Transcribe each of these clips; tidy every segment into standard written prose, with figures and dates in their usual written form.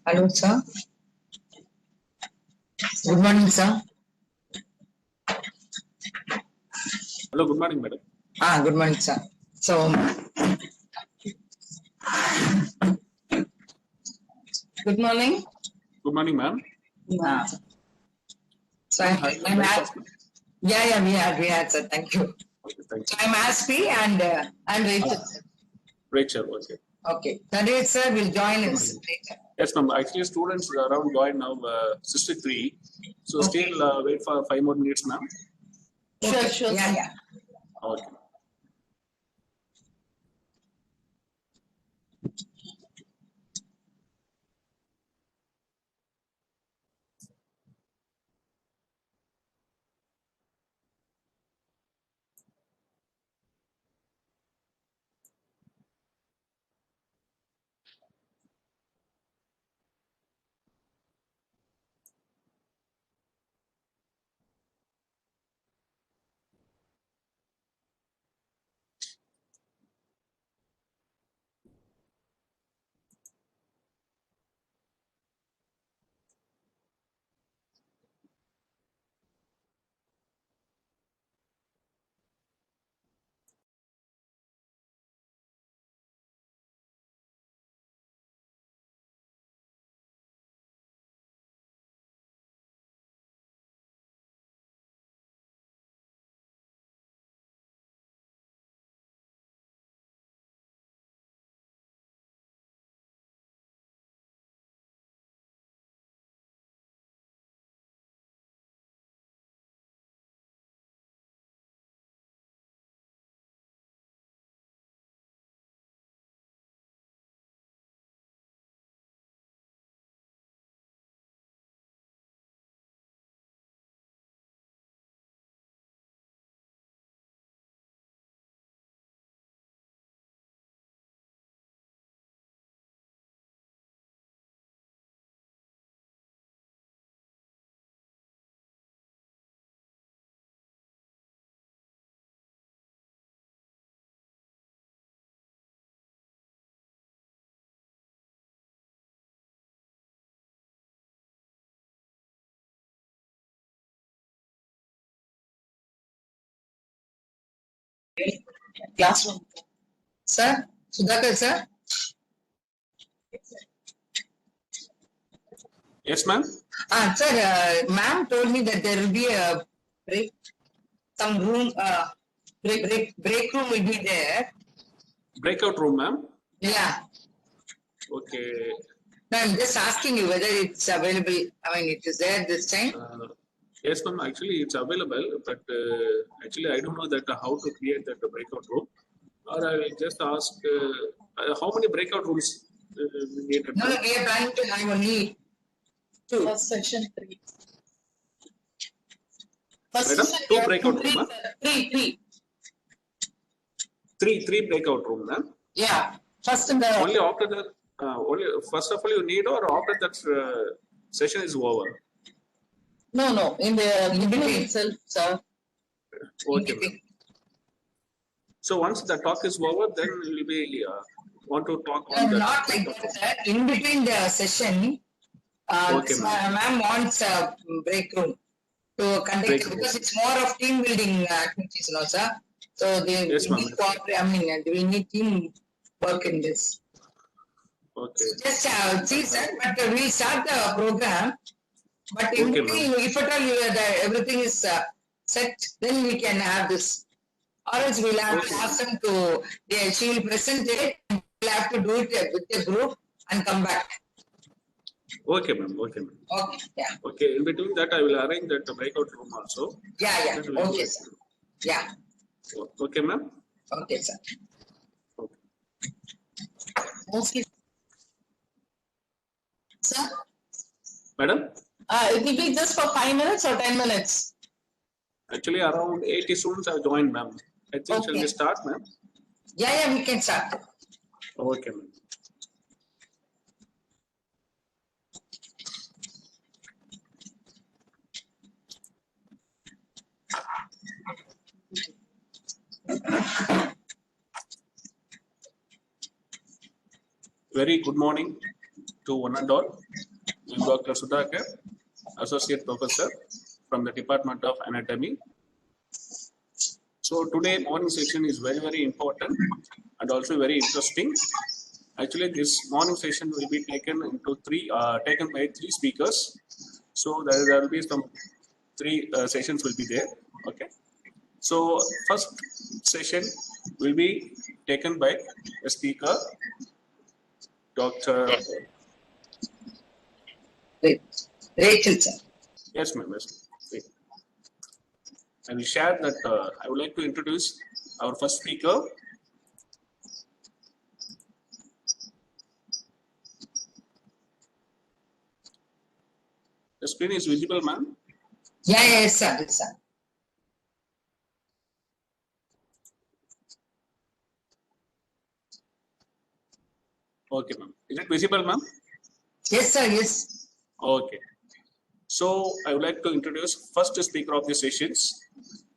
Hello, sir. Good morning, sir. Hello, good morning, madam. Good morning, sir. So, good morning. Good morning, ma'am. So, I'm we had, sir. Thank you. Okay, thank you. So, I'm Aspi and I'm Rachel. Rachel, okay. Okay. Today, sir, will join us later. Yes, ma'am. Actually, students around join now 63. So, Okay. still wait for 5 more minutes, ma'am. Okay. Sure. Yeah. Okay. Classroom. Sir, Sudhakar, sir. Yes, ma'am. Sir, ma'am told me that there will be a break, some room, break room will be there. Breakout room, ma'am. Yeah. Okay. No, I'm just asking you whether it's available. I mean, it is there this time. Yes, ma'am. Actually, it's available, but actually, I don't know that how to create that breakout room. Or I will just ask how many breakout rooms we need. No, we are planning to have only two. First section 3. First Madam, section 2 breakout room, ma'am. 3. Three breakout room, ma'am. Yeah. First in the. Only after that. Only first of all you need, or after that session is over. No. In the beginning itself, sir. Okay, ma'am. So once the talk is over, then we'll be want to talk on the. Not like that, sir. In between the session, Okay, ma'am wants a break room to conduct because it's more of team building activities, no, sir. So we need cooperate. I mean, we need team work in this. Okay. Just see, sir. But we'll start the program. But in between, if at all everything is set, then we can have this. Or else we'll have to ask them to. She will present it. We'll have to do it with the group and come back. Okay, ma'am. Okay, ma'am. Okay, yeah. Okay, in between that, I will arrange that breakout room also. Yeah. Okay, sir. Yeah. Okay, ma'am. Okay, sir. Okay. Mostly. Sir? Madam? It will be just for 5 minutes or 10 minutes? Actually, around 80 students have joined, ma'am. I think shall we start, ma'am? Yeah, we can start. Okay, ma'am. Very good morning to one and all. I'm Dr. Sudhakar, Associate Professor from the Department of Anatomy. So today morning session is very, very important and also very interesting. Actually, this morning session will be taken by three speakers. So there will be some three sessions will be there. Okay. So first session will be taken by a speaker, Dr. Wait. Rachel, sir. Yes, ma'am. Yes, ma'am. I will share that. I would like to introduce our first speaker. The screen is visible, ma'am. Yeah, yes, sir. Yes, sir. Okay, ma'am. Is it visible, ma'am? Yes, sir. Yes. Okay. So I would like to introduce first speaker of the sessions.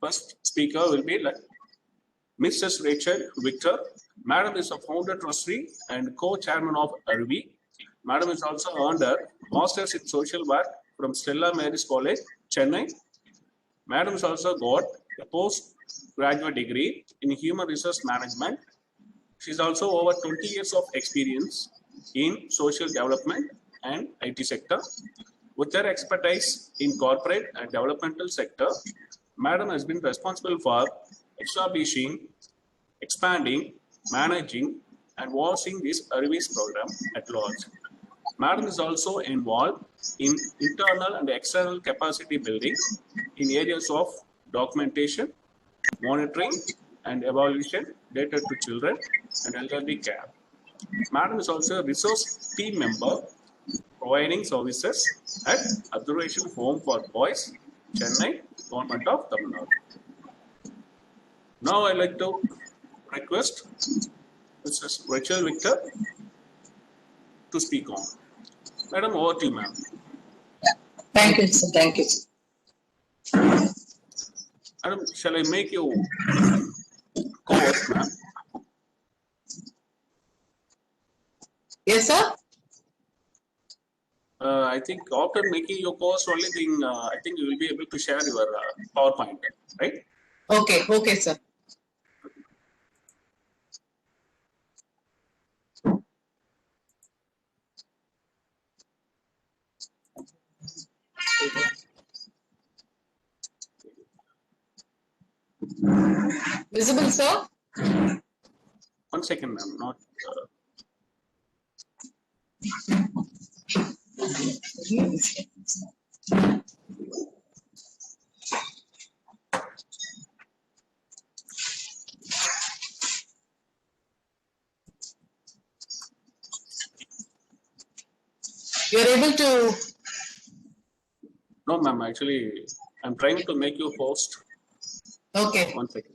First speaker will be Mrs. Rachel Victor. Madam is a founder trustee and co-chairman of RV. Madam is also earned her Masters in Social Work from Stella Maris College, Chennai. Madam has also got a postgraduate degree in Human Resource Management. She's also over 20 years of experience in social development and IT sector. With her expertise in corporate and developmental sector, Madam has been responsible for establishing, expanding, managing, and overseeing this service program at large. Madam is also involved in internal and external capacity building in areas of documentation, monitoring, and evaluation data to children and elderly care. Madam is also a resource team member providing services at Observation Home for Boys, Chennai, Government of Tamil Nadu. Now I'd like to request Mrs. Rachel Victor to speak on. Madam, over to you, ma'am. Thank you, sir. Thank you, sir. Madam, shall I make you co-host, ma'am? Yes, sir. I think after making your course, only thing I think you will be able to share your PowerPoint, right? Okay, okay, sir. Visible, sir? 1 second, ma'am. Not. You're able to. No, ma'am. Actually, I'm trying to make you host. Okay. 1 second.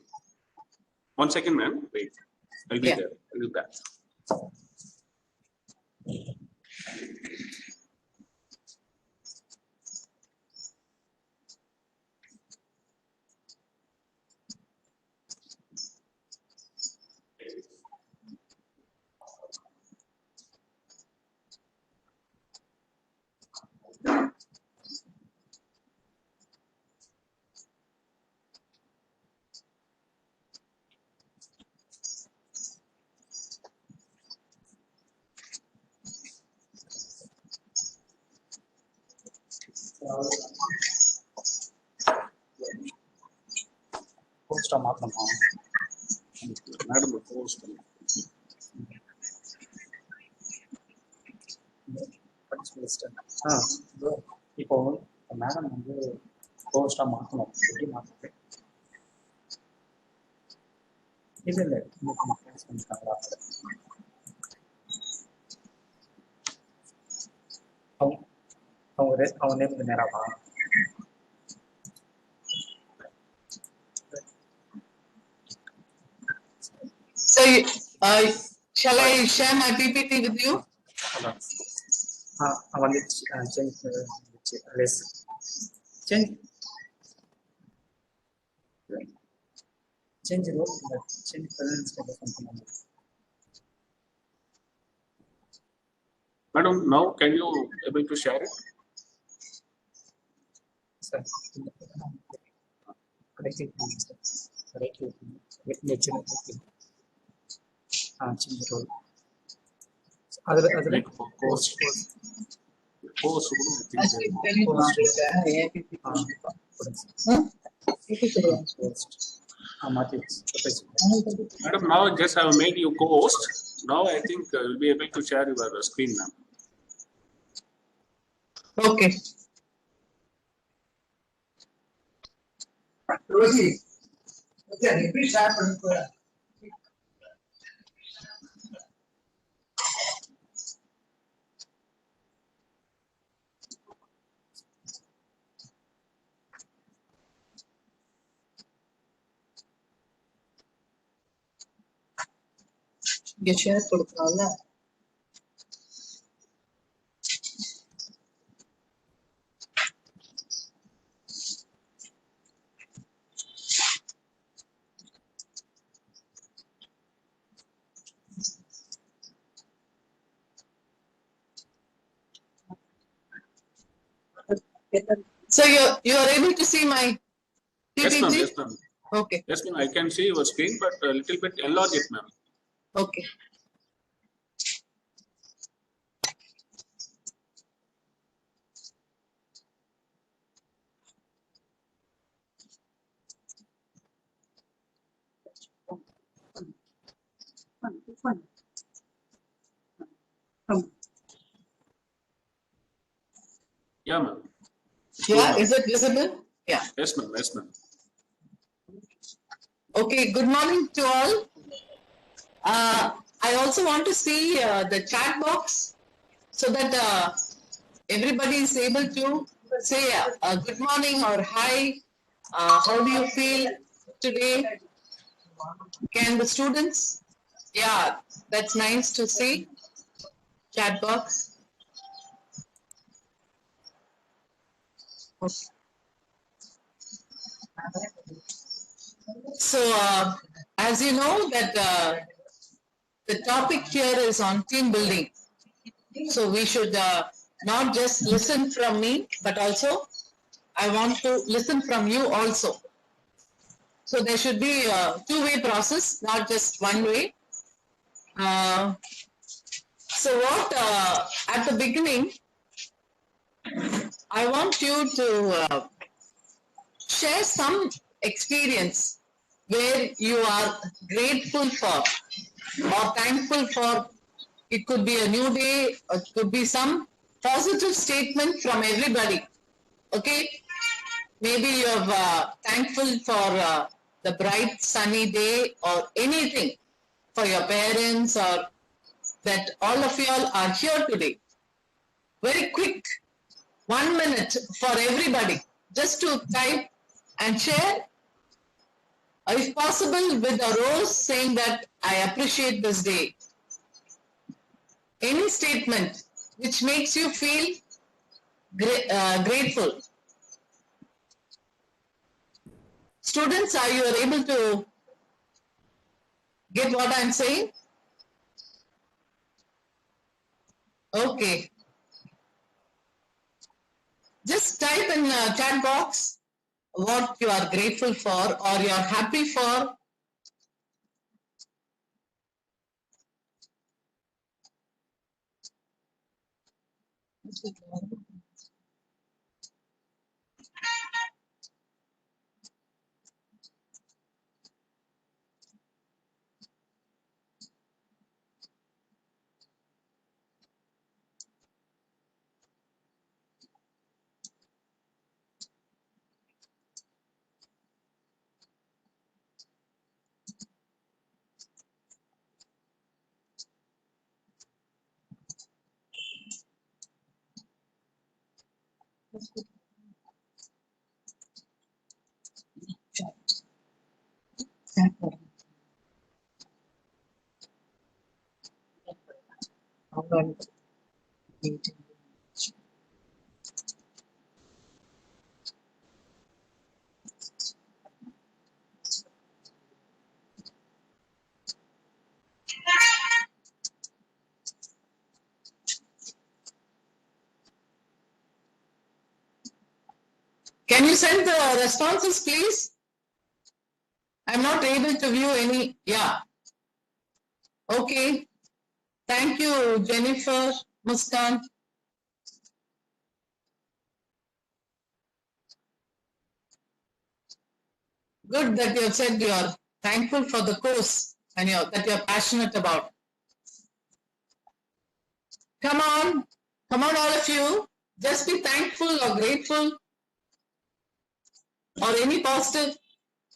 1 second, ma'am. Wait. I'll be there. I'll be back. Post மாத்தணுமா Madam, host. இப்போ madam வந்து போஸ்டா மாற்றணும் எப்படி மாற்றுறது இல்லை இல்லை இன்னைக்கு class பண்ணிட்டாங்களா அவங்க name நேராவா So Shall I share my PPT with you? அதான் வந்து change less change change role change presence something. Madam, now can you able to share it? Sir கடைசி கடைசி நேச்சர் சேஞ்ச் ரோல் அதில் Like post கூட மாற்றி Madam, now just I have made you co-host. Now I think you'll be able to share your screen, ma'am. Okay. Rosie, okay, repeat that one. இங்க share கொடுக்கலாம்ல. So you are able to see my Yes, ma'am. PPT? Yes, ma'am. Okay. Yes, ma'am. I can see your screen, but a little bit enlarge it, ma'am. Okay. Yeah, ma'am. Yeah, is it visible? Yeah. Yes, ma'am. Yes, ma'am. Okay, good morning to all. I also want to see the chat box so that everybody is able to say good morning or hi. How do you feel today? Can the students? Yeah, that's nice to see. Chat box. Okay. So, as you know that the topic here is on team building. So we should not just listen from me, but also I want to listen from you also. So there should be a two-way process, not just one way. So what, at the beginning, I want you to share some experience where you are grateful for or thankful for. It could be a new day, or it could be some positive statement from everybody. Okay? Maybe you're thankful for the bright sunny day or anything, for your parents, or that all of you all are here today. Very quick, 1 minute for everybody, just to type and share, if possible, with a rose saying that I appreciate this day. Any statement which makes you feel grateful. Students, are you able to get what I'm saying? Okay. Just type in chat box what you are grateful for or you are happy for. difficult meeting. Can you send the responses, please? I'm not able to view any. Yeah. Okay. Thank you, Jennifer, Muskan. Good that you have said you are thankful for the course and that you're passionate about. Come on, all of you. Just be thankful or grateful or any positive.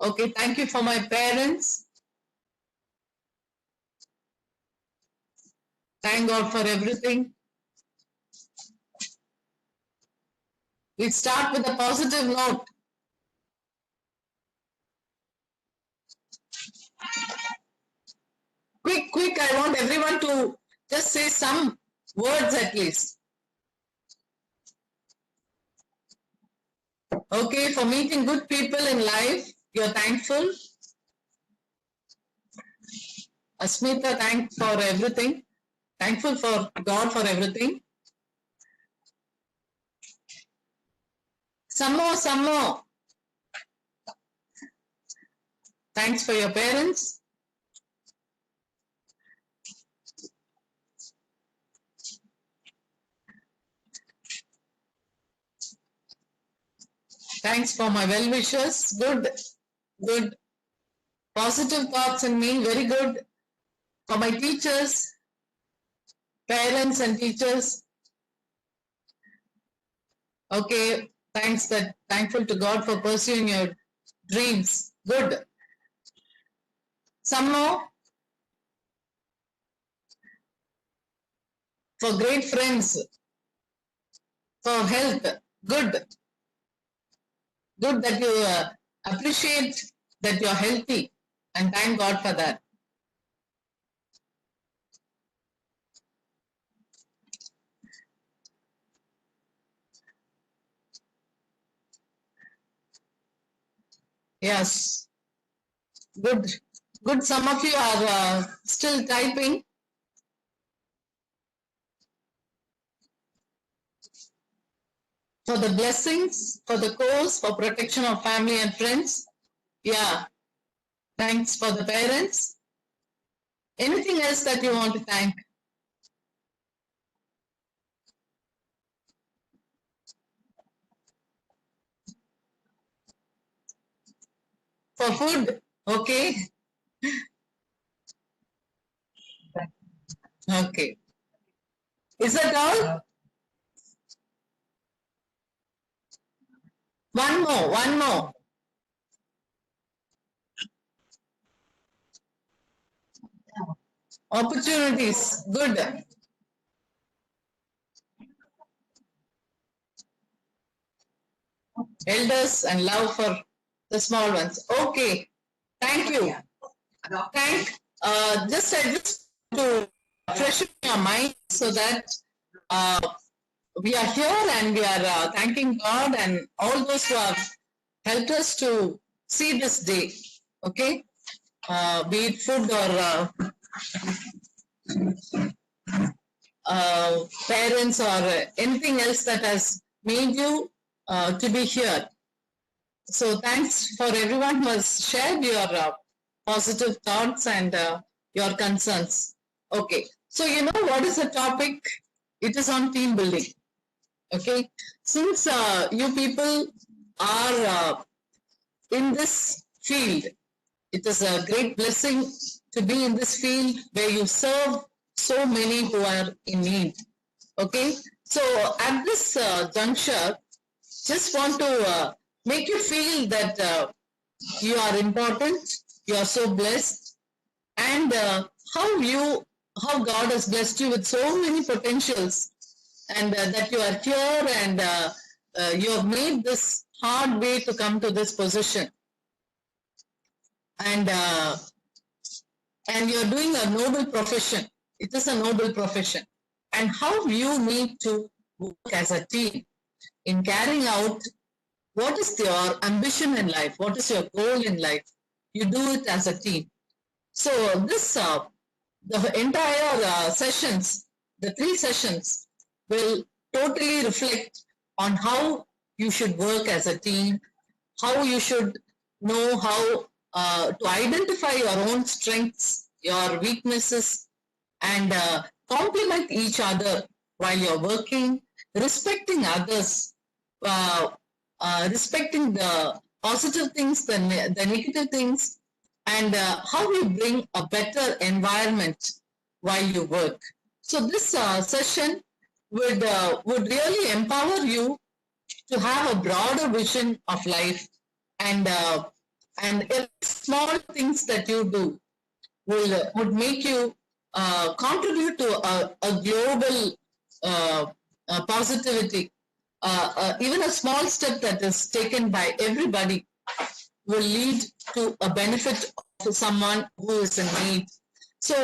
Okay, thank you for my parents. Thank God for everything. We start with a positive note. Quick, I want everyone to just say some words at least. Okay, for meeting good people in life, you're thankful. Asmita, thank for everything. Thankful for God for everything. Some more. Thanks for your parents. Thanks for my well-wishers. Good. Positive thoughts in me, very good. For my teachers, parents and teachers. Okay, thankful to God for pursuing your dreams. Good. Some more. For great friends. For health. Good. Good that you appreciate that you're healthy and thank God for that. Yes. Good. Some of you are still typing. For the blessings, for the course, for protection of family and friends. Yeah. Thanks for the parents. Anything else that you want to thank? For food. Okay. Okay. Is that all? One more. Opportunities. Good. Elders and love for the small ones. Okay. Thank you. Just I just to freshen your mind so that we are here and we are thanking God and all those who have helped us to see this day. Okay. Be it food or parents or anything else that has made you to be here. So thanks for everyone who has shared your positive thoughts and your concerns. Okay, so you know what is the topic? It is on team building. Okay, since you people are in this field, it is a great blessing to be in this field where you serve so many who are in need. Okay, so at this juncture, just want to make you feel that you are important, you are so blessed, and how God has blessed you with so many potentials, and that you are here and you have made this hard way to come to this position, and you are doing a noble profession. It is a noble profession. and how you need to work as a team in carrying out what is your ambition in life, what is your goal in life. You do it as a team. So this, the entire sessions, the 3 sessions will totally reflect on how you should work as a team, how you should know how to identify your own strengths, your weaknesses, and complement each other while you're working, respecting others, respecting the positive things, the negative things, and how you bring a better environment while you work. So this session would really empower you to have a broader vision of life, and every small things that you do would make you contribute to a global positivity. Even a small step that is taken by everybody will lead to a benefit of someone who is in need. So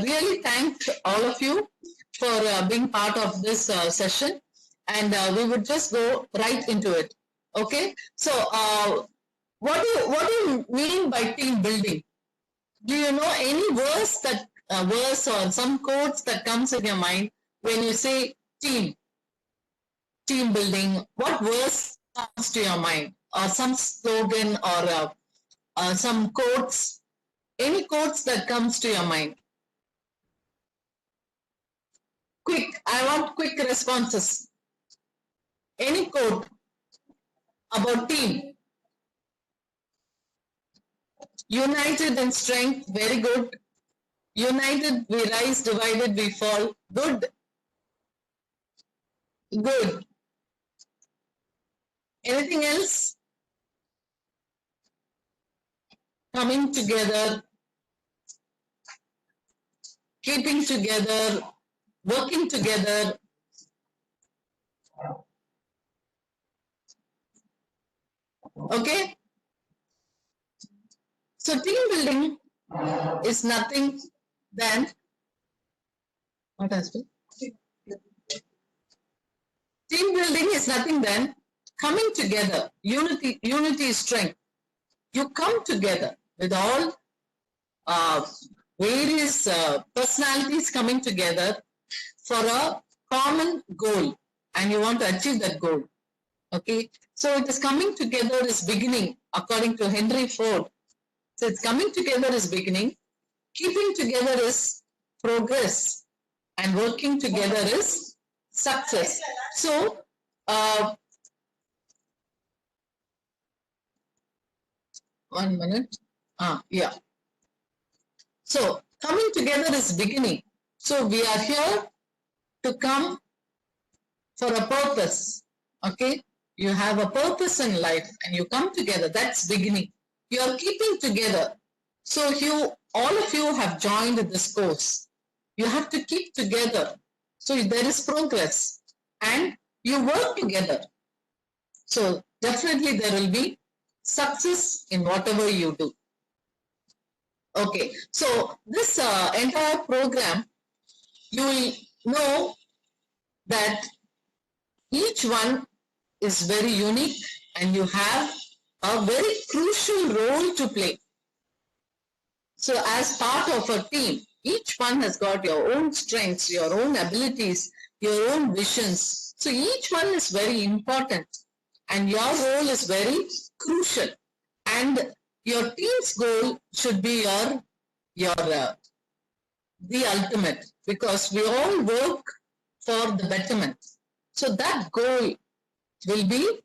really thank all of you for being part of this session, and we would just go right into it. Okay, so what do you mean by team building? Do you know any verse or some quotes that comes in your mind when you say team building? What verse comes to your mind, or some slogan, or some quotes? Any quotes that comes to your mind? Quick, I want quick responses. Any quote about team? United in strength, very good. United we rise, divided we fall. Good. Good. Anything else? Coming together, keeping together, working together. Okay? So team building is nothing than, what has been? Team building is nothing than coming together. Unity is strength. You come together with all various personalities coming together for a common goal, and you want to achieve that goal. Okay, so it is coming together is beginning, according to Henry Ford. So it's coming together is beginning, keeping together is progress, and working together is success. So one minute. Yeah. So coming together is beginning. So we are here to come for a purpose. Okay, you have a purpose in life, and you come together. That's beginning. You are keeping together. So all of you have joined this course. You have to keep together. So there is progress, and you work together. So definitely there will be success in whatever you do. Okay, so this entire program, you will know that each one is very unique, and you have a very crucial role to play. So as part of a team, each one has got your own strengths, your own abilities, your own visions. So each one is very important, and your role is very crucial. And your team's goal should be the ultimate, because we all work for the betterment. So that goal will be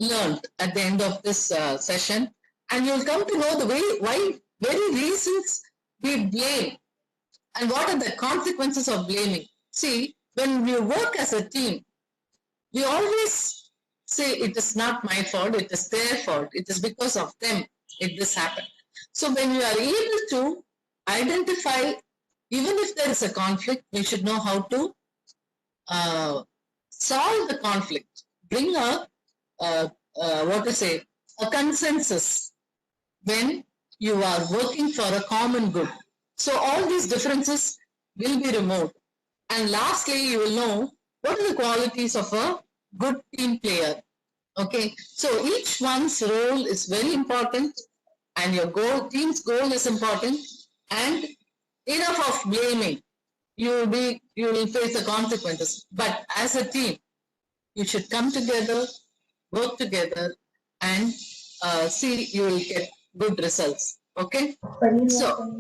learned at the end of this session, and you'll come to know why very reasons we blame, and what are the consequences of blaming. See, when we work as a team, we always say it is not my fault, it is their fault, it is because of them this happened. So when you are able to identify, even if there is a conflict, we should know how to solve the conflict, bring a consensus when you are working for a common good. So all these differences will be removed. And lastly, you will know what are the qualities of a good team player. Okay, so each one's role is very important, and your team's goal is important, and enough of blaming. You will face the consequences. But as a team, you should come together, work together, and see you will get good results. Okay. So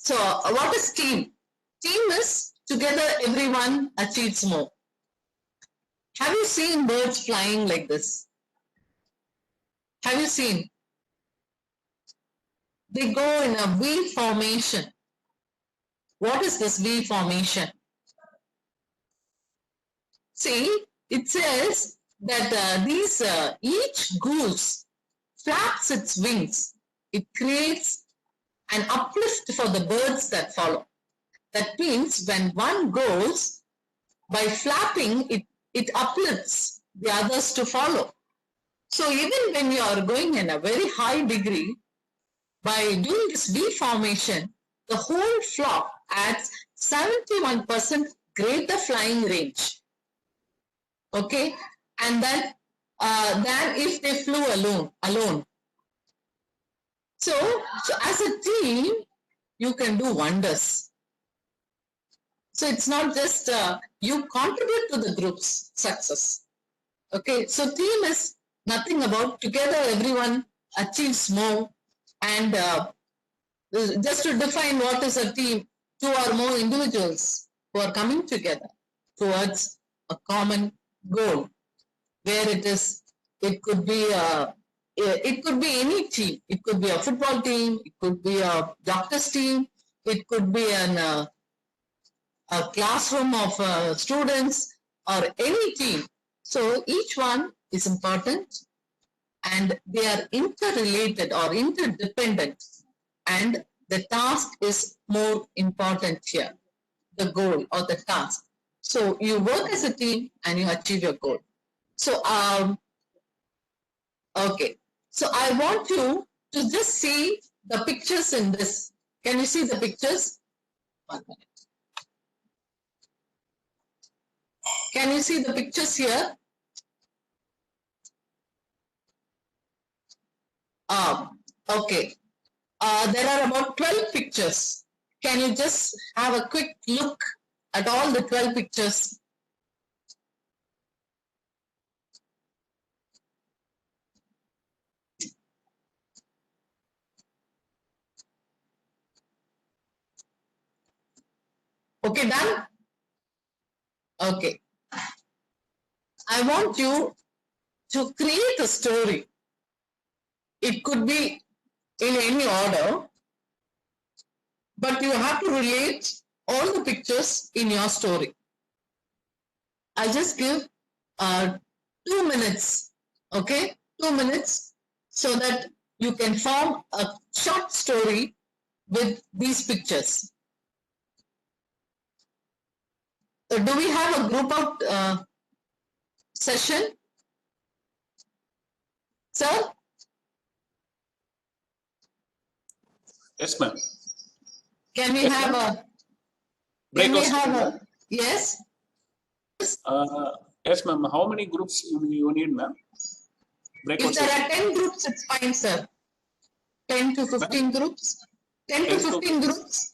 what is team? Team is together everyone achieves more. Have you seen birds flying like this? Have you seen? They go in a V formation. What is this V formation? See, it says that each goose flaps its wings. It creates an uplift for the birds that follow. That means when one goes, by flapping, it uplifts the others to follow. So even when you are going in a very high degree, by doing this V formation, the whole flock adds 71% greater flying range. Okay, and then than if they flew alone. So as a team, you can do wonders. So it's not just you contribute to the group's success. Okay, so team is nothing about together everyone achieves more. And just to define what is a team, two or more individuals who are coming together towards a common goal, where it could be any team. It could be a football team, it could be a doctor's team, it could be a classroom of students, or any team. So each one is important, and they are interrelated or interdependent, and the task is more important here, the goal or the task. So you work as a team and you achieve your goal. So okay, so I want you to just see the pictures in this. Can you see the pictures? 1 minute. Can you see the pictures here? Okay. There are about 12 pictures. Can you just have a quick look at all the 12 pictures? Okay, done? Okay. I want you to create a story. It could be in any order, but you have to relate all the pictures in your story. I just give 2 minutes, okay? 2 minutes, so that you can form a short story with these pictures. Do we have a group out session? Sir? Yes, ma'am. Can we Yes, have ma'am. can we have a, yes? Yes, ma'am. How many groups you need, ma'am? If there are 10 groups, it's fine, sir. 10 to 15 groups. 10 to 15 groups.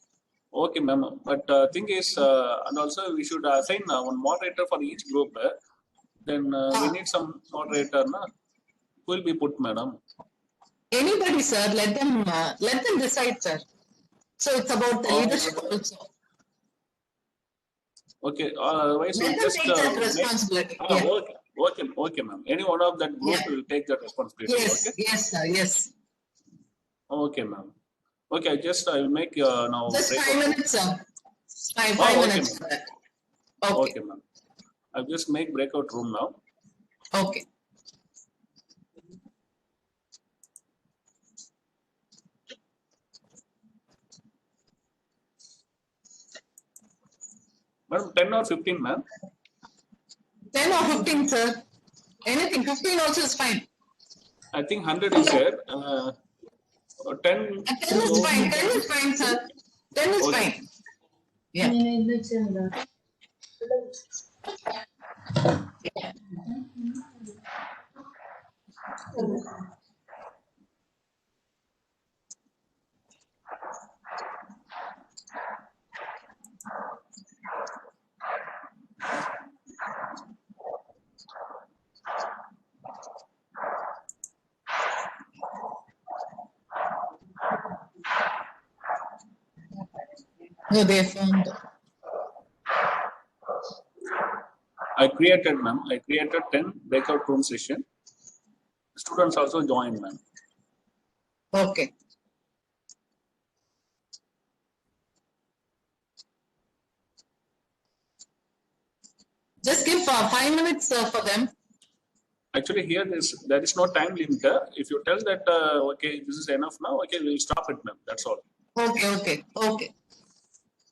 Okay, ma'am. But thing is, and also we should assign one moderator for each group. Then we need some moderator. Who will be put, madam? Anybody, sir. Let them decide, sir. So it's about the leadership also. Okay. Let them just take that responsibility. Okay, ma'am. Any one of that group will take that responsibility. Yes, okay? yes, sir. Yes. Okay, ma'am. Okay, I will make now. Just 5 minutes, sir. 5 okay, minutes for that. Okay. Okay, ma'am. I'll just make breakout room now. Okay. Madam, 10 or 15, ma'am? 10 or 15, sir. Anything. 15 also is fine. I think 100 is there. 10. 10 is fine. 10 is fine, sir. 10 is fine. Yeah. No, they found. I created, ma'am. I created 10 breakout room session. Students also joined, ma'am. Okay. Just give 5 minutes for them. Actually, here there is no time limit. If you tell that, okay, this is enough now, okay, we'll stop it, ma'am. That's all. Okay.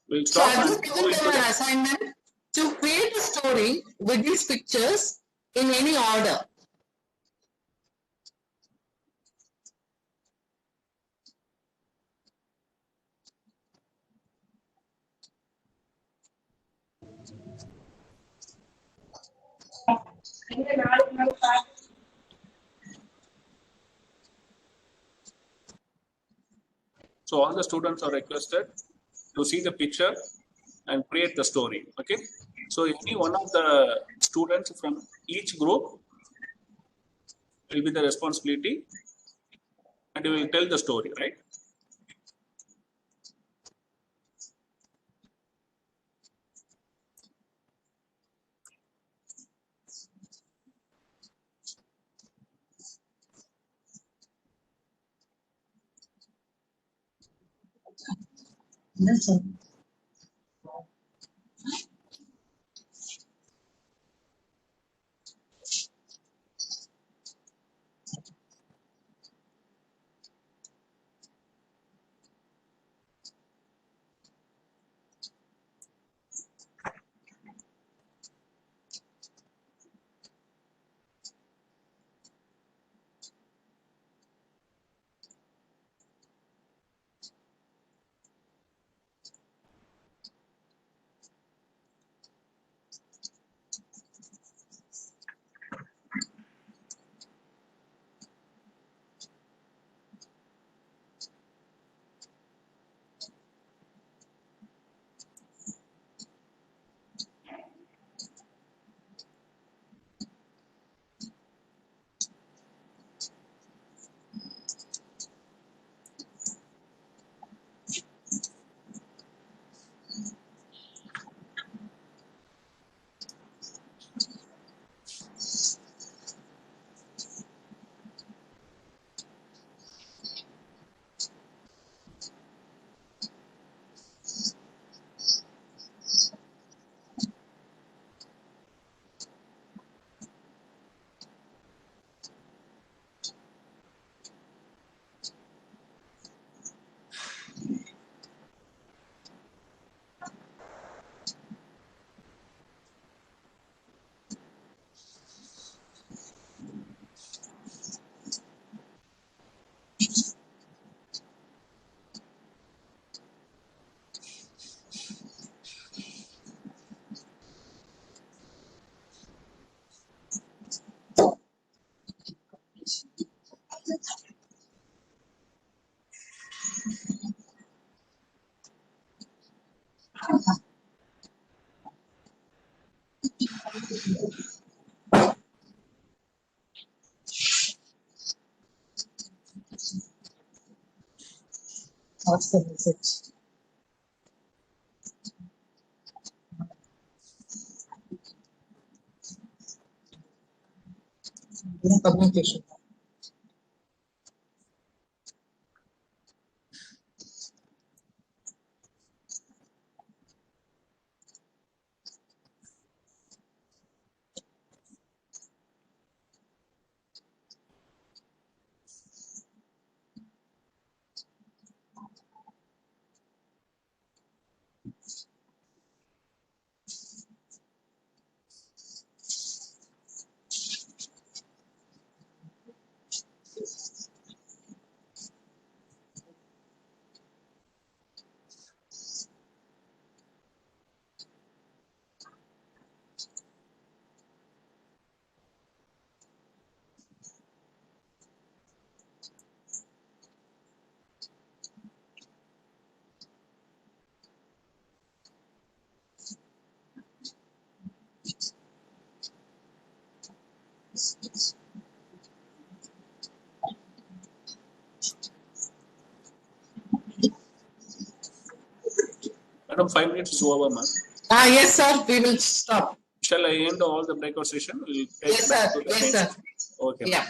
We'll So stop I've and just go given into them an the. assignment to create a story with these pictures in any order. So all the students are requested to see the picture and create the story. Okay. So any one of the students from each group will be the responsibility, and you will tell the story, right? That's all. What's the message? Communication. Madam, 5 minutes is over, ma'am. Yes, sir. We will stop. Shall I end all the breakout session? We'll take Yes, back sir. to the Yes, main sir. session. Okay. Yeah.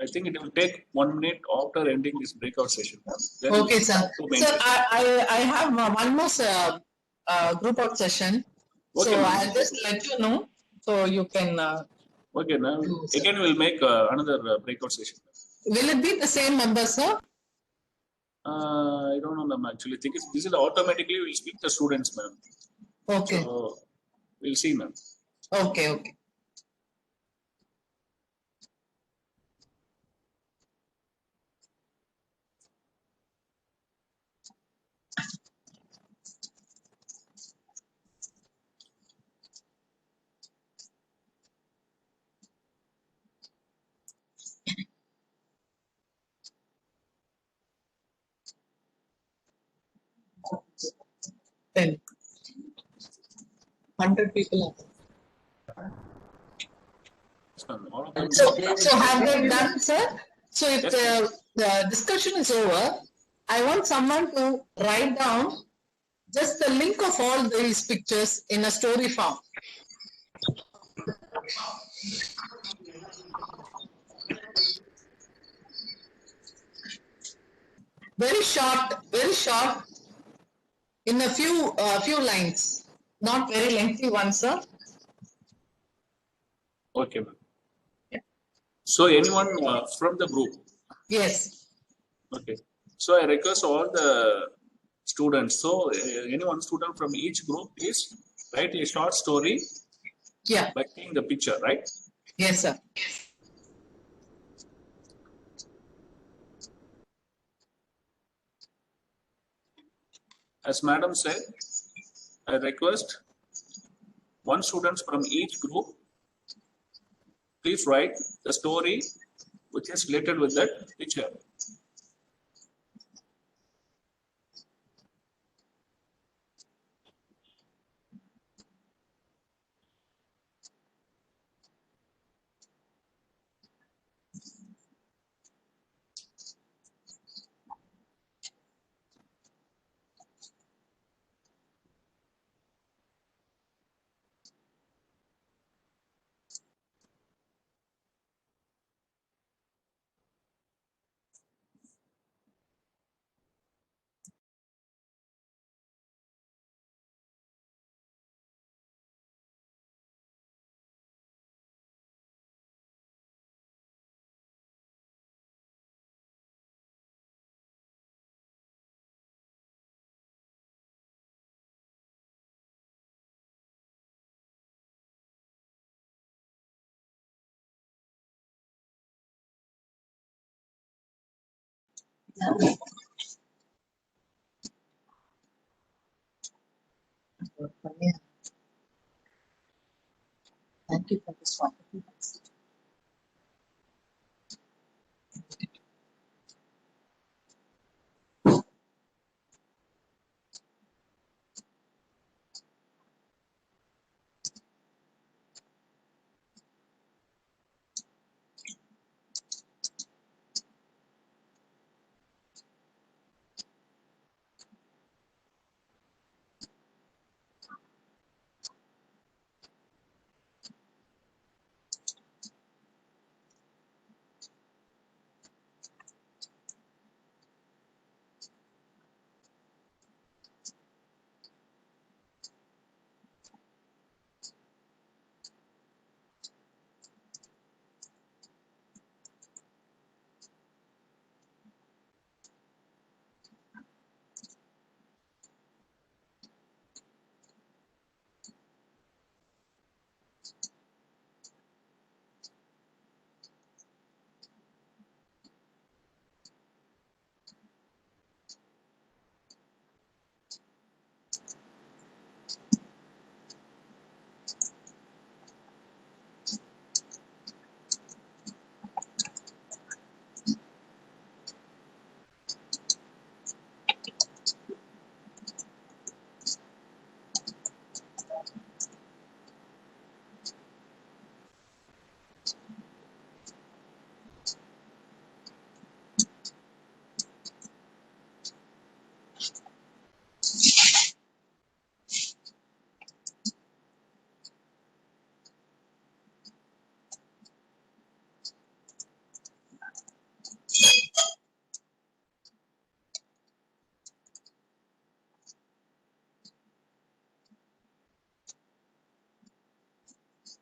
I think it will take 1 minute after ending this breakout session. Then Okay, sir. to main Sir, session. I have one more group out session. Okay, So ma'am. I'll just let you know. So you can. Okay, now sir. again we'll make another breakout session. Will it be the same number, sir? I don't know, ma'am. Actually, think this is automatically will speak the students, ma'am. Okay. So we'll see, ma'am. Okay. Okay. Then 100 people are. Yes, ma'am. All of them. So have they done, sir? So if Yes, the discussion is over, I want someone to write down just the link of all these pictures in a story form. Very short, in a few lines, not very lengthy ones, sir. Okay, ma'am. So anyone from the group? Yes. Okay. So I request all the students. So any one student from each group is write a short story Yeah. by seeing the picture, right? Yes, sir. As madam said, I request one student from each group. Please write the story which is related with that picture. Thank you for this wonderful message.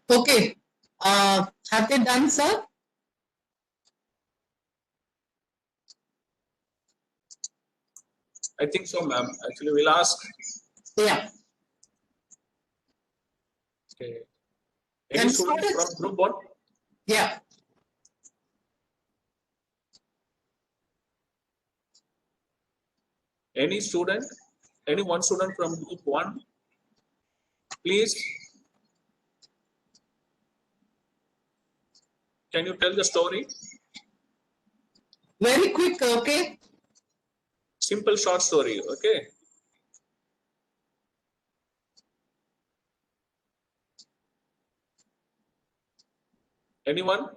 Okay. Have they done, sir? I think so, ma'am. Actually, we'll ask. Yeah. Okay. Any And student from students? group 1? Yeah. Any student? Any one student from group 1? Please. Can you tell the story? Very quick, okay? Simple short story, okay? Anyone?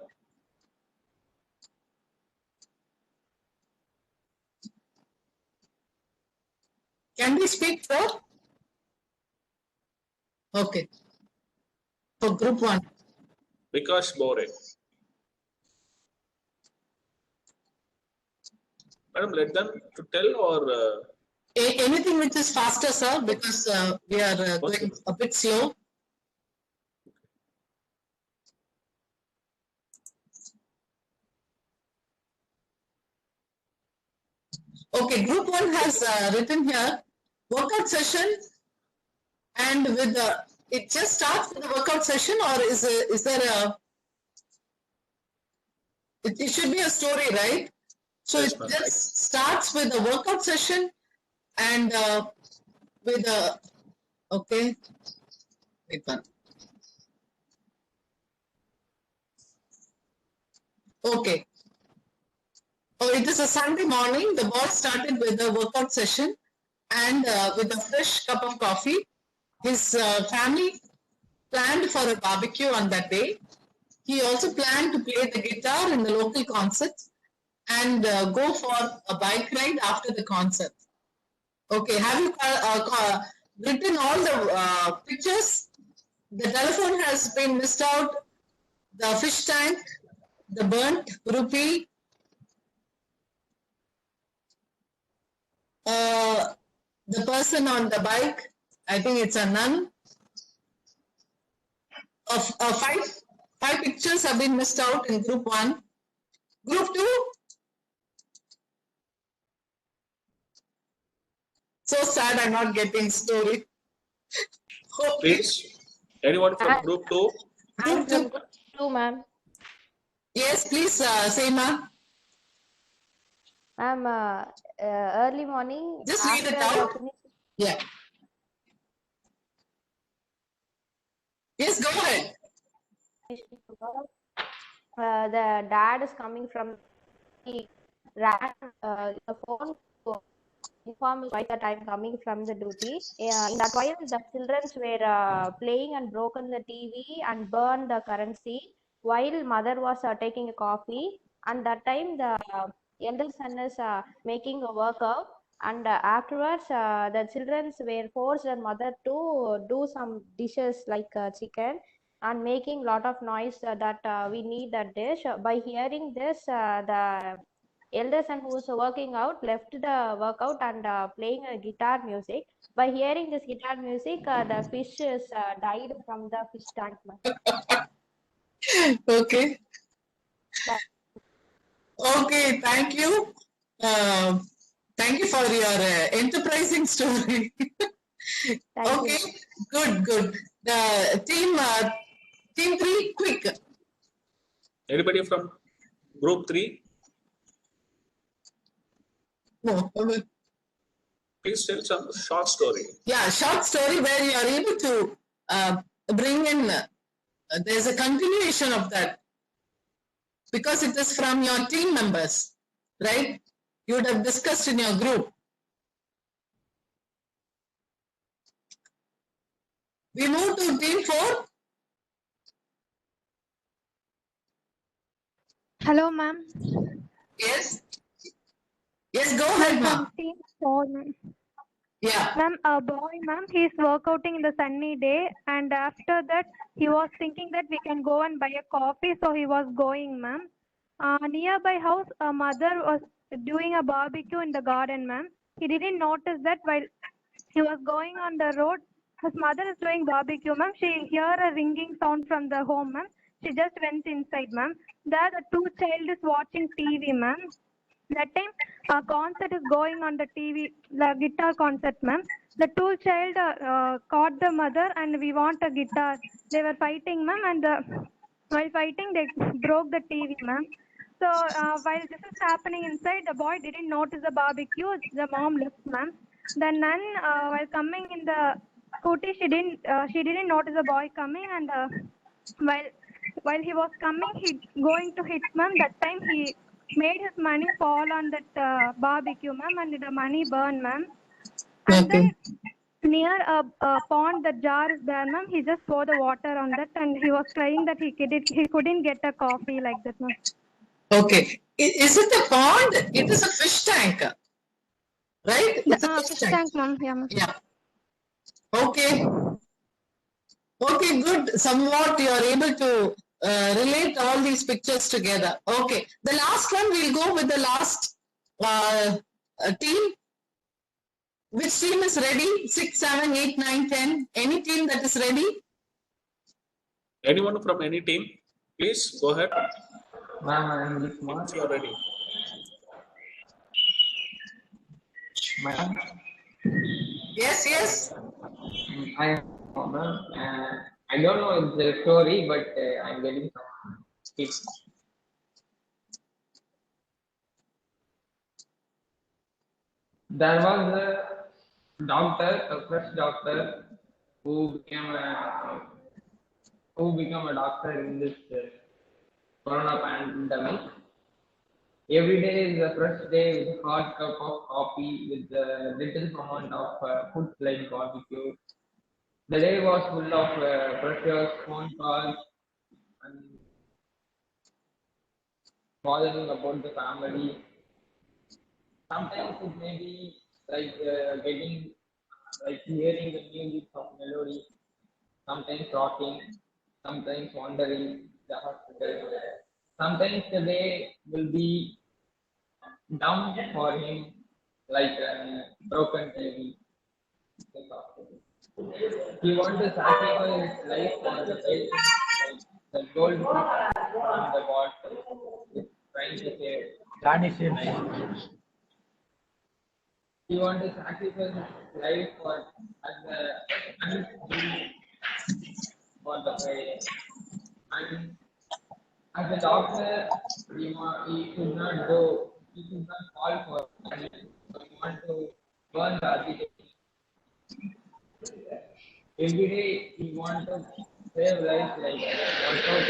Can we speak, sir? Okay. For group 1. Because Bore. Madam, let them to tell or Anything which is faster, sir, because we are going a bit slow. Okay, group 1 has written here workout session, and with the it just starts with the workout session, or is there a it should be a story, right? So Yes, it ma'am. just starts with a workout session and with a okay. Wait one. Okay. Oh, it is a Sunday morning. The boss started with a workout session and with a fresh cup of coffee. His family planned for a barbecue on that day. He also planned to play the guitar in the local concerts and go for a bike ride after the concert. Okay, have you written all the pictures? The telephone has been missed out, the fish tank, the burnt rupee, the person on the bike, I think it's a nun. Five pictures have been missed out in group 1. Group 2, so sad I'm not getting story. Okay. please. Anyone from group 2? Group 2. Two, ma'am. Yes, please, Seema. Ma'am, early morning. Just read it after out. Yeah. Yes, go ahead. The dad is coming from the ran the phone to inform his wife that I'm coming from the duty. In that while the children were playing and broken the TV and burned the currency while mother was taking a coffee. And that time the elder son is making a workout. And afterwards, the children were forced their mother to do some dishes like chicken and making lot of noise that we need that dish. By hearing this, the elder son who was working out left the workout and playing a guitar music. By hearing this guitar music, the fish is died from the fish tank. Okay. Okay, thank you. Thank you for your enterprising story. Okay, good. The team 3, quick. Anybody from group 3? No. Please tell some short story. Yeah, short story where you are able to bring in, there's a continuation of that because it is from your team members, right? You would have discussed in your group. We move to team 4. Hello, ma'am. Yes. Yes, go ahead, ma'am. Team 4, ma'am. Yeah. Ma'am, a boy, ma'am, he's workouting in the sunny day, and after that, he was thinking that we can go and buy a coffee, so he was going, ma'am. Nearby house, a mother was doing a barbecue in the garden, ma'am. He didn't notice that while he was going on the road, his mother is doing barbecue, ma'am. She hear a ringing sound from the home, ma'am. She just went inside, ma'am. There the two child is watching TV, ma'am. That time a concert is going on the TV, the guitar concert, ma'am. The two child caught the mother and we want a guitar. They were fighting, ma'am, and while fighting they broke the TV, ma'am. So while this is happening inside, the boy didn't notice the barbecue. The mom left, ma'am. The nun, while coming in the scooty, she didn't notice the boy coming, and while he was coming, he going to hit, ma'am. That time he made his money fall on that barbecue, ma'am, and the money burn, ma'am. And Okay. then near a pond, the jar is there, ma'am. He just poured the water on that, and he was crying that he couldn't get a coffee like that, ma'am. Okay. Is it a pond? It is a fish tank, right? It's a fish tank. Thank, ma'am. Yeah, ma'am. Yeah. Okay. Okay, good. Somewhat you are able to relate all these pictures together. Okay. The last one, we'll go with the last team. Which team is ready? 6, 7, 8, 9, 10. Any team that is ready? Anyone from any team, please go ahead. Ma'am, I am with Mark. If you are ready. Ma'am, Yes, yes. I am ma'am. I don't know the story, but I'm getting some tips. There was a doctor, a fresh doctor, who became a doctor in this corona pandemic. Every day is a fresh day with a hot cup of coffee with a little amount of food like barbecue. The day was full of pressures, phone calls, and bothering about the family. Sometimes it may be like hearing the music of melody, sometimes rocking, sometimes wandering the hospital. Sometimes the day will be dumb for him, like a broken TV. He wants to sacrifice his life for the patient, like the goldfish from the water is trying to save. He wants to sacrifice his life for for the patient. And as a doctor, he should not go. He should not call for money. So he wants to burn the agitation. Every day he wants to save life like work out.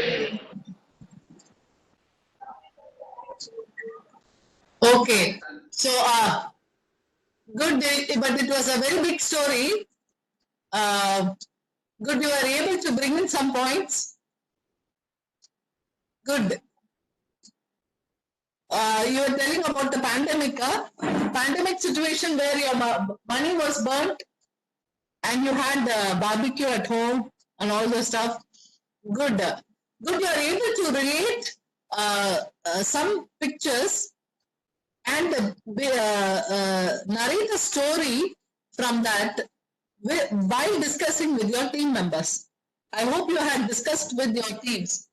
Okay. So, good, but it was a very big story. Good, you were able to bring in some points. Good. You were telling about the pandemic situation where your money was burnt and you had barbecue at home and all the stuff. Good. Good, you are able to relate some pictures and narrate a story from that while discussing with your team members. I hope you had discussed with your teams,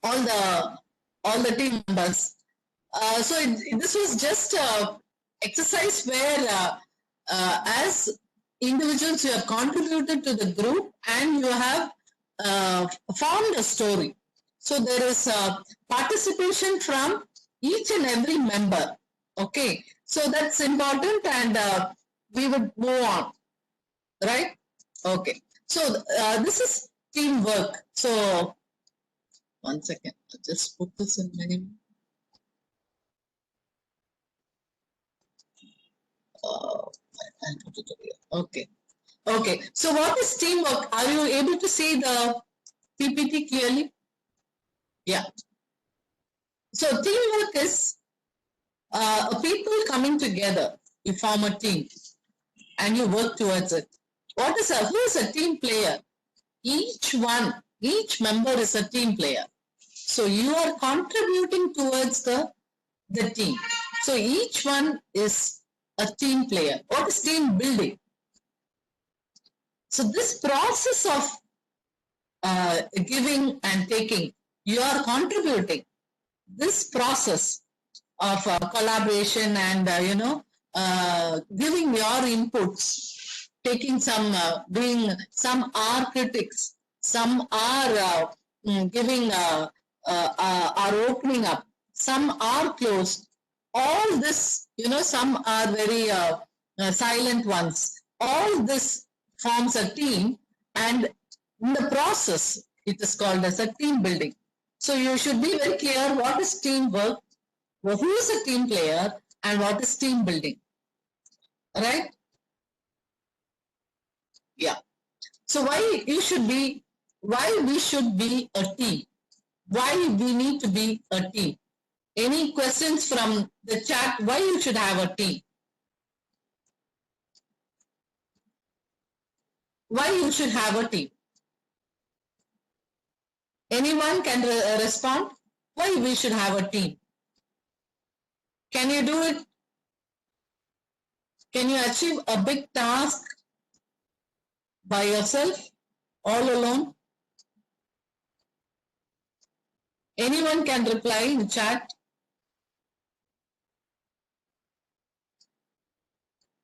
all the team members. So this was just an exercise where as individuals you have contributed to the group and you have formed a story. So there is participation from each and every member. Okay, so that's important, and we would move on, right? Okay, so this is teamwork. So 1 second, I'll just put this in my okay. Okay, so what is teamwork? Are you able to see the PPT clearly? Yeah. So teamwork is people coming together. You form a team and you work towards it. Who is a team player? Each member is a team player. So you are contributing towards the team. So each one is a team player. What is team building? So this process of giving and taking, you are contributing. This process of collaboration and giving your inputs, taking some, being, some are critics, some are giving, are opening up, some are closed. All this, some are very silent ones. All this forms a team, and in the process, it is called as a team building. So you should be very clear what is teamwork, who is a team player, and what is team building. Right? Yeah. So why we should be a team? Why we need to be a team? Any questions from the chat? Why you should have a team? Why you should have a team? Anyone can respond? Why we should have a team? Can you do it? Can you achieve a big task by yourself, all alone? Anyone can reply in the chat.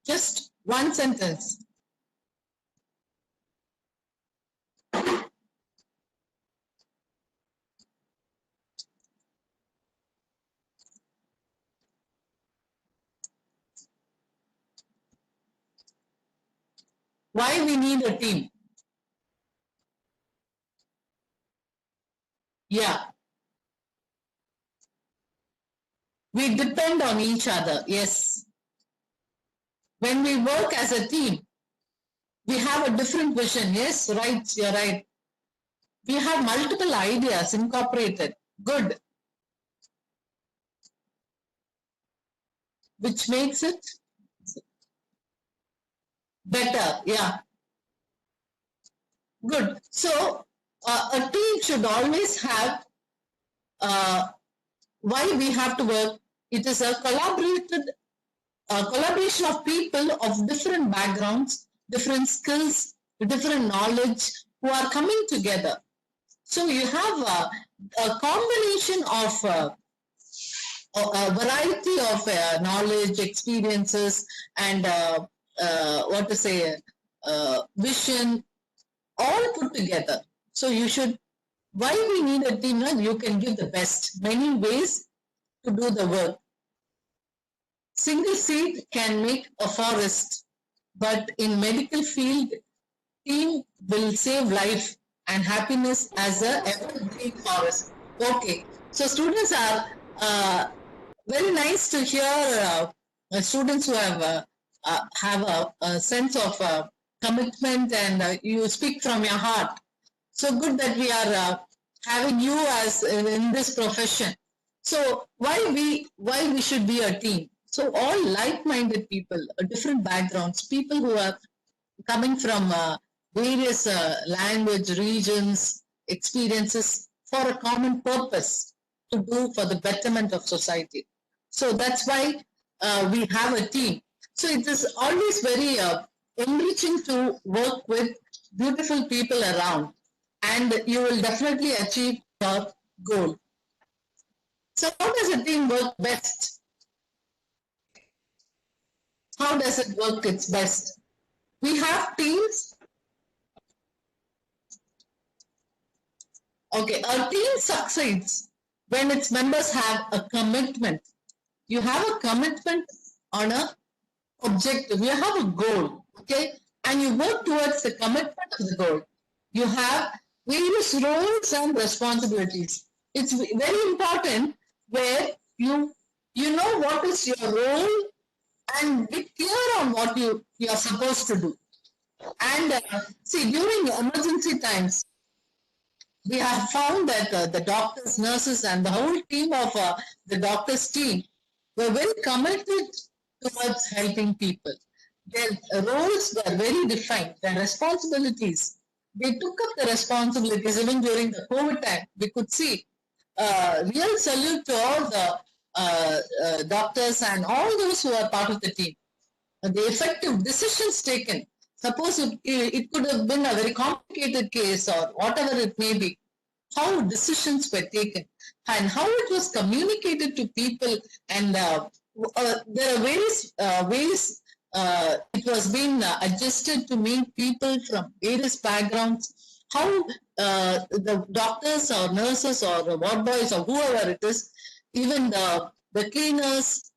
Just one sentence. Why we need a team? Yeah. We depend on each other, yes. When we work as a team, we have a different vision. Yes, right, you're right. We have multiple ideas incorporated. Good. Which makes it better, yeah. Good. So a team should always have, why we have to work, it is a collaboration of people of different backgrounds, different skills, different knowledge who are coming together. So you have a combination of a variety of knowledge, experiences, and vision, all put together. So you should, why we need a team? You can give the best, many ways to do the work. Single seed can make a forest, but in medical field, team will save life and happiness as a evergreen forest. Okay, so students are very nice to hear students who have a sense of commitment, and you speak from your heart. So good that we are having you as in this profession. So why we should be a team? So all like-minded people, different backgrounds, people who are coming from various language, regions, experiences for a common purpose to do for the betterment of society. So that's why we have a team. So it is always very enriching to work with beautiful people around, and you will definitely achieve your goal. So how does a team work best? How does it work its best? We have teams. Okay, a team succeeds when its members have a commitment. You have a commitment on a objective. You have a goal, okay? And you work towards the commitment of the goal. You have various roles and responsibilities. It's very important where you know what is your role and be clear on what you are supposed to do. And see, during emergency times, we have found that the doctors, nurses, and the whole team of the doctors' team were very committed towards helping people. Their roles were very defined, their responsibilities. They took up the responsibilities even during the COVID time. We could see real salute to all the doctors and all those who are part of the team. The effective decisions taken. Suppose it could have been a very complicated case or whatever it may be, how decisions were taken and how it was communicated to people, and there are various ways it was being adjusted to meet people from various backgrounds, how the doctors or nurses or the ward boys or whoever it is, even the cleaners,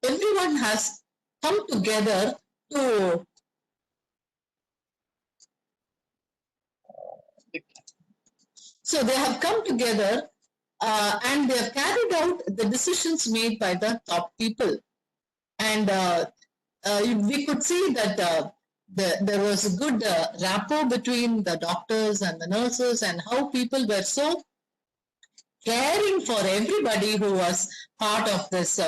everyone has come together to so they have come together and they have carried out the decisions made by the top people. And we could see that there was a good rapport between the doctors and the nurses, and how people were so caring for everybody who was part of this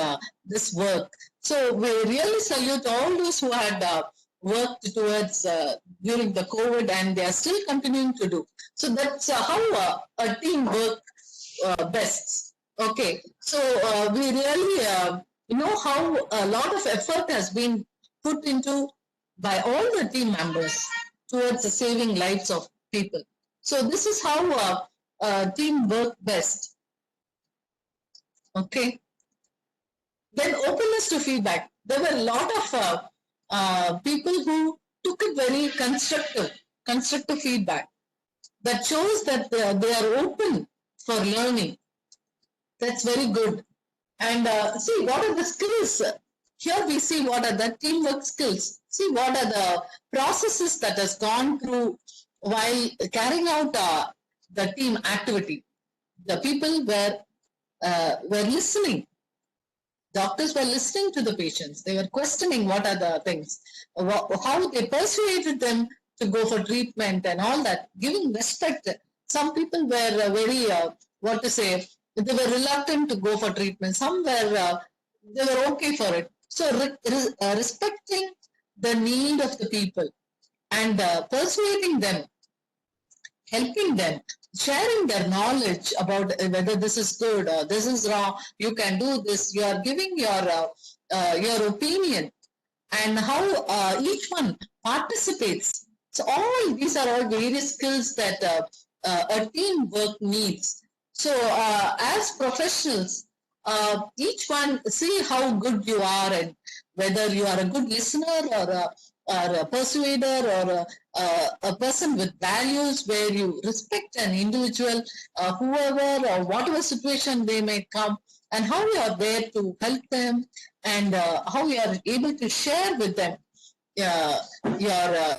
this work. So we really salute all those who had worked towards during the COVID, and they are still continuing to do. So that's how a team works best. Okay, so we really know how a lot of effort has been put into by all the team members towards the saving lives of people. So this is how team work best. Okay. Then openness to feedback. There were a lot of people who took it very constructive feedback. That shows that they are open for learning. That's very good. And see, what are the skills? Here we see what are the teamwork skills. See what are the processes that has gone through while carrying out the team activity. The people were listening. Doctors were listening to the patients. They were questioning what are the things, how they persuaded them to go for treatment and all that, giving respect. Some people were very, they were reluctant to go for treatment. Some were, they were okay for it. So respecting the need of the people and persuading them, helping them, sharing their knowledge about whether this is good or this is wrong, you can do this, you are giving your opinion, and how each one participates. So all these are all various skills that a teamwork needs. So as professionals, each one see how good you are and whether you are a good listener or a persuader or a person with values where you respect an individual, whoever or whatever situation they may come, and how you are there to help them, and how you are able to share with them your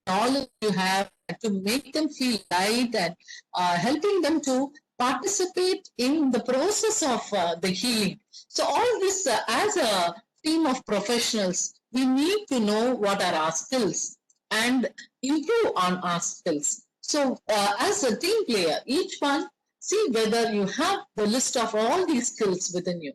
knowledge you have to make them feel light, and helping them to participate in the process of the healing. So all this as a team of professionals, we need to know what are our skills and improve on our skills. So as a team player, each one see whether you have the list of all these skills within you.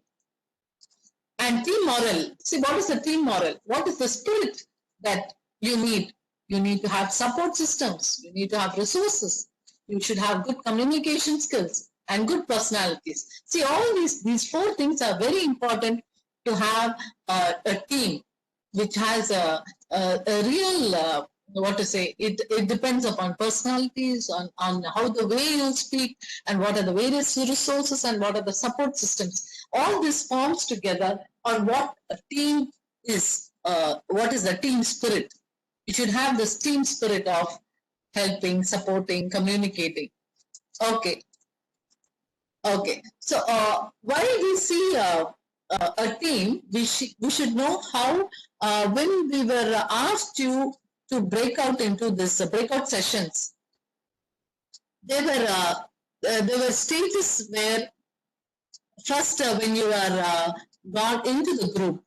And team morale, see what is the team morale? What is the spirit that you need? You need to have support systems. You need to have resources. You should have good communication skills and good personalities. See, all these four things are very important to have a team which has a real, it depends upon personalities, on how the way you speak, and what are the various resources and what are the support systems. All this forms together on what a team is, what is the team spirit. You should have this team spirit of helping, supporting, communicating. Okay. Okay. So while we see a team, we should know how when we were asked to break out into this breakout sessions, there were stages where first when you are got into the group,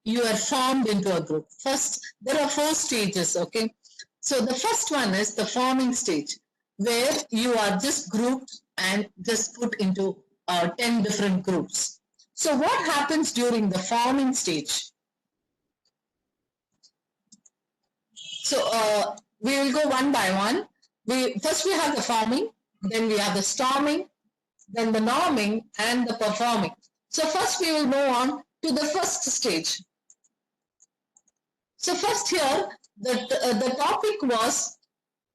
you are formed into a group. First, there are 4 stages, okay? So the first one is the forming stage, where you are just grouped and just put into 10 different groups. So what happens during the forming stage? So we will go one by one. First we have the forming, then we have the storming, then the norming, and the performing. So first we will move on to the first stage. So first here, the topic was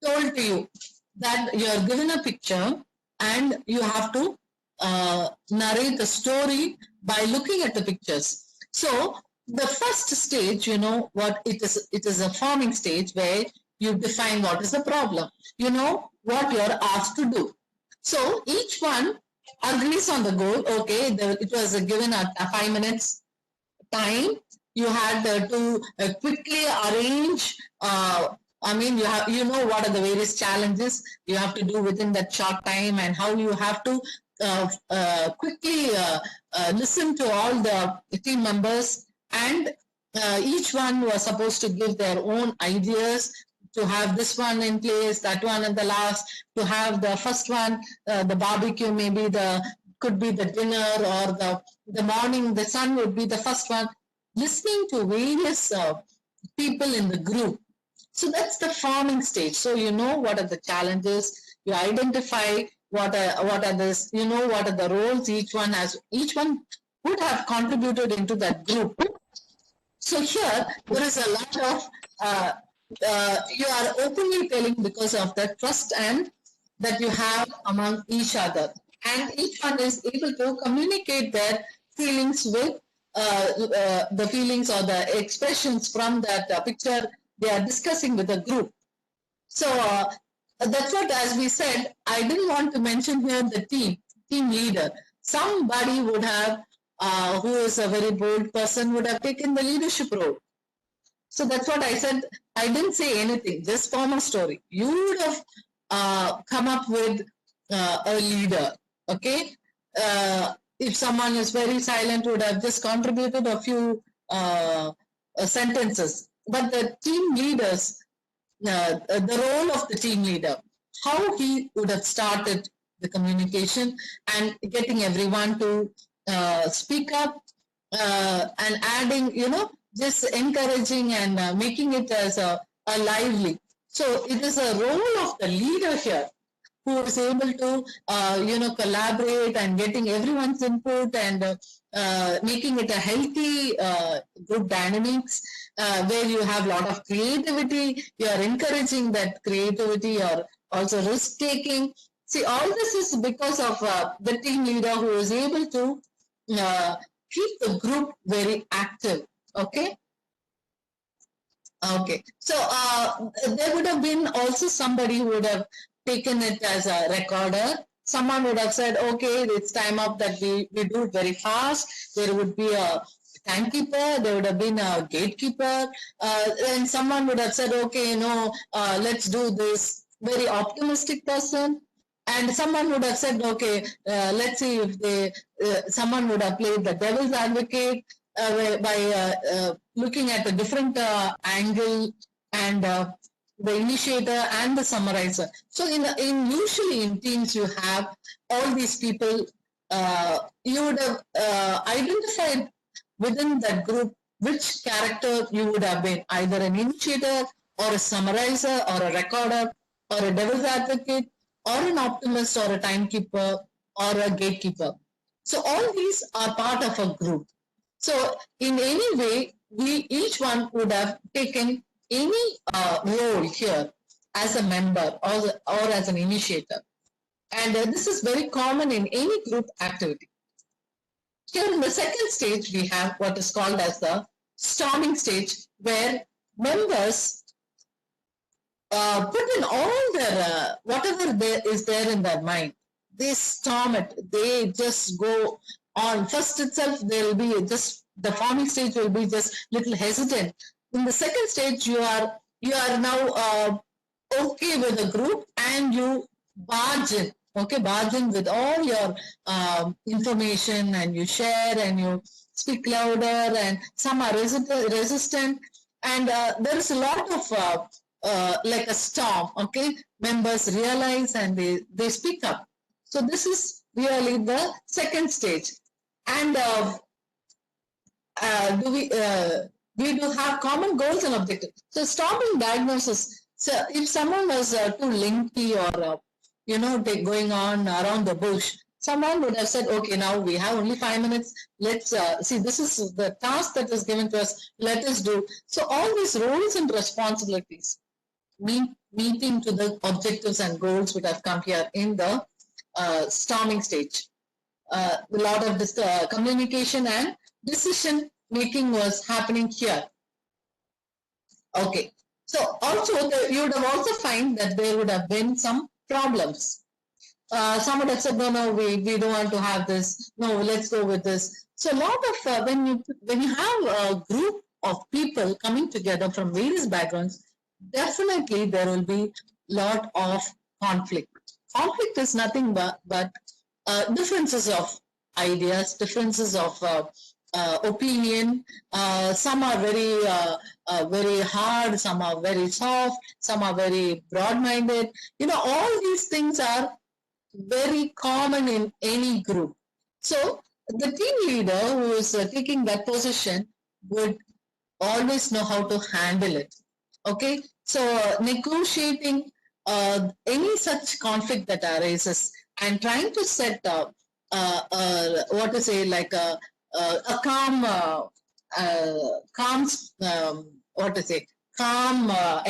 told to you that you are given a picture and you have to narrate the story by looking at the pictures. So the first stage, you know what it is a forming stage where you define what is the problem. You know what you are asked to do. So each one agrees on the goal. Okay, it was given a 5 minutes time. You had to quickly arrange. You know what are the various challenges you have to do within that short time, and how you have to quickly listen to all the team members, and each one was supposed to give their own ideas to have this one in place, that one at the last, to have the first one, the barbecue, maybe could be the dinner, or the morning, the sun would be the first one. Listening to various people in the group. So that's the forming stage. So you know what are the challenges, you identify what are this, you know what are the roles each one has, each one would have contributed into that group. So here there is a lot of you are openly telling because of the trust and that you have among each other, and each one is able to communicate their feelings with the feelings or the expressions from that picture they are discussing with the group. So that's what, as we said, I didn't want to mention here the team leader. Somebody would have, who is a very bold person, would have taken the leadership role. So that's what I said. I didn't say anything, just form a story. You would have come up with a leader, okay? If someone is very silent, would have just contributed a few sentences. But the team leaders, the role of the team leader, how he would have started the communication and getting everyone to speak up and adding, just encouraging and making it as a lively. So it is a role of the leader here, who is able to, collaborate and getting everyone's input and making it a healthy group dynamics where you have a lot of creativity. You are encouraging that creativity, or also risk taking. See, all this is because of the team leader who is able to keep the group very active. Okay. Okay. So there would have been also somebody who would have taken it as a recorder. Someone would have said, okay, it's time up that we do it very fast. There would be a timekeeper, there would have been a gatekeeper, and someone would have said, okay, let's do this. Very optimistic person. And someone would have said, okay, let's see if someone would have played the devil's advocate by looking at a different angle, and the initiator and the summarizer. So usually in teams you have all these people. You would have identified within that group which character you would have been, either an initiator or a summarizer or a recorder or a devil's advocate or an optimist or a timekeeper or a gatekeeper. So all these are part of a group. So in any way, each one would have taken any role here as a member or as an initiator. And this is very common in any group activity. Here in the second stage, we have what is called as the storming stage, where members put in all their, whatever there is there in their mind. They storm it. They just go on. First itself, there will be just, the forming stage will be just little hesitant. In the second stage, you are now okay with the group, and you barge in. Okay, barge in with all your information, and you share and you speak louder, and some are resistant, and there is a lot of like a storm. Okay, members realize and they speak up. So this is really the second stage. And we do have common goals and objectives. So storming diagnosis. So if someone was too lengthy or going on around the bush, Someone would have said, okay, now we have only 5 minutes. Let's see, this is the task that is given to us. Let us do. So all these roles and responsibilities meeting to the objectives and goals would have come here in the storming stage. A lot of this communication and decision making was happening here. Okay. So also you would have also find that there would have been some problems. Some would have said, no, we don't want to have this. No, let's go with this. So a lot of when you have a group of people coming together from various backgrounds, definitely there will be lot of conflict. Conflict is nothing but differences of ideas, differences of opinion. Some are very hard, some are very soft, some are very broad-minded. All these things are very common in any group. So the team leader who is taking that position would always know how to handle it. Okay, so negotiating any such conflict that arises and trying to set up what to say, like a calm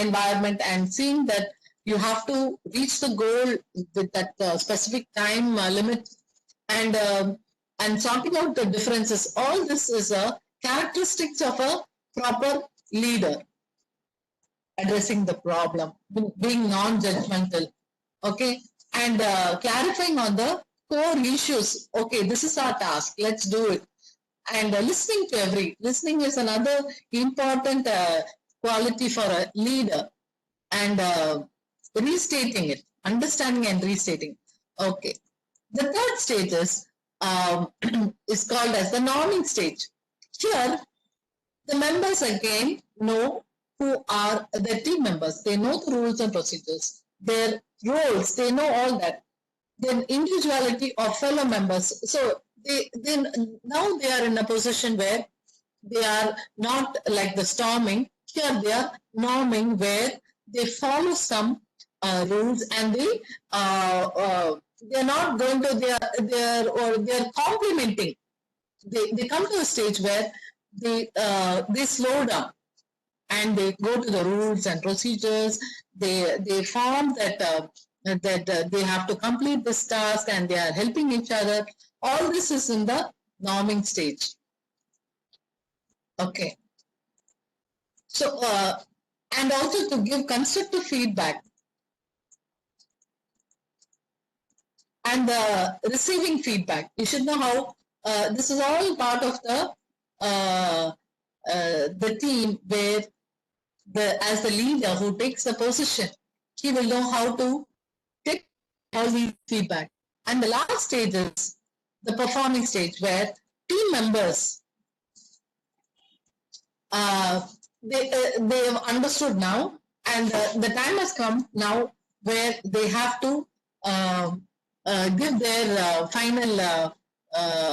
environment, and seeing that you have to reach the goal with that specific time limit, and sorting out the differences. All this is a characteristics of a proper leader. Addressing the problem, being non-judgmental, okay, and clarifying on the core issues. Okay, this is our task, let's do it. And listening is another important quality for a leader. And restating it, understanding and restating. Okay, the third stage is called as the norming stage. Here, the members again know who are the team members. They know the rules and procedures, their roles, they know all that. Then individuality of fellow members. So now they are in a position where they are not like the storming. Here they are norming, where they follow some rules, and they are not going to they're complementing. They come to a stage where they slow down and they go to the rules and procedures. They form that they have to complete this task, and they are helping each other. All this is in the norming stage. Okay. So and also to give constructive feedback and receiving feedback. You should know how this is all part of the team, where as the leader who takes the position, he will know how to take all these feedback. And the last stage is the performing stage, where team members they have understood now, and the time has come now where they have to give their final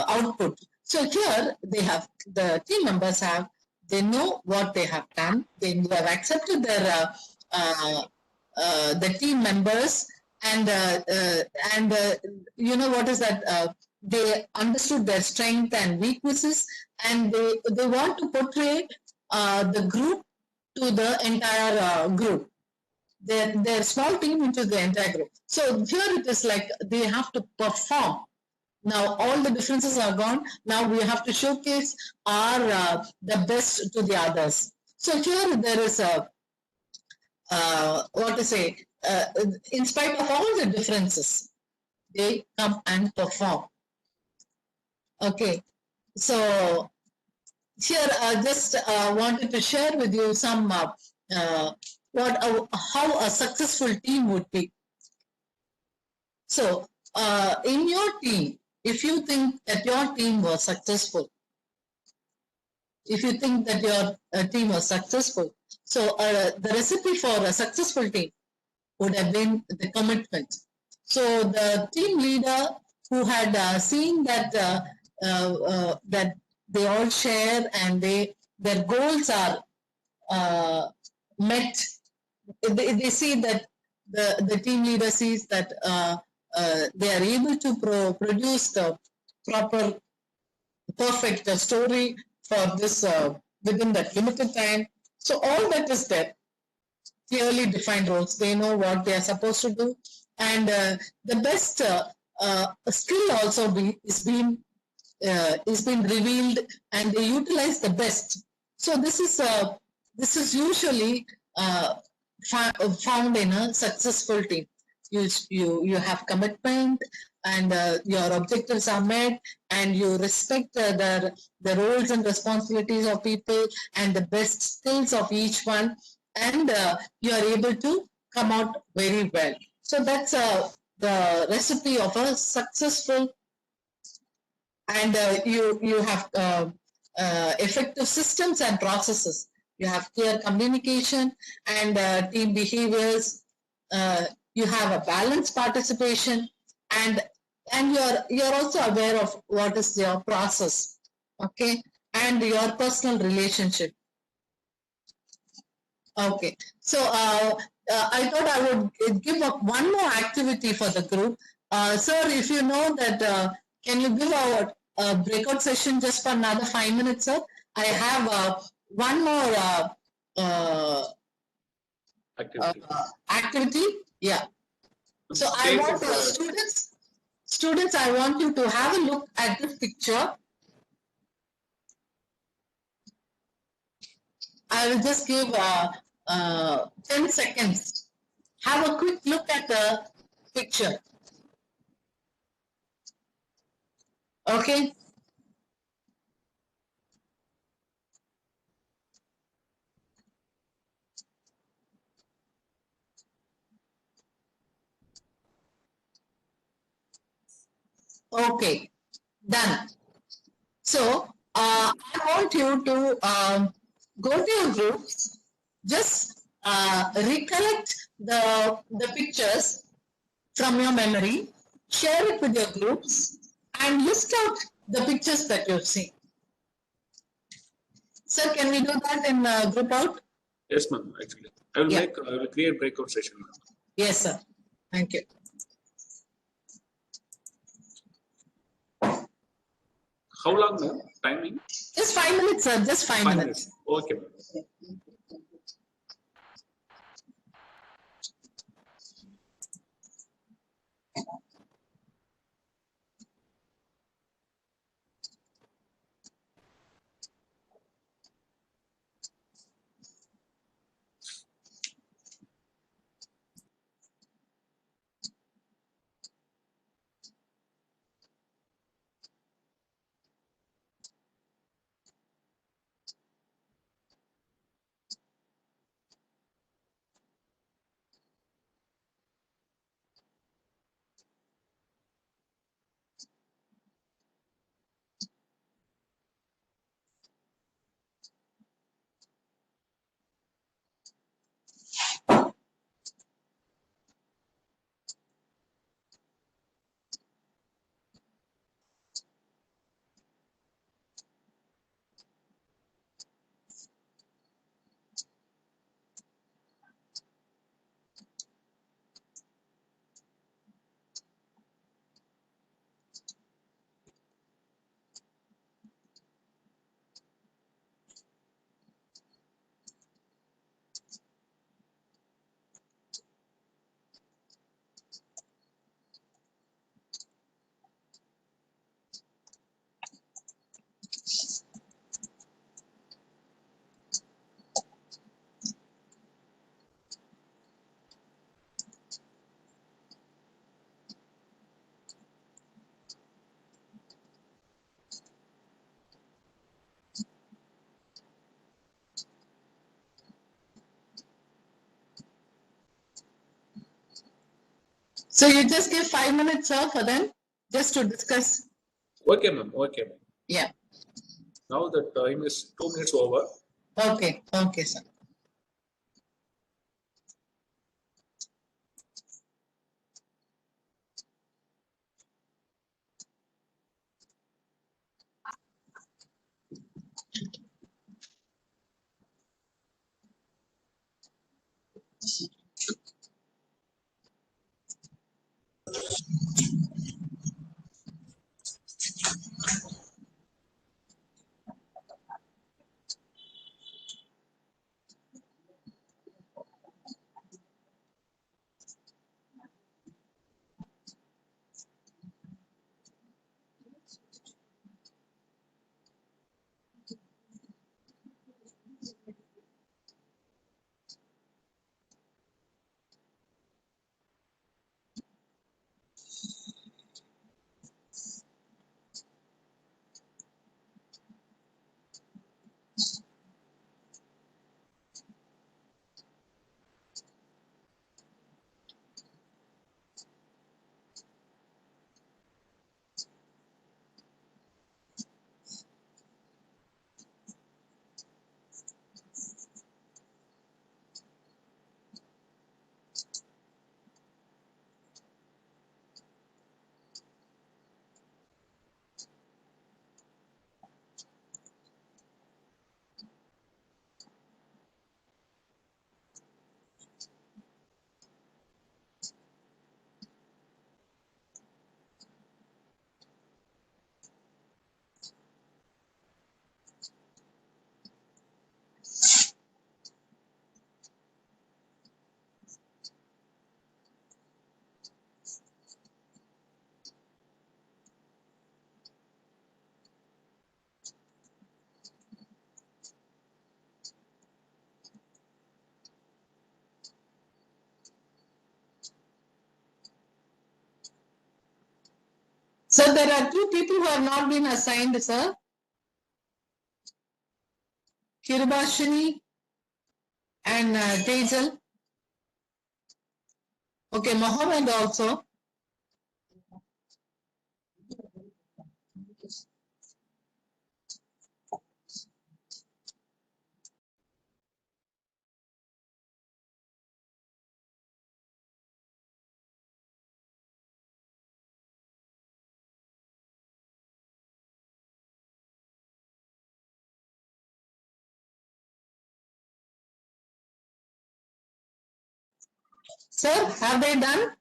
output. So here the team members they know what they have done. They have accepted their the team members, and you know what is that? They understood their strength and weaknesses, and they want to portray the group to the entire group. Their small team into the entire group. So here it is like they have to perform. Now all the differences are gone. Now we have to showcase our the best to the others. So here there is a what to say, in spite of all the differences, they come and perform. Okay, so here I just wanted to share with you some how a successful team would be. So in your team, if you think that your team was successful, so the recipe for a successful team would have been the commitment. So the team leader who had seen that that they all share and their goals are met. They see that the team leader sees that they are able to produce the proper, perfect story for this within that limited time. So all that is there. Clearly defined roles. They know what they are supposed to do, and the best skill also is being revealed, and they utilize the best. So this is usually found in a successful team. You have commitment, and your objectives are met, and you respect the roles and responsibilities of people and the best skills of each one, and you are able to come out very well. So that's the recipe of a successful, and you have effective systems and processes. You have clear communication and team behaviors. You have a balanced participation, and you're also aware of what is your process, okay, and your personal relationship. Okay, so I thought I would give up one more activity for the group. Sir, if you know that, can you give a breakout session just for another 5 minutes, sir? I have one more activity. Yeah. So I want students, I want you to have a look at this picture. I will just give 10 seconds. Have a quick look at the picture. Okay. Okay, done. So I want you to go to your groups, just recollect the pictures from your memory, share it with your groups, and list out the pictures that you've seen. Sir, can we do that in group out? Yes, ma'am. Actually, I will create breakout session. Yes, sir. Thank you. How long, ma'am? Timing? Just 5 minutes, sir. Just 5 minutes. Okay, ma'am. So you just give 5 minutes, sir, for them, just to discuss. Okay, ma'am. Okay, ma'am. Yeah. Now the time is 2 minutes over. Okay. Okay, sir. So there are two people who have not been assigned, sir. Kirubashini and Tejal. Okay, Mohammed also. Sir, have they done?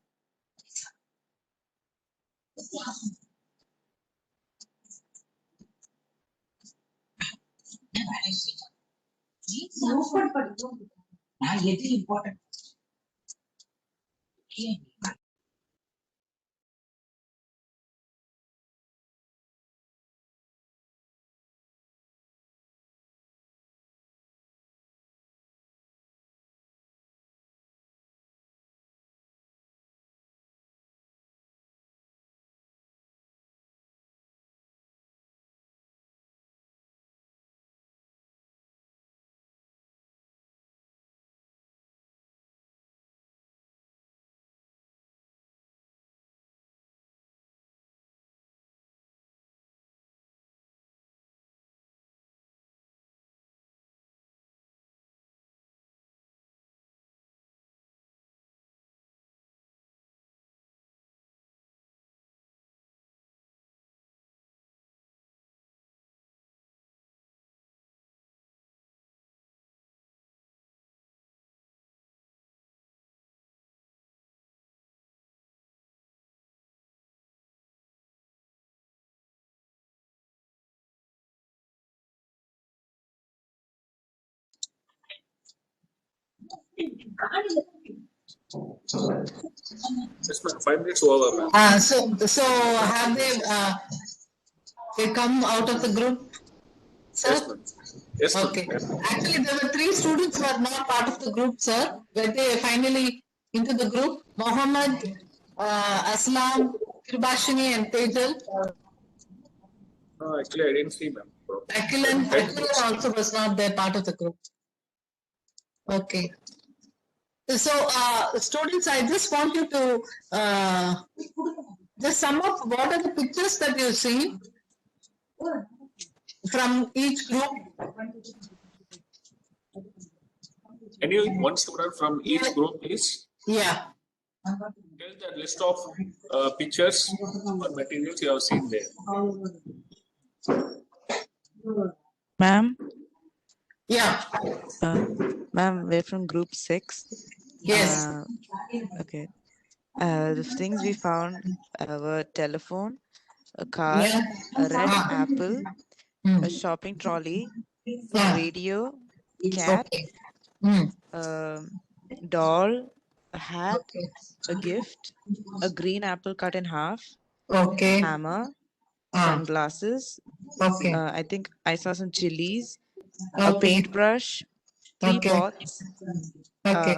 important. Yes, ma'am. 5 minutes over, ma'am. So have they come out of the group? Sir? Yes, ma'am. Yes, ma'am. Okay. Actually, there were 3 students who are not part of the group, sir. Were they finally into the group? Mohammed, Aslam, Kirbashini, and Tejal. Actually, I didn't see, ma'am. Akilan also was not there, part of the group. Okay. So, students, I just want you to just sum up what are the pictures that you see from each group. Can you one student from each group, please? Yeah. Tell the list of pictures or materials you have seen there. Ma'am, Yeah. ma'am, we're from group 6. Yes. Okay. The things we found were telephone, a car, Yeah. a red Ah. apple, Hmm. a shopping trolley, Yeah. radio, cat, Okay. Hmm. doll, a hat, Okay. a gift, a green apple cut in half, Okay. hammer, Ah. sunglasses. Okay. I think I saw some chilies, a Okay. paintbrush, 3 Okay. pots, Okay.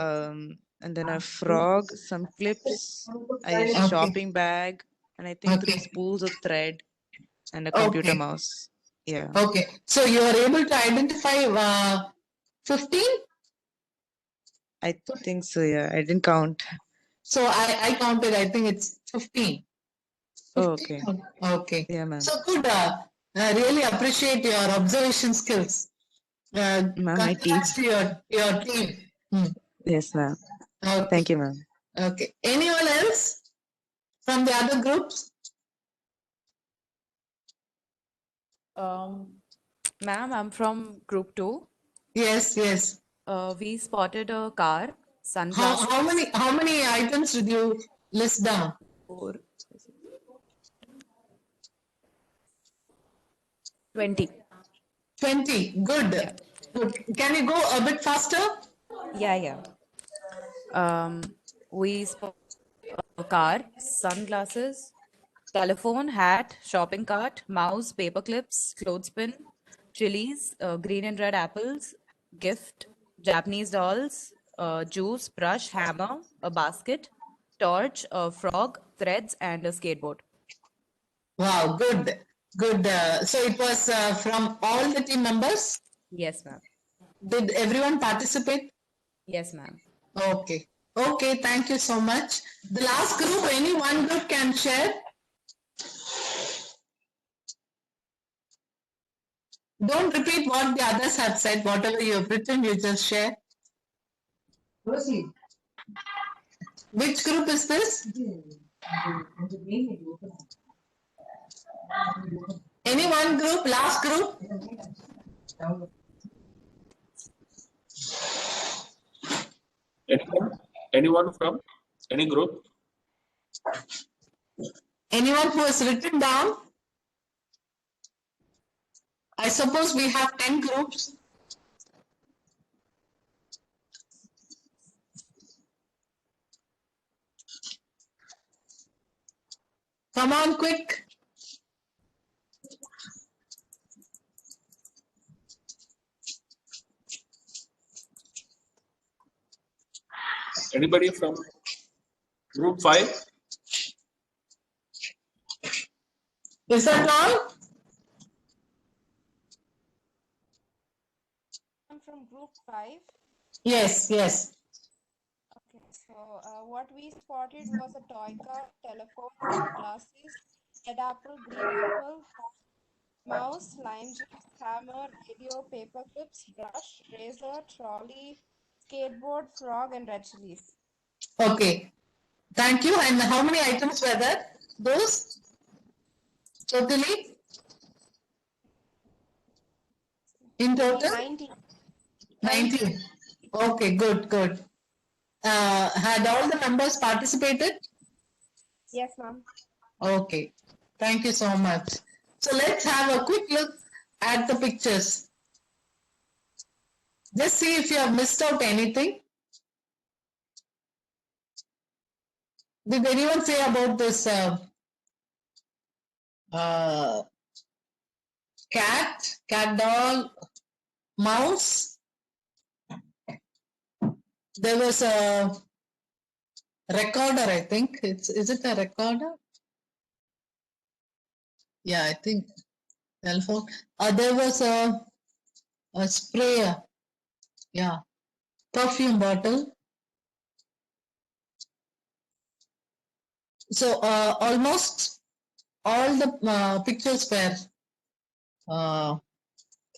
and then a frog, some clips, a Okay. shopping bag, and I think 3 Okay. spools of thread and a computer Okay. mouse. Yeah. Okay. So you are able to identify 15? I think so, yeah. I didn't count. So I counted, I think it's 15. Oh, okay. Okay. Yeah, ma'am. So good. I really appreciate your observation skills. Ma'am, my Congrats to your team. Hmm. Yes, ma'am. Okay. Thank you, ma'am. Okay. Anyone else from the other groups? Ma'am, I'm from group 2. Yes, yes. We spotted a car, sunglasses. How many items did you list down? 4, 20. 20. Good. Yeah. Good. Can you go a bit faster? Yeah. We spotted a car, sunglasses, telephone, hat, shopping cart, mouse, paper clips, clothespin, chilies, green and red apples, gift, Japanese dolls, juice, brush, hammer, a basket, torch, a frog, threads, and a skateboard. Wow, good, good. So it was from all the team members. Yes, ma'am. Did everyone participate? Yes, ma'am. Okay. Okay, thank you so much. The last group, any one group can share. Don't repeat what the others have said. Whatever you have written, you just share. Proceed. Which group is this? Any one group, last group? Anyone from any group? Anyone who has written down? I suppose we have 10 groups. Come on, quick. Anybody from group 5? Is that all? I'm from group 5. Yes, yes. Okay, so what we spotted was a toy car, telephone, sunglasses, red apple, green apple, mouse, lime juice, hammer, radio, paper clips, brush, razor, trolley, skateboard, frog, and red chilies. Okay. Thank you. And how many items were there? Those? Totally? In total? 19. 19. Okay, good, good. Had all the members participated? Yes, ma'am. Okay. Thank you so much. So let's have a quick look at the pictures. Just see if you have missed out anything. Did anyone say about this cat doll, mouse? There was a recorder, I think. Is it a recorder? Yeah, I think telephone. There was a sprayer. Yeah, perfume bottle. So almost all the pictures were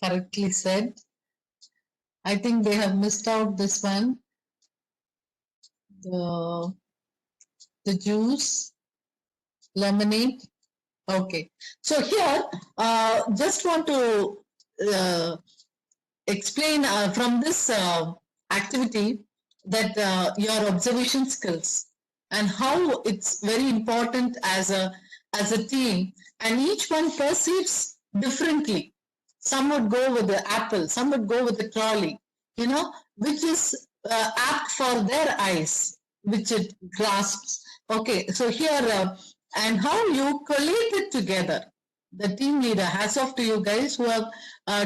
correctly said. I think they have missed out this one. The juice, lemonade. Okay. So here, just want to explain from this activity that your observation skills and how it's very important as a team, and each one perceives differently. Some would go with the apple, some would go with the trolley, which is apt for their eyes, which it grasps. Okay, so here, and how you collate it together. The team leader, hats off to you guys who have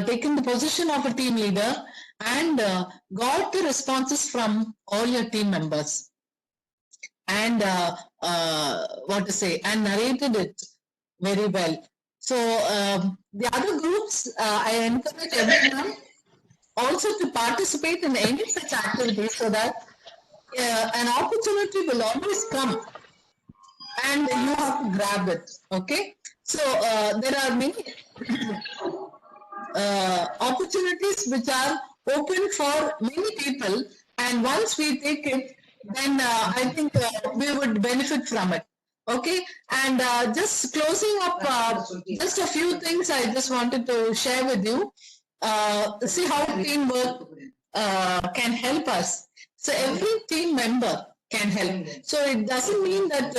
taken the position of a team leader and got the responses from all your team members. And and narrated it very well. So the other groups, I encourage everyone also to participate in any such activity so that an opportunity will always come and you have to grab it. Okay, so there are many opportunities which are open for many people, and once we take it, then I think we would benefit from it. Okay, and just closing up, just a few things I just wanted to share with you. See how teamwork can help us. So every team member can help. So it doesn't mean that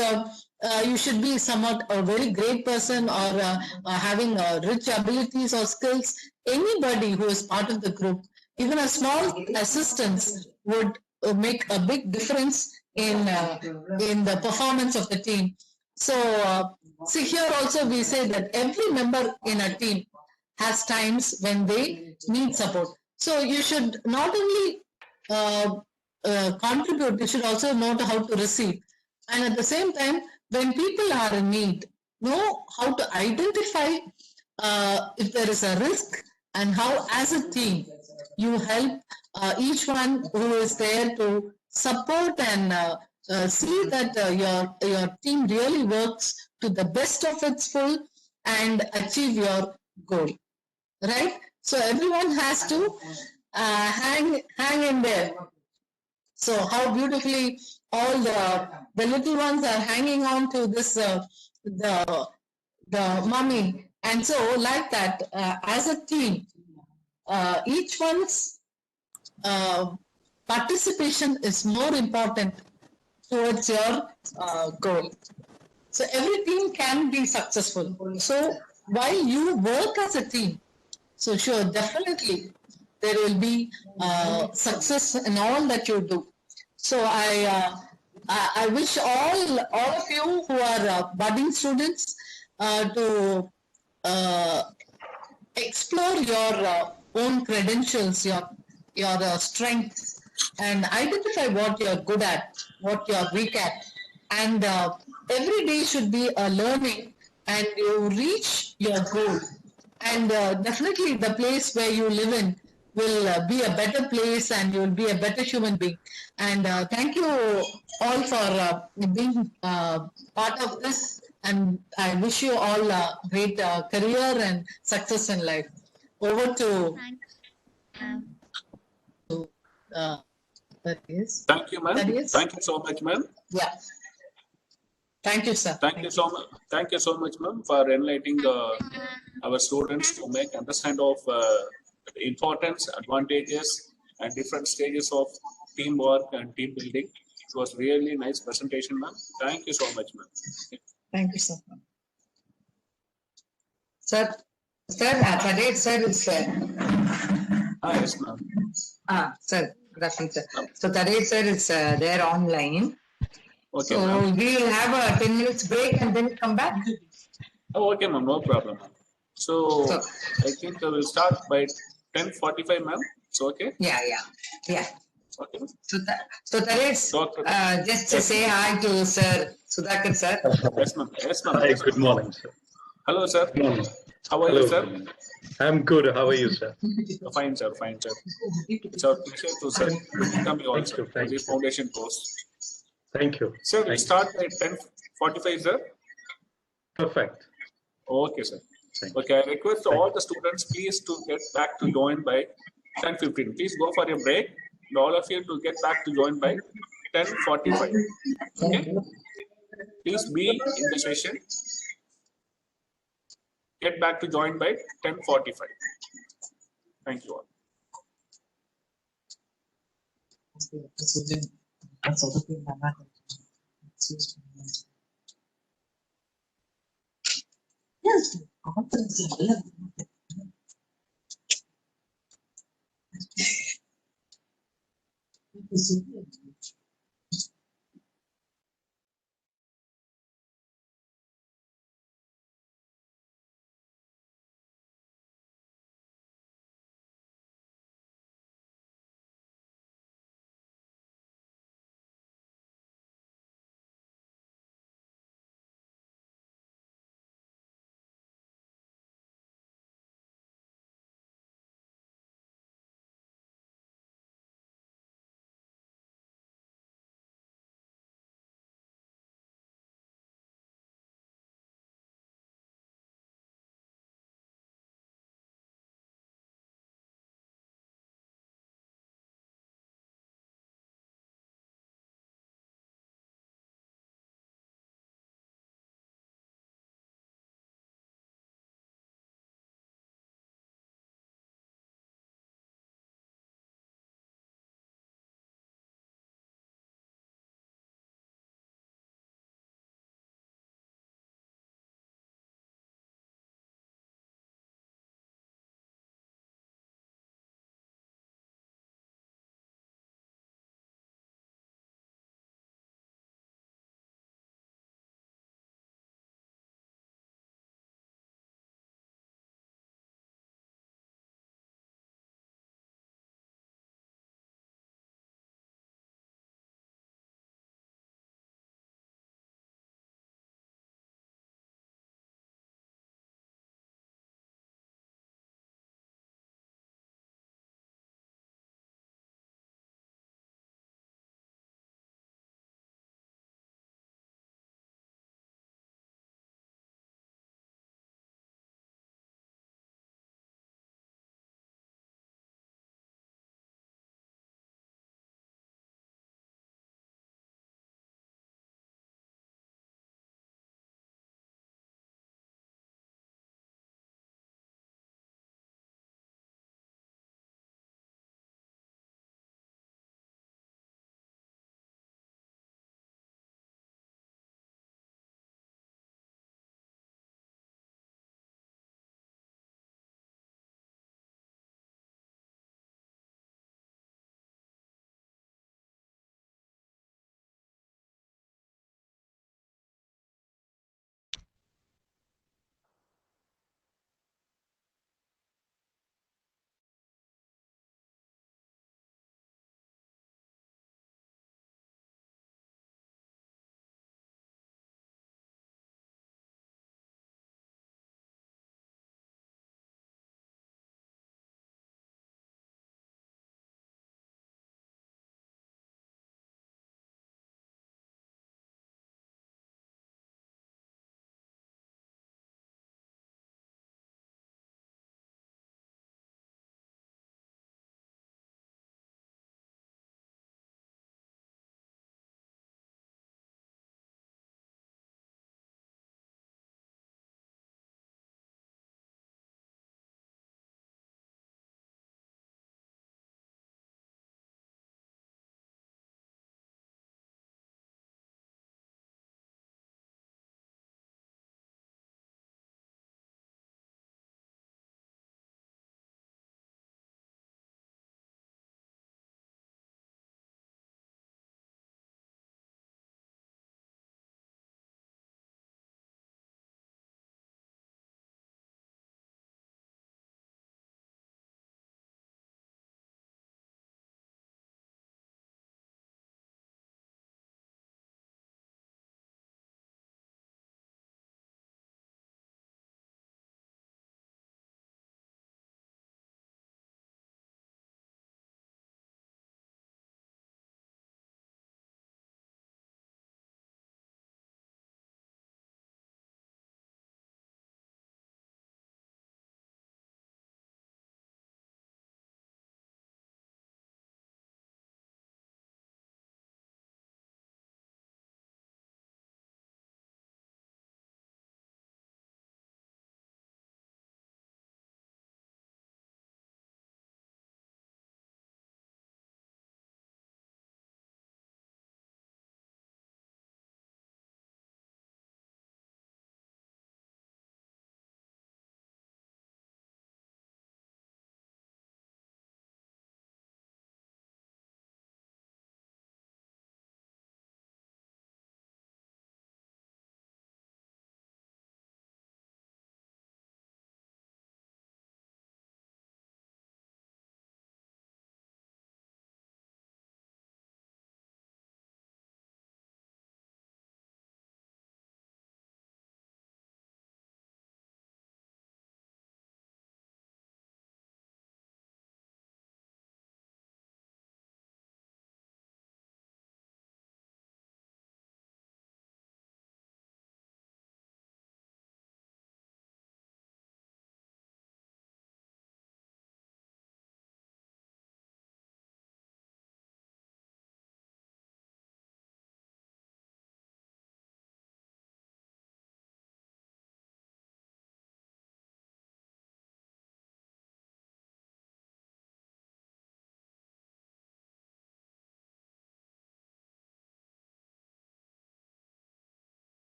you should be somewhat a very great person or having rich abilities or skills. Anybody who is part of the group, even a small assistance would make a big difference in the performance of the team. So see here also we say that every member in a team has times when they need support. So you should not only contribute, you should also know how to receive. And at the same time, when people are in need, know how to identify if there is a risk, and how as a team you help each one who is there to support and see that your team really works to the best of its full and achieve your goal, right? So everyone has to hang in there. So how beautifully all the little ones are hanging on to this the mummy, and so like that as a team, each one's participation is more important towards your goal. So every team can be successful. So while you work as a team, so sure, definitely there will be success in all that you do. So I wish all of you who are budding students to explore your own credentials, your strengths, and identify what you're good at, what you're weak at, and every day should be a learning, and you reach your goal. And definitely, the place where you live in will be a better place, and you will be a better human being. And thank you all for being part of this. And I wish you all a great career and success in life. Over to that is. Thank you, ma'am. Thank you so much, ma'am. Yeah. Thank you, sir. Thank you so much. Thank you so much, ma'am, for enlightening our students to make understand of the importance, advantages, and different stages of teamwork and team building. It was really nice presentation, ma'am. Thank you so much, ma'am. Thank you, sir. Sir, Tadej sir is Yes, ma'am. sir, good afternoon, sir. So Tadej sir is there online. Okay, So ma'am. we will have a 10 minutes break and then come back. Oh, okay, ma'am. No problem, ma'am. So I think we'll start by 10:45, ma'am. So okay. Yeah. Okay. So Tadej, just to say hi to Sir Sudhakar sir. Yes, ma'am. Yes, ma'am. Hi, Yes, good ma'am. morning, sir. Hello, sir. Good morning. How are Hello, you, sir? good morning. I'm good. How are you, sir? Fine, sir. Fine, sir. It's our pleasure to sir welcome you also to Thank this you. foundation course. Thank you. Sir, we'll Thank start at 10:45, sir. Perfect. Okay, sir. Thank Okay, I request all the students please to get back to join by 10:15. Please go for a break. And all of you to get back to join by 10:45. Okay. Please be in the session. Get back to join by 10:45. Thank you all. Yes.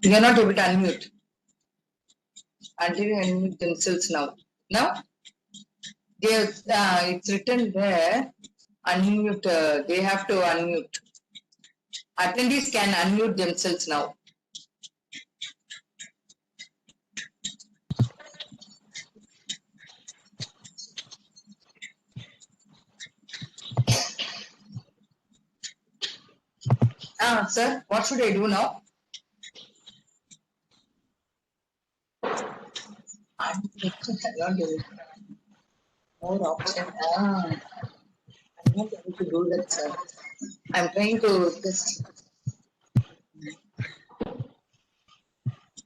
You are not able to unmute. Until you unmute themselves now. Now, it's written there, unmute, they have to unmute. Attendees can unmute themselves now. Sir, what should I do now? I'm more option. I'm not able to do that, sir. I'm trying to just.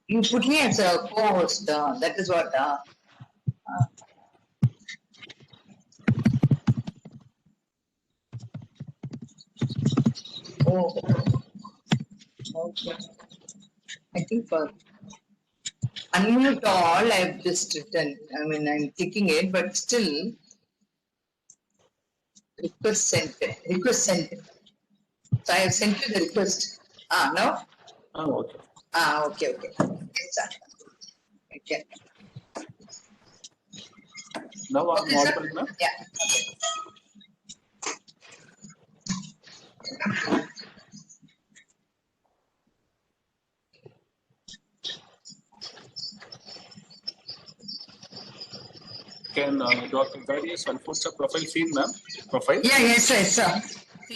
You put me as a co-host. That is what. Oh, okay. I think for unmute all, I've just written. I mean, I'm clicking it, but still, request sent. Request sent. So I have sent you the request. No? Oh, okay. Okay. Okay. Now I'm Okay, sir. audible, ma'am? Yeah. Can Dr. Thaddeus Alfonso profile seen, ma'am? Profile? Yeah, yes, sir.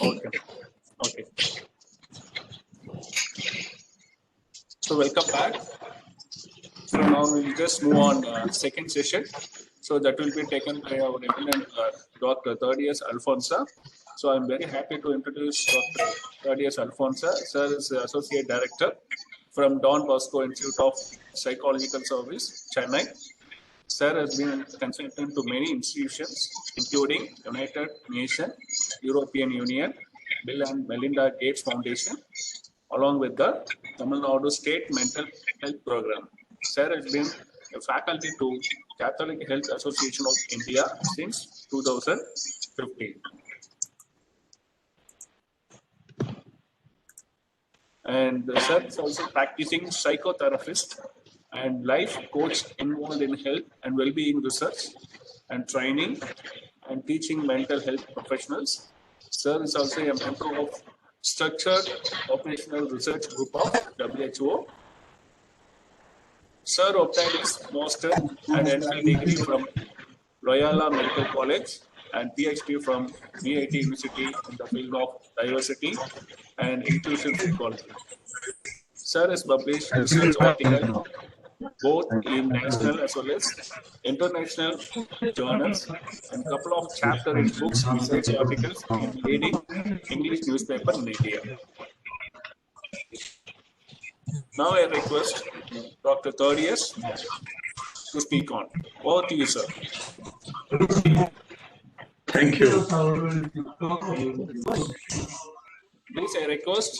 Okay. So welcome back. So now we'll just move on second session. So that will be taken by our eminent Dr. Thaddeus Alfonso. So I'm very happy to introduce Dr. Thaddeus Alfonso. Sir is the Associate Director from Don Bosco Institute of Psychological Service, Chennai. Sir has been a consultant to many institutions, including United Nations, European Union, Bill and Melinda Gates Foundation, along with the Tamil Nadu State Mental Health Program. Sir has been a faculty to Catholic Health Association of India since 2015. And Sir is also practicing psychotherapist and life coach involved in health and well-being research and training and teaching mental health professionals. Sir is also a member of Structured Operational Research Group of WHO. Sir obtained his master and MPhil degree from Loyola Medical College and PhD from VIT University in the field of diversity and inclusion psychology. Sir has published research articles both in national as well as international journals and a couple of chapters in books, research articles in leading English newspaper in India. Now I request Dr. Thaddeus to speak on. Over to you, sir. Thank you. Please, I request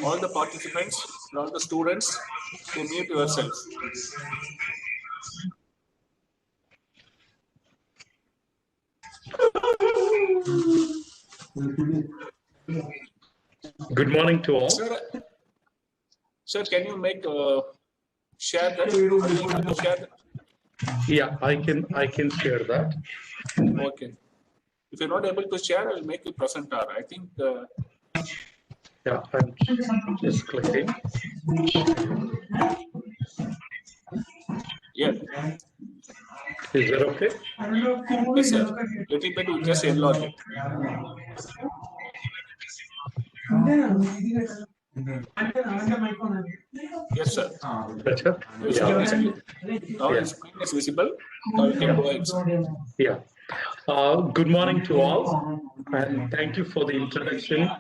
all the participants and all the students to mute yourselves. Good morning to all. Sir, can you make share that? Share that? Yeah, I can share that. Okay. If you're not able to share, I will make you presenter. I think. Yeah, I'm just clicking. Yeah. Is that okay? Yes, sir. Little bit, we just enlarge it. Yes, sir. Better? Yeah. Now the screen is visible. Now you can go ahead, sir. Yeah. Good morning to all, and thank you for the introduction.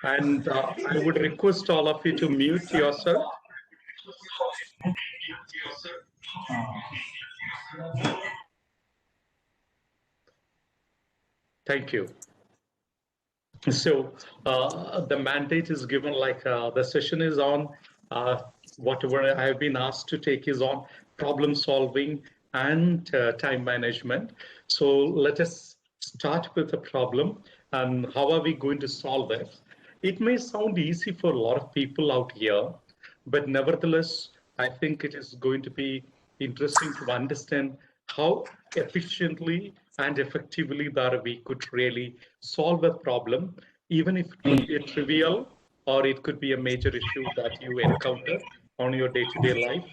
And I would request all of you to mute yourself. Thank you. So the mandate is given, like the session is on whatever I have been asked to take is on problem solving and time management. So let us start with the problem and how are we going to solve it. it may sound easy for a lot of people out here, but nevertheless, I think it is going to be interesting to understand how efficiently and effectively that we could really solve a problem, even if it could be a trivial or it could be a major issue that you encounter on your day-to-day life.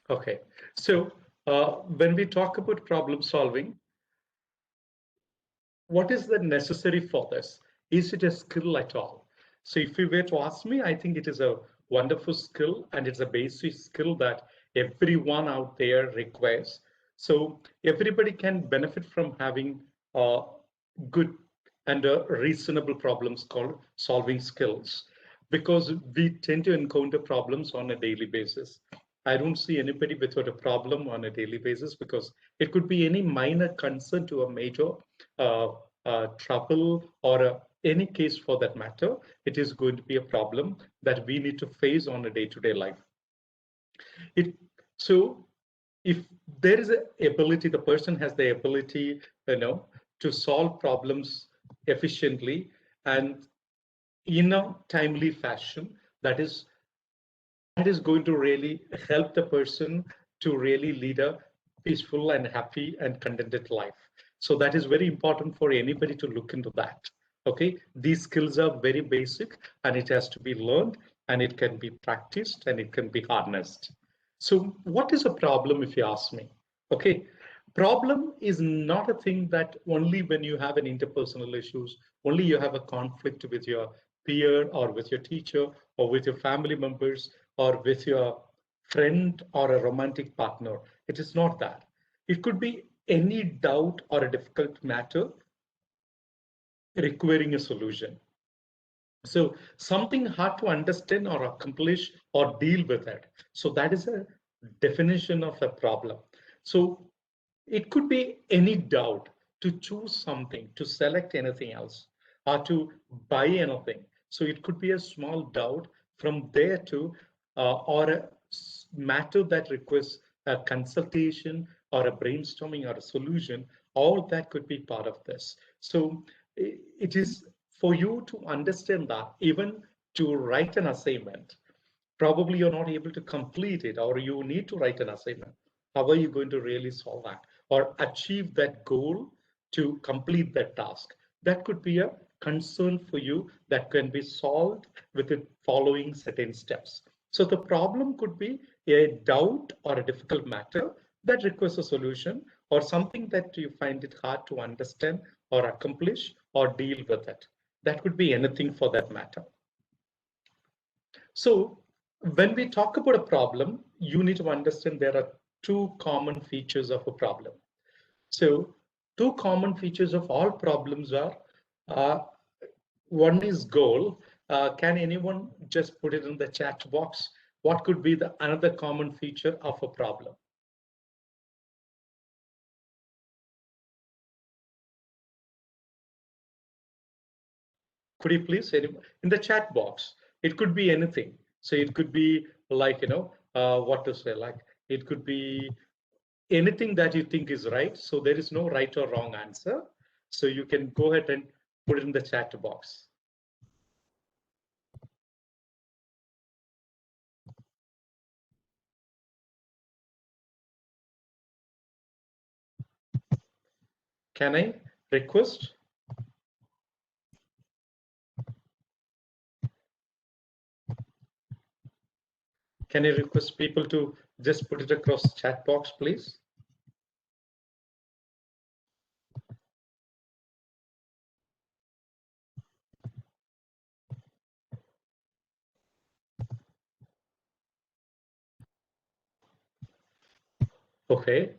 Okay, so when we talk about problem solving, what is the necessary for this? Is it a skill at all? So if you were to ask me, I think it is a wonderful skill and it's a basic skill that everyone out there requires. So everybody can benefit from having good and reasonable problems called solving skills, because we tend to encounter problems on a daily basis. I don't see anybody without a problem on a daily basis, because it could be any minor concern to a major trouble or any case for that matter. It is going to be a problem that we need to face on a day-to-day life. So if there is an ability, the person has the ability, to solve problems efficiently and in a timely fashion, that is going to really help the person to really lead a peaceful and happy and contented life. So that is very important for anybody to look into that. Okay, these skills are very basic and it has to be learned and it can be practiced and it can be harnessed. So what is a problem, if you ask me? Okay, problem is not a thing that only when you have an interpersonal issues, only you have a conflict with your peer or with your teacher or with your family members or with your friend or a romantic partner. It is not that. It could be any doubt or a difficult matter requiring a solution. So something hard to understand or accomplish or deal with it. So that is a definition of a problem. So it could be any doubt to choose something, to select anything else, or to buy anything. So it could be a small doubt from there to, or a matter that requires a consultation or a brainstorming or a solution. All that could be part of this. So it is for you to understand that, even to write an assignment, probably you're not able to complete it, or you need to write an assignment. How are you going to really solve that or achieve that goal to complete that task? That could be a concern for you that can be solved with the following certain steps. So the problem could be a doubt or a difficult matter that requires a solution, or something that you find it hard to understand or accomplish or deal with it. That could be anything for that matter. So when we talk about a problem, you need to understand there are two common features of a problem. So two common features of all problems are, one is goal. Can anyone just put it in the chat box? What could be the another common feature of a problem? Could you please, in the chat box, it could be anything. So it could be like, what to say, like it could be anything that you think is right. So there is no right or wrong answer. So you can go ahead and put it in the chat box. Can I request? Can I request people to just put it across the chat box, please? Okay.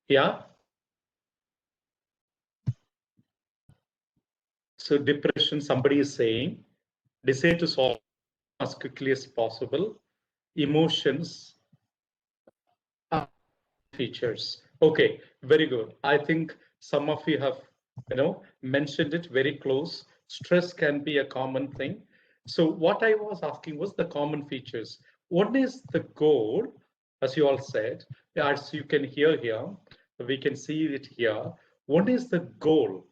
Yeah. So depression, somebody is saying, desire to solve as quickly as possible. Emotions, features. Okay, very good. I think some of you have, mentioned it very close. Stress can be a common thing. So what I was asking was the common features. What is the goal, as you all said, as you can hear here, we can see it here. What is the goal?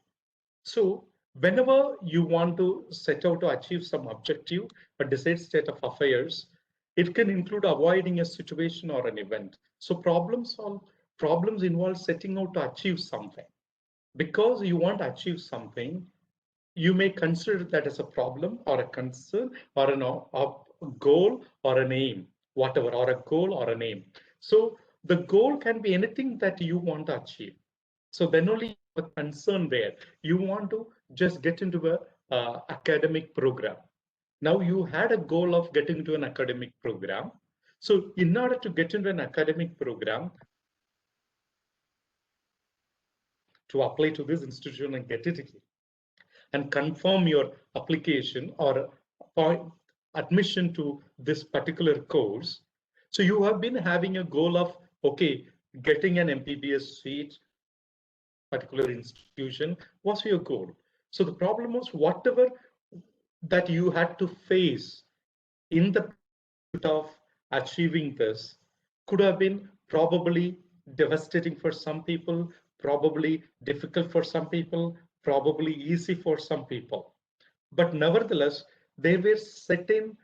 So whenever you want to set out to achieve some objective, a desired state of affairs, it can include avoiding a situation or an event. So problems involve setting out to achieve something. Because you want to achieve something, you may consider that as a problem or a concern or a goal or an aim, whatever, or a goal or an aim. So the goal can be anything that you want to achieve. So then only you have a concern there. You want to just get into a academic program. Now you had a goal of getting into an academic program. So in order to get into an academic program, to apply to this institution and get it and confirm your application or admission to this particular course. So you have been having a goal of, okay, getting an MBBS seat, particular institution was your goal. So the problem was whatever that you had to face in the pursuit of achieving this could have been probably devastating for some people, probably difficult for some people, probably easy for some people. But nevertheless, there were certain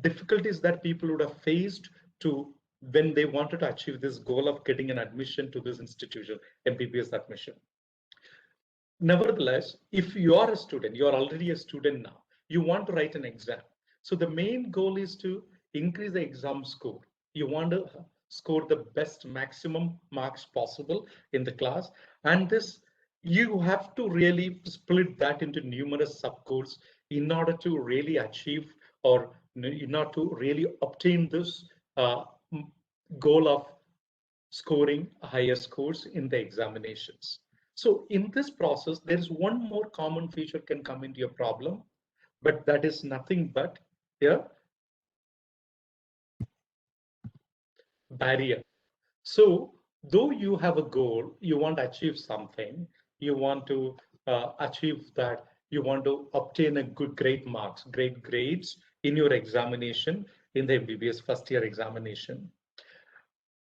difficulties that people would have faced to when they wanted to achieve this goal of getting an admission to this institution, MBBS admission. Nevertheless, if you are a student, you are already a student now, you want to write an exam. So the main goal is to increase the exam score. You want to score the best maximum marks possible in the class. And this, you have to really split that into numerous subgoals in order to really achieve or in order to really obtain this goal of scoring higher scores in the examinations. So in this process, there is one more common feature can come into your problem, but that is nothing but a barrier. So though you have a goal, you want to achieve something, you want to achieve that, you want to obtain a great marks, great grades in your examination in the MBBS first year examination.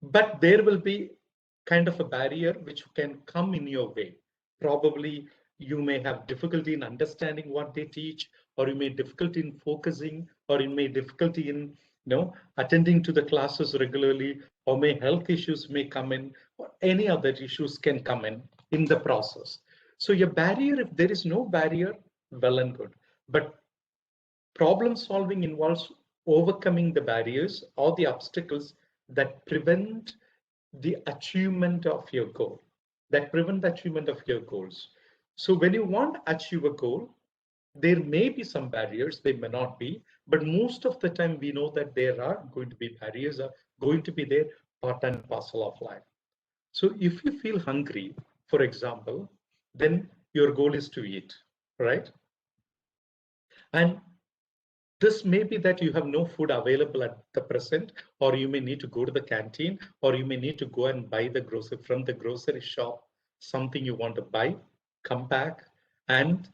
But there will be kind of a barrier which can come in your way. Probably you may have difficulty in understanding what they teach, or you may difficulty in focusing, or you may difficulty in attending to the classes regularly, or may health issues may come in, or any other issues can come in the process. So your barrier, if there is no barrier, well and good. But problem solving involves overcoming the barriers or the obstacles that prevent the achievement of your goal, that prevent the achievement of your goals. So when you want to achieve a goal, there may be some barriers, they may not be, but most of the time we know that there are going to be barriers, are going to be there, part and parcel of life. So if you feel hungry, for example, then your goal is to eat, right? And this may be that you have no food available at the present, or you may need to go to the canteen, or you may need to go and buy the grocery from the grocery shop, something you want to buy, come back and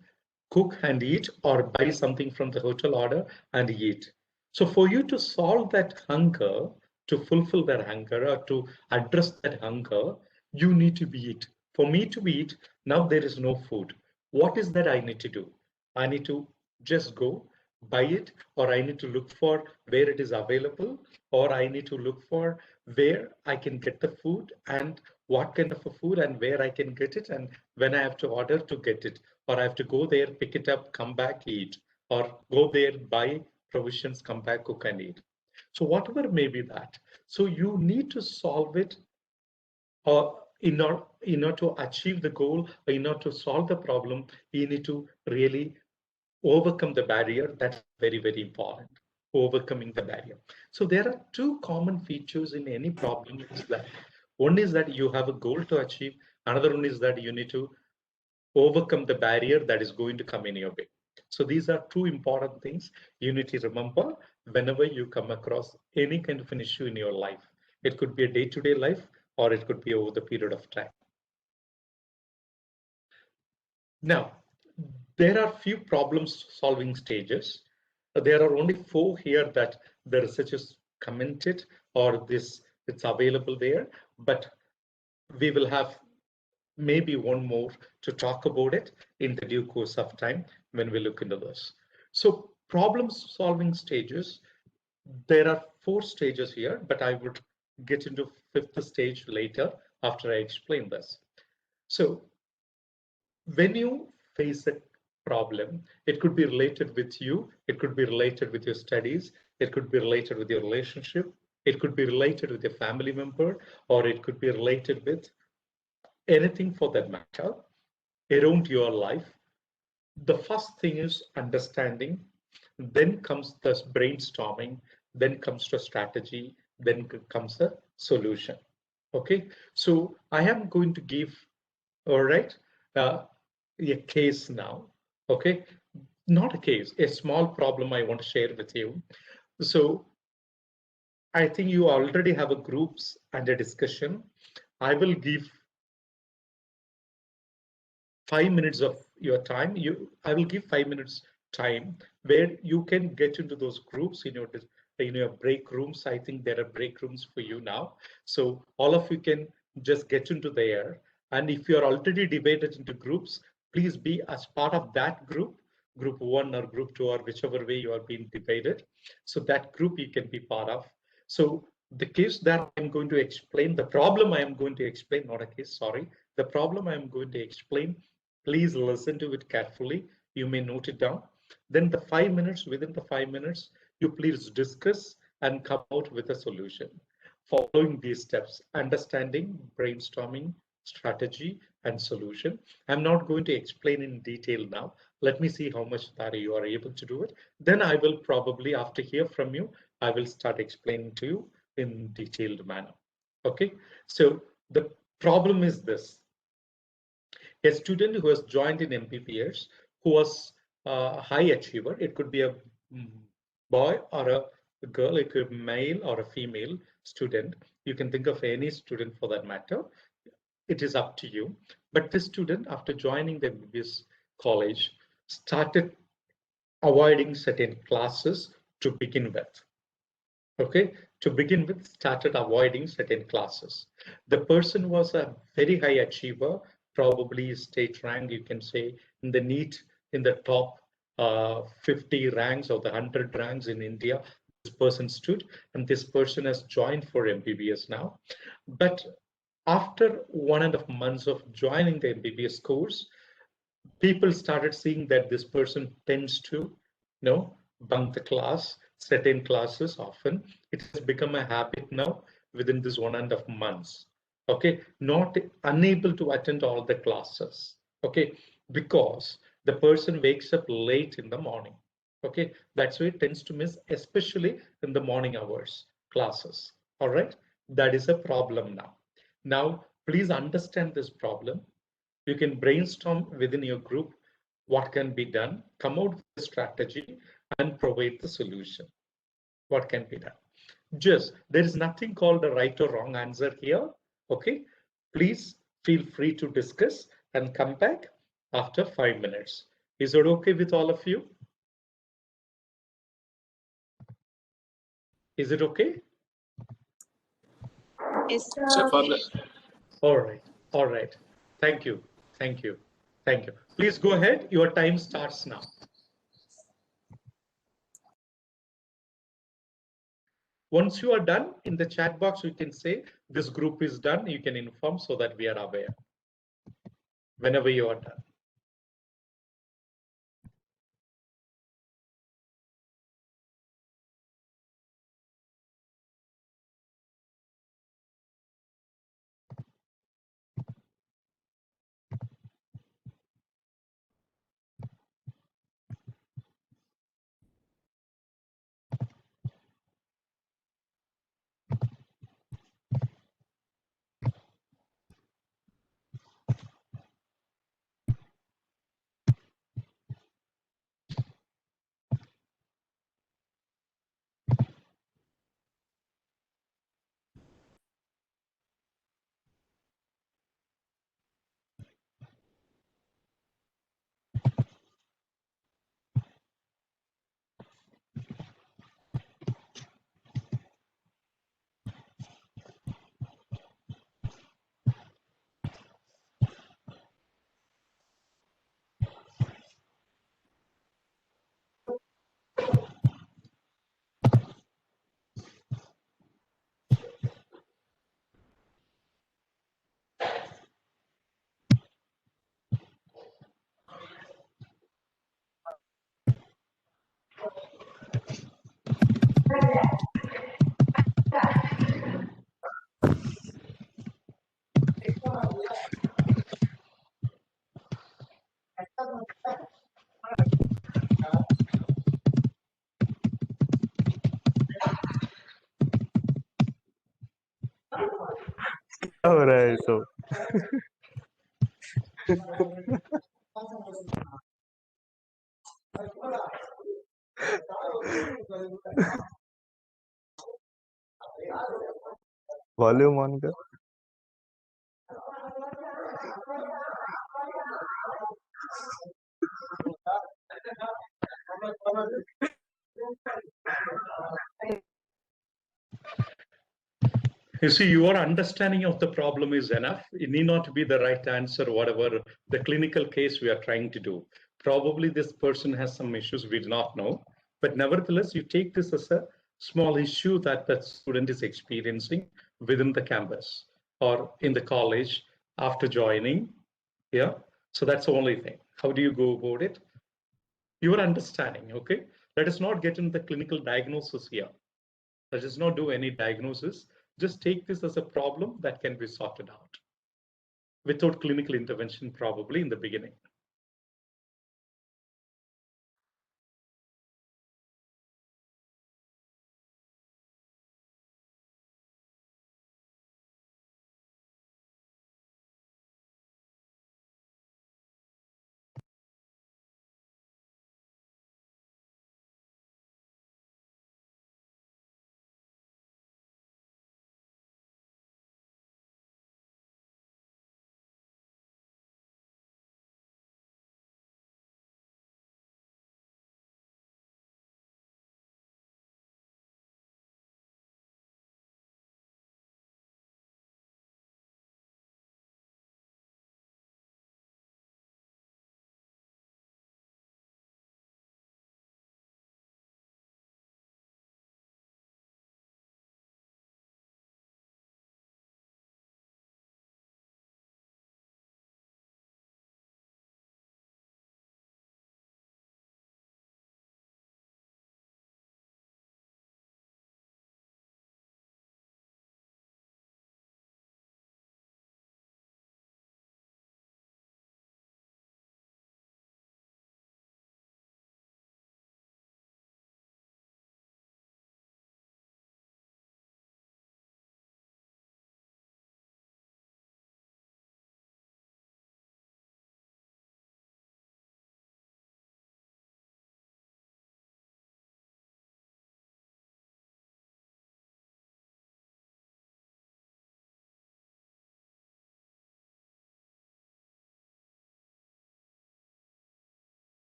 cook and eat, or buy something from the hotel order and eat. So for you to solve that hunger, to fulfill that hunger, or to address that hunger, you need to eat. For me to eat, now there is no food. What is that I need to do? I need to just go buy it, or I need to look for where it is available, or I need to look for where I can get the food and what kind of a food and where I can get it and when I have to order to get it, or I have to go there, pick it up, come back, eat, or go there, buy provisions, come back, cook and eat. So whatever may be that. So you need to solve it in order to achieve the goal, or in order to solve the problem, you need to really overcome the barrier. That's very, very important, overcoming the barrier. So there are two common features in any problem. Is that one is that you have a goal to achieve, another one is that you need to overcome the barrier that is going to come in your way. So these are two important things you need to remember whenever you come across any kind of an issue in your life. It could be a day-to-day life, or it could be over the period of time. Now, there are few problem solving stages. There are only 4 here that the researchers commented, or it's available there, but we will have maybe one more to talk about it in the due course of time when we look into this. So problem solving stages, there are 4 stages here, but I would get into 5th stage later after I explain this. So when you face a problem, it could be related with you, it could be related with your studies, it could be related with your relationship, it could be related with your family member, or it could be related with anything for that matter around your life. The first thing is understanding, then comes the brainstorming, then comes the strategy, then comes the solution. Okay, so I am going to give, all right, a case now. Okay, not a case, a small problem I want to share with you. So I think you already have a groups and a discussion. I will give 5 minutes of your time. I will give 5 minutes time where you can get into those groups in your break rooms. I think there are break rooms for you now. So all of you can just get into there. And if you are already divided into groups, please be as part of that group, group 1 or group 2 or whichever way you are being divided. So that group you can be part of. So the case that I'm going to explain, the problem I am going to explain, not a case, sorry, the problem I am going to explain, please listen to it carefully. You may note it down. Then the 5 minutes, within the 5 minutes, you please discuss and come out with a solution. Following these steps, understanding, brainstorming, strategy, and solution. I'm not going to explain in detail now. Let me see how much that you are able to do it. Then I will probably, after hear from you, I will start explaining to you in detailed manner. Okay, so the problem is this. A student who has joined in MPPS, who was a high achiever, it could be a boy or a girl, it could be male or a female student. You can think of any student for that matter. It is up to you. But this student, after joining the MPPS college, started avoiding certain classes to begin with. Okay, to begin with, started avoiding certain classes. The person was a very high achiever, probably state rank, you can say, in the NEET, in the top 50 ranks or the 100 ranks in India. This person stood, and this person has joined for MBBS now. But after 1.5 months of joining the MBBS course, people started seeing that this person tends to, bunk the class, certain classes often. It has become a habit now within this 1.5 months. Okay, not unable to attend all the classes. Okay, because the person wakes up late in the morning. Okay, that's why it tends to miss, especially in the morning hours classes. All right, that is a problem now. Now, please understand this problem. You can brainstorm within your group what can be done, come out with a strategy, and provide the solution. What can be done? Just, there is nothing called a right or wrong answer here. Okay, please feel free to discuss and come back after 5 minutes. Is it okay with all of you? Is it okay? Yes, So further, All right, all right. Thank you, thank you, thank you. Please go ahead. Your time starts now. Once you are done, in the chat box, you can say this group is done. You can inform so that we are aware whenever you are done. हो रहा है सब? Volume on कर. You see, your understanding of the problem is enough. It need not be the right answer, whatever the clinical case we are trying to do. Probably this person has some issues we do not know, but nevertheless, you take this as a small issue that that student is experiencing within the campus or in the college after joining. Yeah, so that's the only thing. How do you go about it? Your understanding, okay? Let us not get into the clinical diagnosis here. Let us not do any diagnosis. Just take this as a problem that can be sorted out without clinical intervention, probably in the beginning.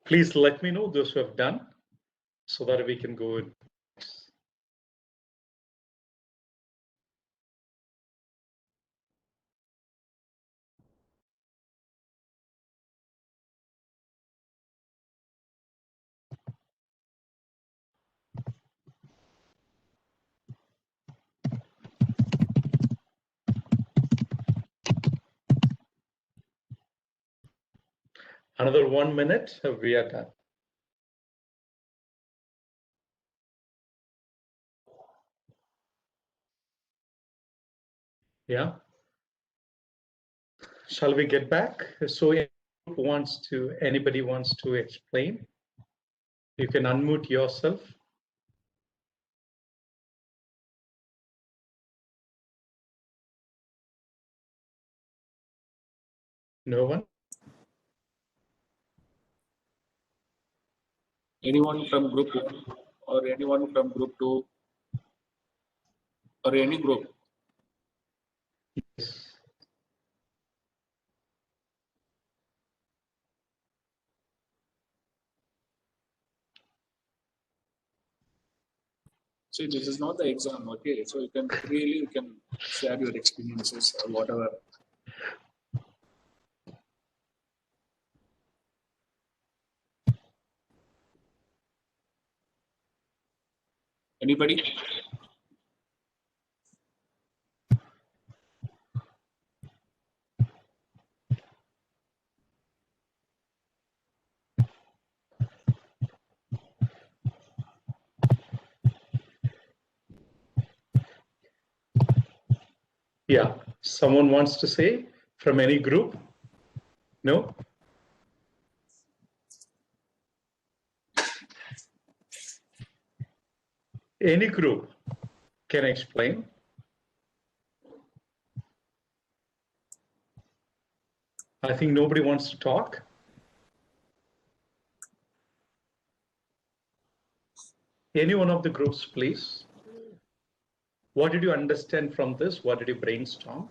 Please let me know those who have done so that we can go in. Another 1 minute, we are done. Yeah. Shall we get back? So anybody wants to explain? You can unmute yourself. No one? Anyone from group 1 or anyone from group 2 or any group? Yes. See, this is not the exam, okay? So you can share your experiences or whatever. Anybody? Yeah. Someone wants to say from any group? No? Any group can explain. I think nobody wants to talk. Any one of the groups, please. What did you understand from this? What did you brainstorm?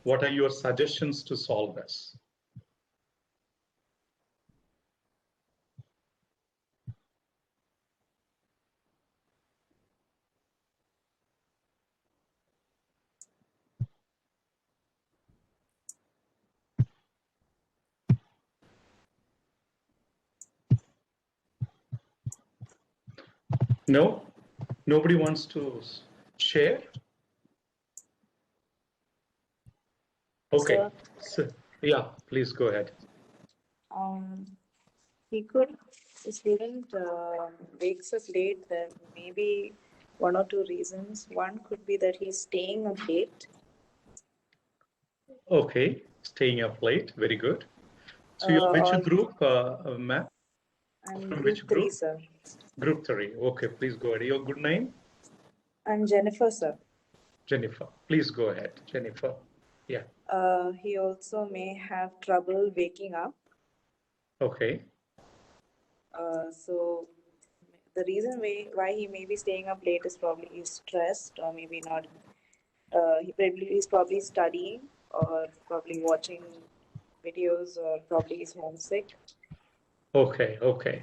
What are your suggestions to solve this? No? Nobody wants to share? Okay. So, yeah, please go ahead. He could, the student wakes up late, then maybe one or two reasons. One could be that he's staying up late. Okay, staying up late, very good. So you're which group, ma'am? I'm From group which group? 3, sir. Group 3, okay, please go ahead. Your good name? I'm Jennifer, sir. Jennifer, please go ahead, Jennifer. Yeah. He also may have trouble waking up. Okay. So the reason why he may be staying up late is probably he's stressed, or maybe not. He's probably studying, or probably watching videos, or probably he's homesick. Okay, okay.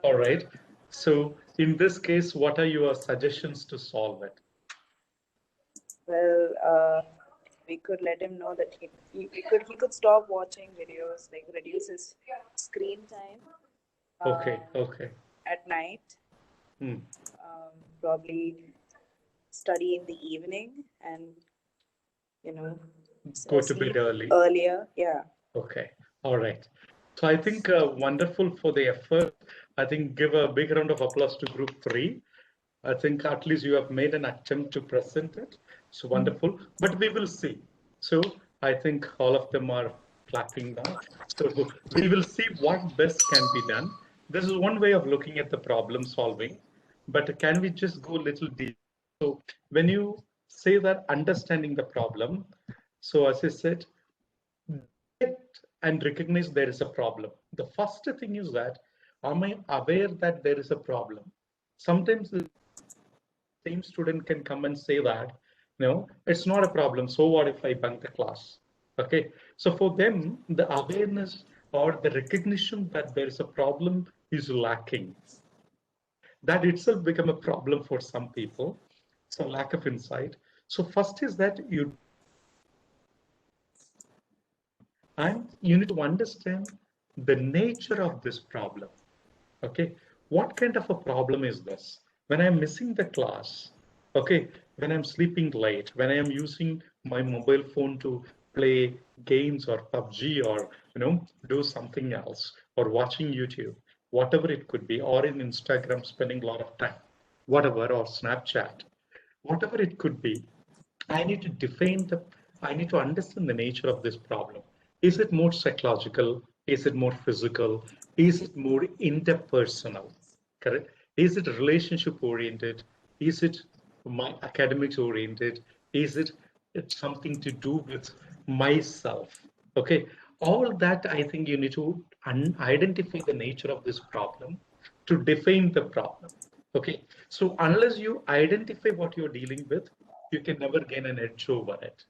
All right. So in this case, what are your suggestions to solve it? Well, we could let him know that he could stop watching videos, like reduce his screen time. Okay, okay. At night. Hmm. Probably study in the evening, and Go to bed early. earlier. Yeah. Okay. All right. So I think wonderful for the effort. I think give a big round of applause to group 3. I think at least you have made an attempt to present it. So wonderful, but we will see. So I think all of them are clapping now. So we will see what best can be done. This is one way of looking at the problem solving, but can we just go a little deep? So when you say that understanding the problem, so as I said, and recognize there is a problem. The first thing is that, am I aware that there is a problem? Sometimes the same student can come and say that, no, it's not a problem. So what if I bunk the class? Okay. So for them, the awareness or the recognition that there is a problem is lacking. That itself become a problem for some people. So lack of insight. So first is that and you need to understand the nature of this problem. Okay, what kind of a problem is this? When I'm missing the class, okay, when I'm sleeping late, when I am using my mobile phone to play games or PUBG or do something else, or watching YouTube, whatever it could be, or in Instagram, spending a lot of time, whatever, or Snapchat, whatever it could be, I need to understand the nature of this problem. Is it more psychological? Is it more physical? Is it more interpersonal? Correct? Is it relationship oriented? Is it my academics oriented? Is it something to do with myself? Okay, all that I think you need to identify the nature of this problem to define the problem. Okay, so unless you identify what you're dealing with, you can never gain an edge over it.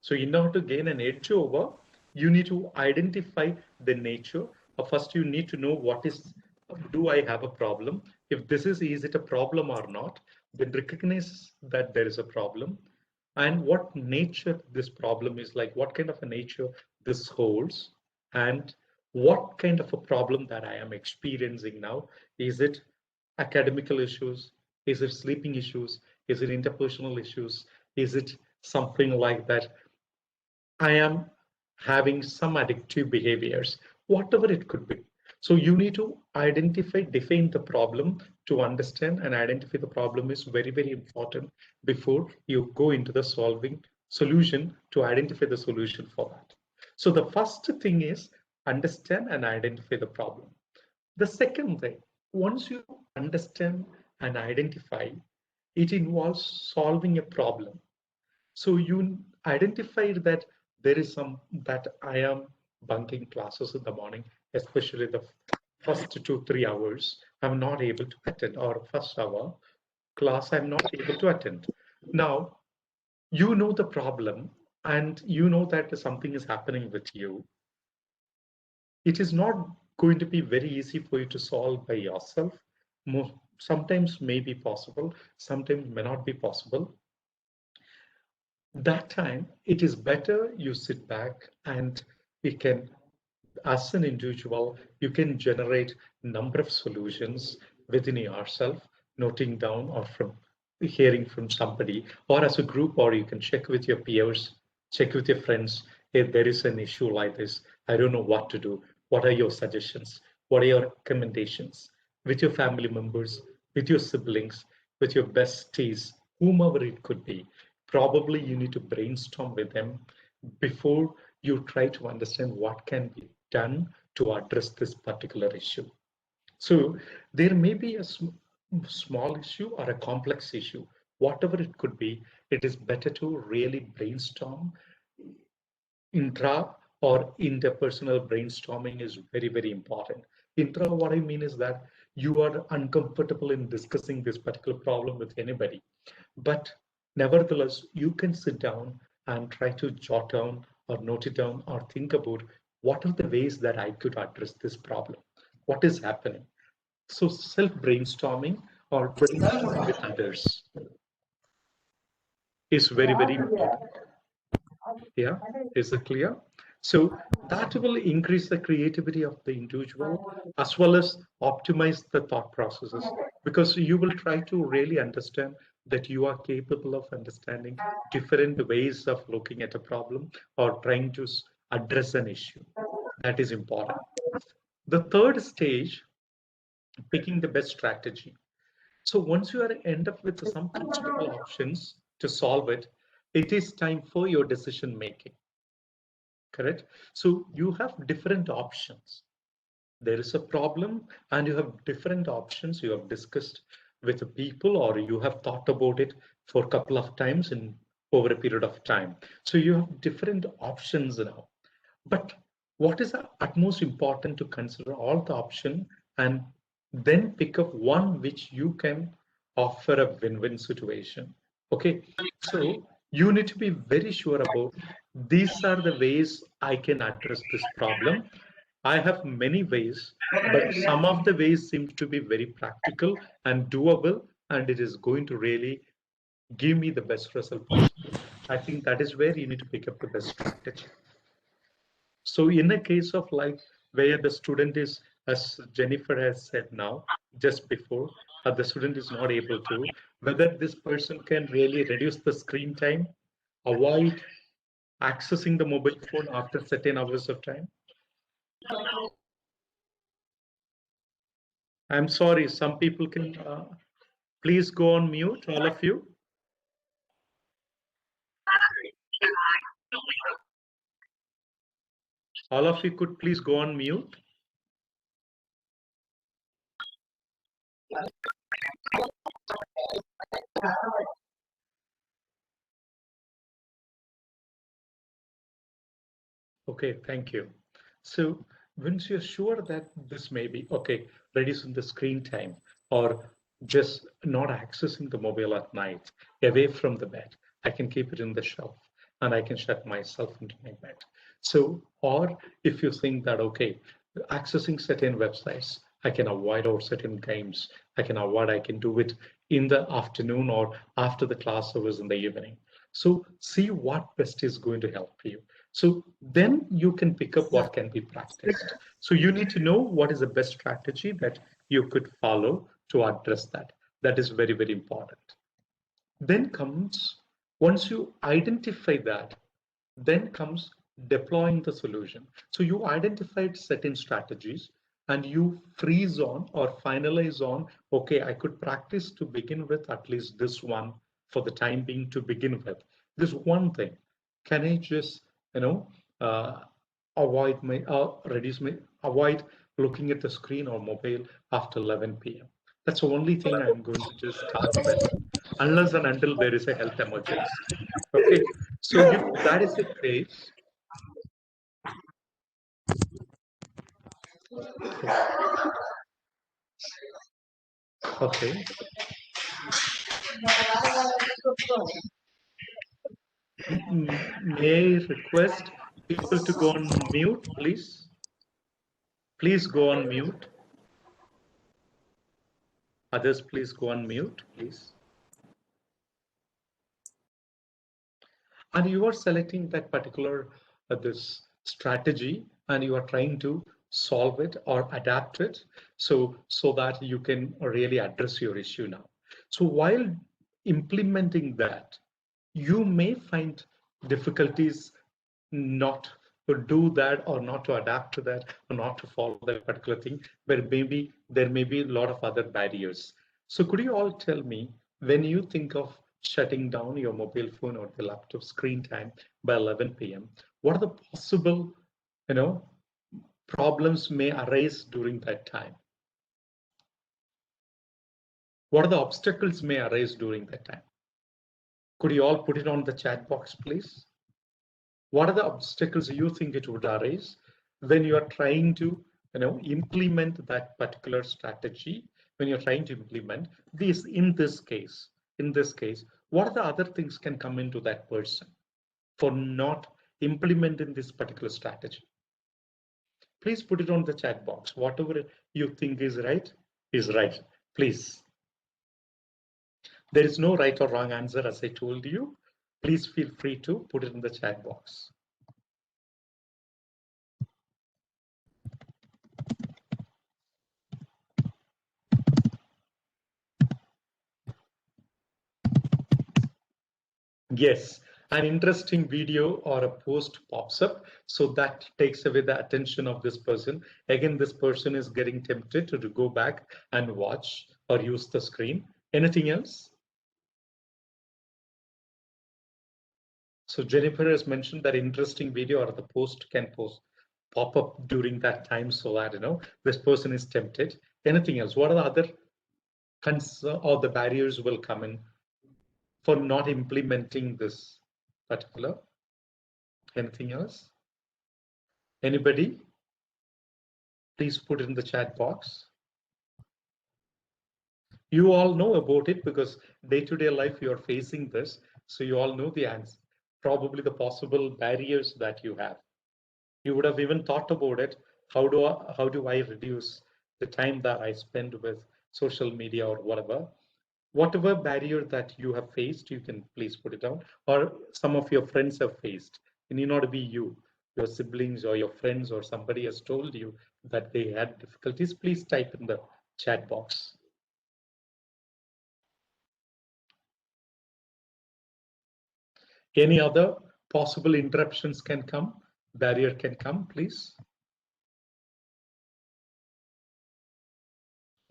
So in order to gain an edge over, you need to identify the nature. First, you need to know do I have a problem? If is it a problem or not? Then recognize that there is a problem, and what nature this problem is, like what kind of a nature this holds, and what kind of a problem that I am experiencing now. Is it academical issues? Is it sleeping issues? Is it interpersonal issues? Is it something like that I am having some addictive behaviors? Whatever it could be. So you need to define the problem to understand and identify the problem is very, very important before you go into the solution to identify the solution for that. So the first thing is understand and identify the problem. The second thing, once you understand and identify, it involves solving a problem. So you identified that there is that I am bunking classes in the morning, especially the first 2-3 hours, I'm not able to attend, or first hour class, I'm not able to attend. Now, you know the problem and you know that something is happening with you. It is not going to be very easy for you to solve by yourself. Sometimes may be possible, sometimes may not be possible. That time, it is better you sit back and you can, as an individual, you can generate number of solutions within yourself, noting down or from hearing from somebody, or as a group, or you can check with your peers, check with your friends. If there is an issue like this, I don't know what to do. What are your suggestions? What are your recommendations? With your family members, with your siblings, with your besties, whomever it could be. Probably you need to brainstorm with them before you try to understand what can be done to address this particular issue. So there may be a small issue or a complex issue, whatever it could be. It is better to really brainstorm. Intra or interpersonal brainstorming is very, very important. Intra, what I mean is that you are uncomfortable in discussing this particular problem with anybody, but nevertheless, you can sit down and try to jot down or note it down or think about what are the ways that I could address this problem? What is happening? So self-brainstorming or brainstorming with others is very, very important. Yeah, is it clear? So that will increase the creativity of the individual as well as optimize the thought processes, because you will try to really understand that you are capable of understanding different ways of looking at a problem or trying to address an issue. That is important. The third stage, picking the best strategy. So once you end up with some practical options to solve it, it is time for your decision making. Correct? So you have different options. There is a problem and you have different options you have discussed with the people, or you have thought about it for a couple of times in over a period of time. So you have different options now. But what is utmost important to consider all the options and then pick up one which you can offer a win-win situation. Okay, so you need to be very sure about these are the ways I can address this problem. I have many ways, but some of the ways seem to be very practical and doable, and it is going to really give me the best result possible. I think that is where you need to pick up the best strategy. So in a case of like where the student is, as Jennifer has said now, just before, the student is not able to, whether this person can really reduce the screen time, avoid accessing the mobile phone after certain hours of time. I'm sorry, some people can, please go on mute, all of you. All of you could please go on mute. Okay, thank you. So once you're sure that this may be, okay, reducing the screen time or just not accessing the mobile at night, away from the bed, I can keep it in the shelf and I can shut myself into my bed. So, or if you think that, okay, accessing certain websites, I can avoid, or certain games, I can do it in the afternoon or after the class hours in the evening. So see what best is going to help you. So then you can pick up what can be practiced. So you need to know what is the best strategy that you could follow to address that. That is very, very important. Then comes, once you identify that, then comes deploying the solution. So you identified certain strategies and you freeze on or finalize on, okay, I could practice to begin with at least this one for the time being to begin with. This one thing, can I just, avoid looking at the screen or mobile after 11 p.m. That's the only thing I'm going to just start with, unless and until there is a health emergency. Okay, so if that is the case, okay. May I request people to go on mute, please? Please go on mute. Others, please go on mute, please. And you are selecting that particular this strategy and you are trying to solve it or adapt it so that you can really address your issue now. So while implementing that, you may find difficulties not to do that or not to adapt to that or not to follow that particular thing, where maybe there may be a lot of other barriers. So could you all tell me, when you think of shutting down your mobile phone or the laptop screen time by 11 p.m., what are the possible, problems may arise during that time? What are the obstacles may arise during that time? Could you all put it on the chat box, please? What are the obstacles you think it would arise when you are trying to, implement that particular strategy? When you're trying to implement this, in this case, what are the other things can come into that person for not implementing this particular strategy? Please put it on the chat box. Whatever you think is right, please. There is no right or wrong answer, as I told you. Please feel free to put it in the chat box. Yes, an interesting video or a post pops up, so that takes away the attention of this person. Again, this person is getting tempted to go back and watch or use the screen. Anything else? So Jennifer has mentioned that interesting video or the post can pop up during that time, so that this person is tempted. Anything else? What are the other concerns or the barriers will come in for not implementing this particular? Anything else? Anybody? Please put it in the chat box. You all know about it because day-to-day life you are facing this, so you all know the answer. Probably the possible barriers that you have. You would have even thought about it. How do I reduce the time that I spend with social media or whatever? Whatever barrier that you have faced, you can please put it down, or some of your friends have faced. It need not be you, your siblings or your friends or somebody has told you that they had difficulties. Please type in the chat box. Any other possible interruptions can come, barrier can come, please.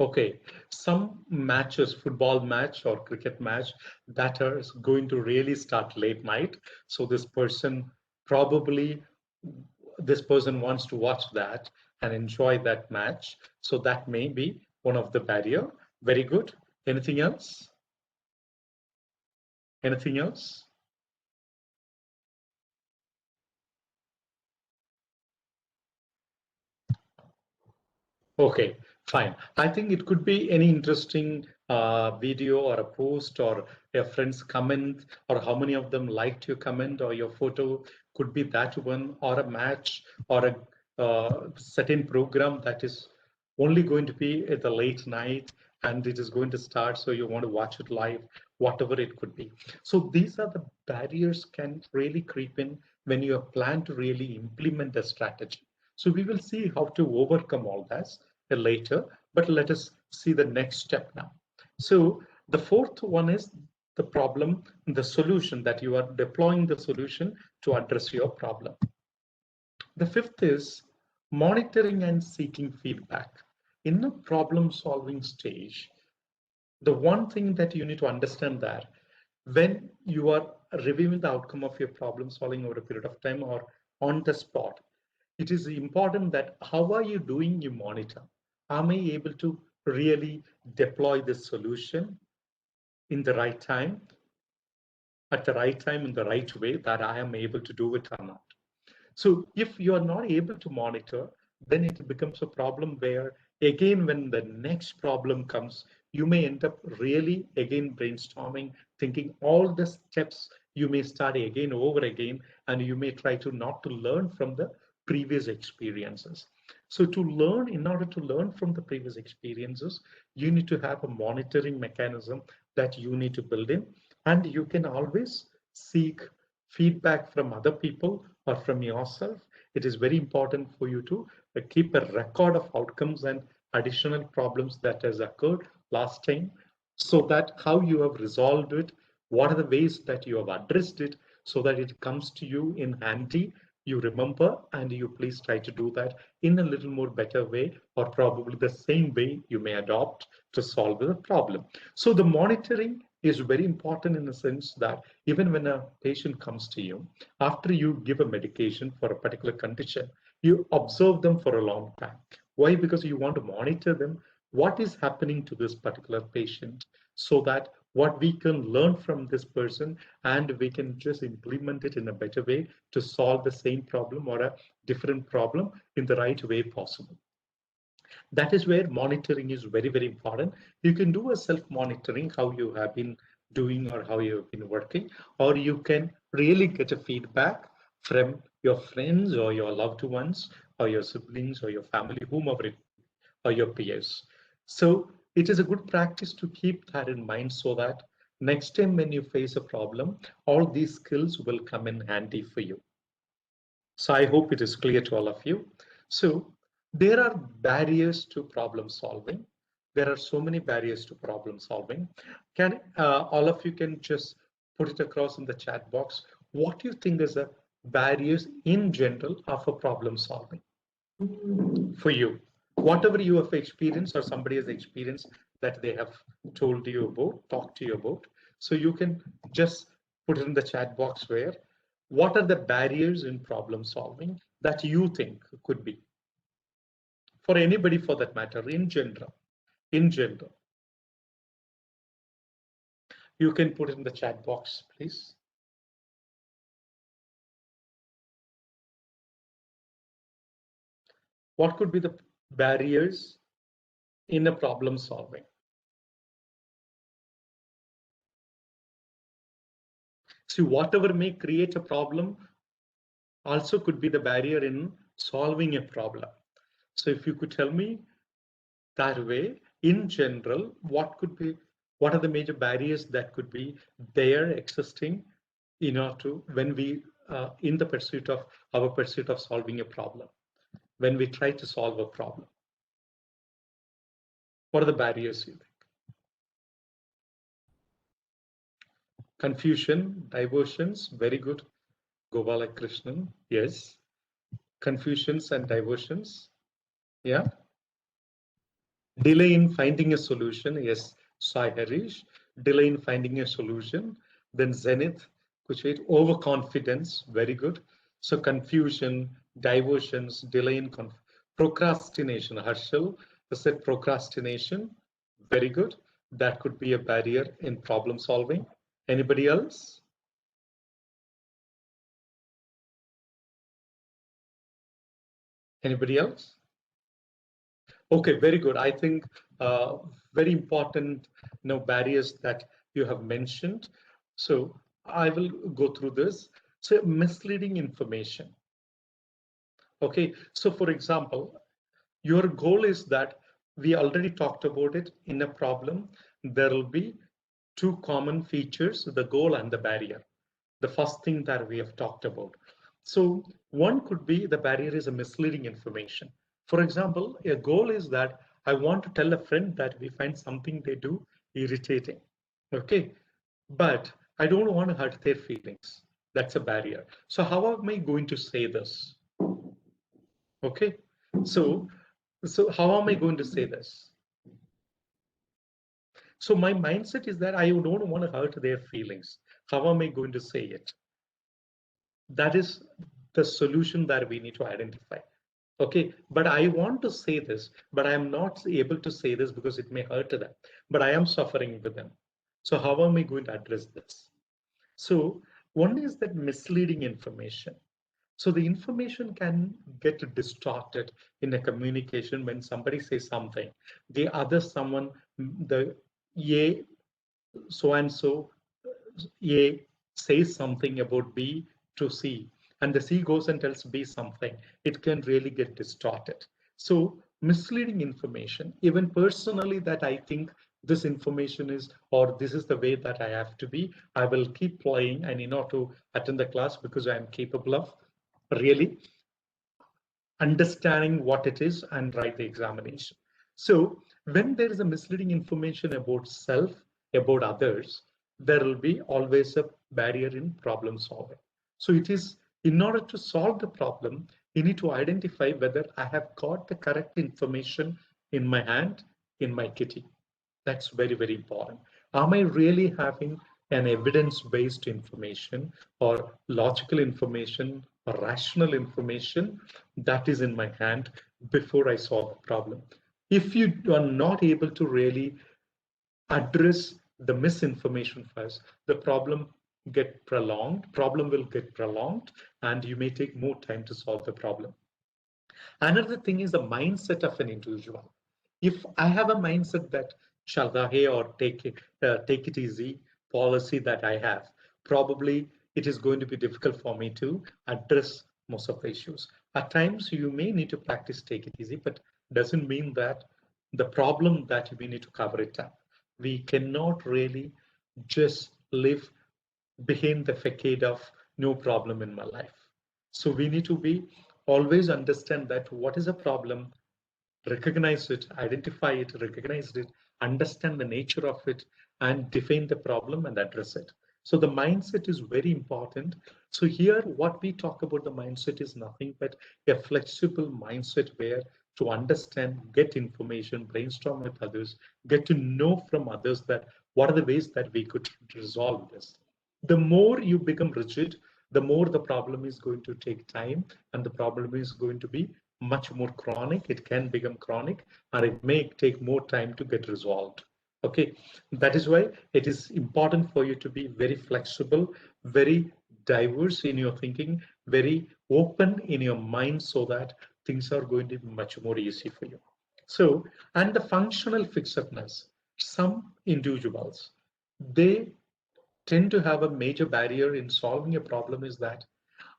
Okay, some matches, football match or cricket match, that are going to really start late night. So this person probably, this person wants to watch that and enjoy that match. So that may be one of the barrier. Very good. Anything else? Anything else? Okay, fine. I think it could be any interesting video or a post or a friend's comment, or how many of them liked your comment or your photo. Could be that one, or a match, or a certain program that is only going to be at the late night and it is going to start, so you want to watch it live, whatever it could be. So these are the barriers can really creep in when you plan to really implement a strategy. So we will see how to overcome all this later, but let us see the next step now. So the fourth one is the problem, the solution, that you are deploying the solution to address your problem. The fifth is monitoring and seeking feedback. In the problem solving stage, the one thing that you need to understand that when you are reviewing the outcome of your problem solving over a period of time or on the spot, it is important that how are you doing, you monitor. Am I able to really deploy this solution in the right time, at the right time, in the right way, that I am able to do it or not? So if you are not able to monitor, then it becomes a problem where, again, when the next problem comes, you may end up really, again, brainstorming, thinking all the steps, you may start again over again, and you may try to not to learn from the previous experiences. So to learn, in order to learn from the previous experiences, you need to have a monitoring mechanism that you need to build in, and you can always seek feedback from other people or from yourself. It is very important for you to keep a record of outcomes and additional problems that has occurred last time, so that how you have resolved it, what are the ways that you have addressed it, so that it comes to you in handy, you remember, and you please try to do that in a little more better way, or probably the same way you may adopt to solve the problem. So the monitoring is very important in the sense that even when a patient comes to you, after you give a medication for a particular condition, you observe them for a long time. Why? Because you want to monitor them, what is happening to this particular patient, so that what we can learn from this person and we can just implement it in a better way to solve the same problem or a different problem in the right way possible. That is where monitoring is very, very important. You can do a self-monitoring, how you have been doing or how you have been working, or you can really get a feedback from your friends or your loved ones or your siblings or your family, whomever it, or your peers. So it is a good practice to keep that in mind, so that next time when you face a problem, all these skills will come in handy for you. So I hope it is clear to all of you. So there are barriers to problem solving. There are so many barriers to problem solving. Can all of you can just put it across in the chat box, what do you think is the barriers in general of a problem solving for you? Whatever you have experienced or somebody has experienced that they have told you about, talked to you about. So you can just put it in the chat box where, what are the barriers in problem solving that you think could be? For anybody for that matter, in general. You can put it in the chat box, please. What could be the barriers in a problem solving? See, whatever may create a problem also could be the barrier in solving a problem. So if you could tell me that way, in general, what are the major barriers that could be there existing in order to, when we in the pursuit of solving a problem, when we try to solve a problem? What are the barriers you think? Confusion, diversions, very good. Gopala Krishnan, yes. Confusions and diversions, yeah. Delay in finding a solution. Yes, Sai Harish. Delay in finding a solution. Then Zenith, Kuchait, overconfidence. Very good. So confusion, diversions, delay in procrastination. Harshal said procrastination. Very good. That could be a barrier in problem solving. Anybody else? Anybody else? Okay, very good. I think very important barriers that you have mentioned. So I will go through this. So misleading information. Okay, so for example, your goal is that we already talked about it in a problem. There will be two common features, the goal and the barrier. The first thing that we have talked about. So one could be the barrier is a misleading information. For example, a goal is that I want to tell a friend that we find something they do irritating. Okay, but I don't want to hurt their feelings. That's a barrier. So how am I going to say this? Okay, so how am I going to say this? So my mindset is that I don't want to hurt their feelings. How am I going to say it? That is the solution that we need to identify. Okay, but I want to say this, but I am not able to say this because it may hurt them, but I am suffering with them. So how am I going to address this? So one is that misleading information. So the information can get distorted in a communication when somebody says something, the other someone, the A, so and so, A says something about B to C, and the C goes and tells B something, it can really get distorted. So misleading information, even personally that I think this information is, or this is the way that I have to be, I will keep playing and to attend the class because I am capable of really understanding what it is and write the examination. So when there is a misleading information about self, about others, there will be always a barrier in problem solving. So it is, in order to solve the problem, you need to identify whether I have got the correct information in my hand, in my kitty. That's very, very important. Am I really having an evidence-based information or logical information or rational information that is in my hand before I solve the problem? If you are not able to really address the misinformation first, the problem will get prolonged, and you may take more time to solve the problem. Another thing is the mindset of an individual. If I have a mindset that shalgahe or take it easy policy that I have, probably it is going to be difficult for me to address most of the issues. At times you may need to practice take it easy, but doesn't mean that the problem that we need to cover it up. We cannot really just live behind the facade of no problem in my life. So we need to be always understand that what is a problem, recognize it, identify it, recognize it, understand the nature of it, and define the problem and address it. So the mindset is very important. So here, what we talk about the mindset is nothing but a flexible mindset where to understand, get information, brainstorm with others, get to know from others that what are the ways that we could resolve this. The more you become rigid, the more the problem is going to take time, and the problem is going to be much more chronic. It can become chronic, and it may take more time to get resolved. Okay, that is why it is important for you to be very flexible, very diverse in your thinking, very open in your mind, so that things are going to be much more easy for you. So, and the functional fixedness, some individuals, they tend to have a major barrier in solving a problem is that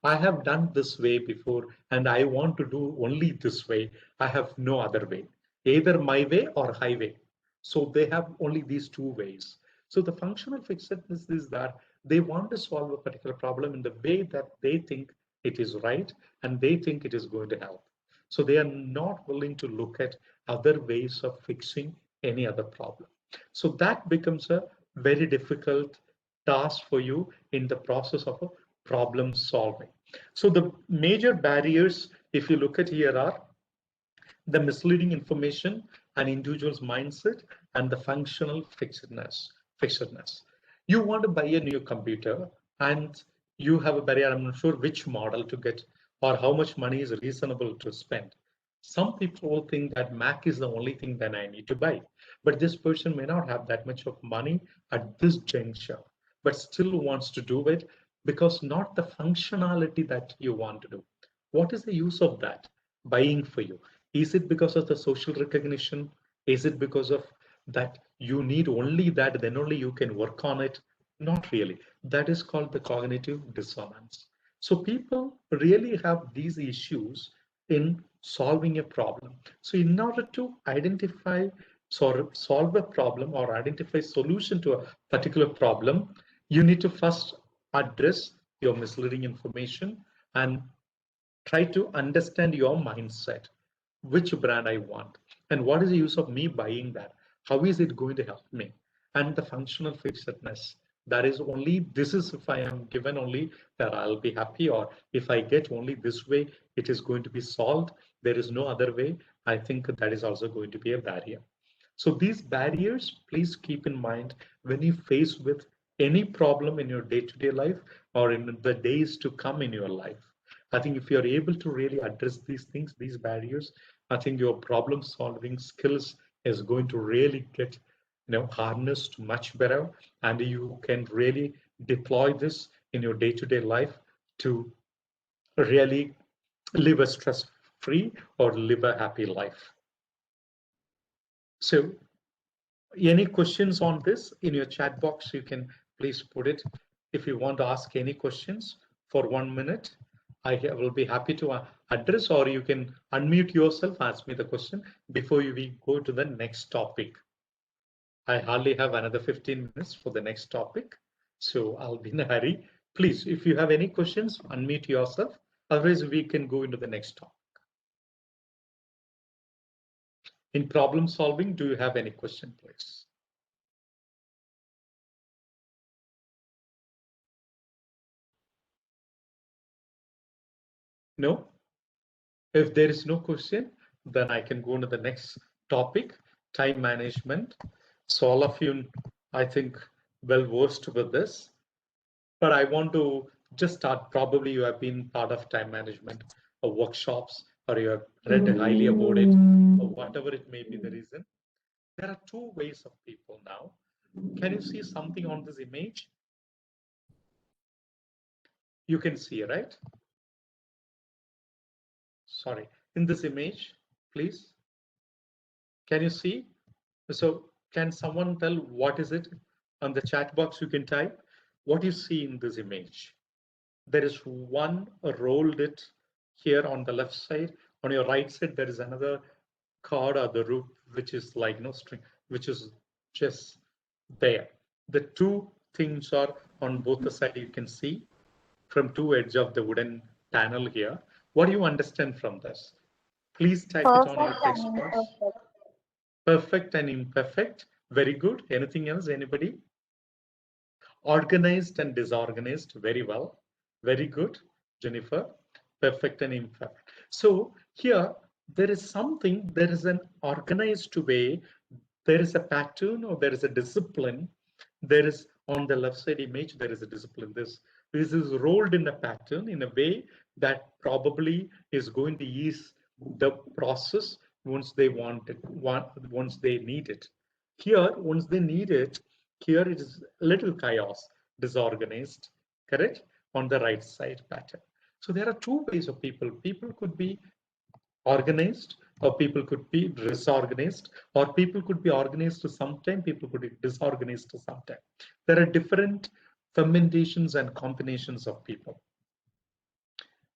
I have done this way before and I want to do only this way. I have no other way, either my way or highway. So they have only these two ways. So the functional fixedness is that they want to solve a particular problem in the way that they think it is right and they think it is going to help. So they are not willing to look at other ways of fixing any other problem. So that becomes a very difficult task for you in the process of a problem solving. So the major barriers, if you look at here, are the misleading information, an individual's mindset, and the functional fixedness. You want to buy a new computer and you have a barrier. I'm not sure which model to get or how much money is reasonable to spend. Some people will think that Mac is the only thing that I need to buy, but this person may not have that much of money at this juncture, but still wants to do it because not the functionality that you want to do. What is the use of that buying for you? Is it because of the social recognition? Is it because of that you need only that, then only you can work on it? Not really. That is called the cognitive dissonance. So people really have these issues in solving a problem. So in order to identify or solve a problem or identify solution to a particular problem, you need to first address your misleading information and try to understand your mindset, which brand I want, and what is the use of me buying that? How is it going to help me? And the functional fixedness. That is only, this is if I am given only that I'll be happy, or if I get only this way, it is going to be solved. There is no other way. I think that is also going to be a barrier. So these barriers, please keep in mind when you face with any problem in your day-to-day life or in the days to come in your life. I think if you're able to really address these things, these barriers, I think your problem solving skills is going to really get harnessed much better, and you can really deploy this in your day-to-day life to really live a stress-free or live a happy life. So any questions on this in your chat box, you can please put it. If you want to ask any questions for 1 minute, I will be happy to address, or you can unmute yourself, ask me the question before we go to the next topic. I hardly have another 15 minutes for the next topic, so I'll be in a hurry. Please, if you have any questions, unmute yourself. Otherwise, we can go into the next topic. In problem solving, do you have any question, please? No? If there is no question, then I can go into the next topic, time management. So all of you, I think, well versed with this, but I want to just start. Probably you have been part of time management or workshops, or you have read highly about it, or whatever it may be the reason. There are two ways of people now. Can you see something on this image? You can see, right? Sorry, in this image, please. Can you see? So can someone tell what is it? On the chat box, you can type what you see in this image. There is one rolled it here on the left side. On your right side, there is another card or the root, which is like no string, which is just there. The two things are on both the side. You can see from two edges of the wooden panel here. What do you understand from this? Please type it on your text box. Perfect and imperfect. Very good. Anything else? Anybody? Organized and disorganized. Very well. Very good, Jennifer. Perfect and imperfect. So here there is something, there is an organized way, there is a pattern or there is a discipline. There is on the left side image, there is a discipline. This is rolled in a pattern in a way that probably is going to ease the process once they want it, once they need it. Here, once they need it, here it is a little chaos, disorganized, correct? On the right side pattern. So there are two ways of people. People could be organized, or people could be disorganized, or people could be organized to sometime, people could be disorganized to sometime. There are different fermentations and combinations of people.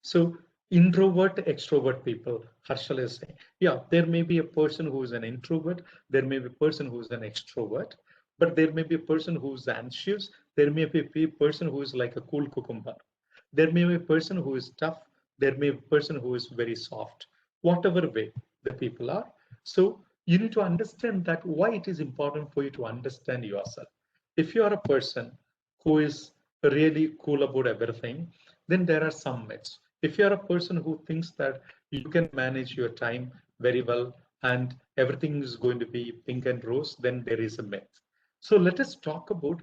So introvert, extrovert people, Harshal is saying, yeah, there may be a person who is an introvert, there may be a person who is an extrovert, but there may be a person who is anxious, there may be a person who is like a cool cucumber. There may be a person who is tough, there may be a person who is very soft, whatever way the people are. So you need to understand that why it is important for you to understand yourself. If you are a person who is really cool about everything, then there are some myths. If you are a person who thinks that you can manage your time very well and everything is going to be pink and rose, then there is a myth. So let us talk about,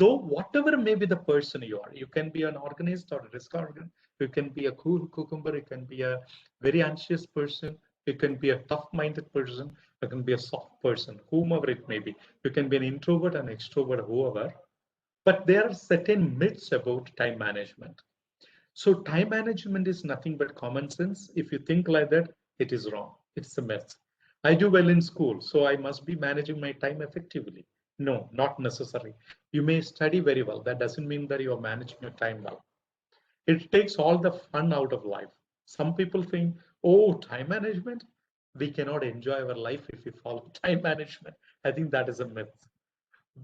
though whatever may be the person you are, you can be an organist or a risk organ, you can be a cool cucumber, you can be a very anxious person, you can be a tough-minded person, you can be a soft person, whomever it may be. You can be an introvert, an extrovert, whoever. But there are certain myths about time management. So time management is nothing but common sense. If you think like that, it is wrong. It's a myth. I do well in school, so I must be managing my time effectively. No, not necessary. You may study very well. That doesn't mean that you are managing your time well. It takes all the fun out of life. Some people think, oh, time management, we cannot enjoy our life if we follow time management. I think that is a myth.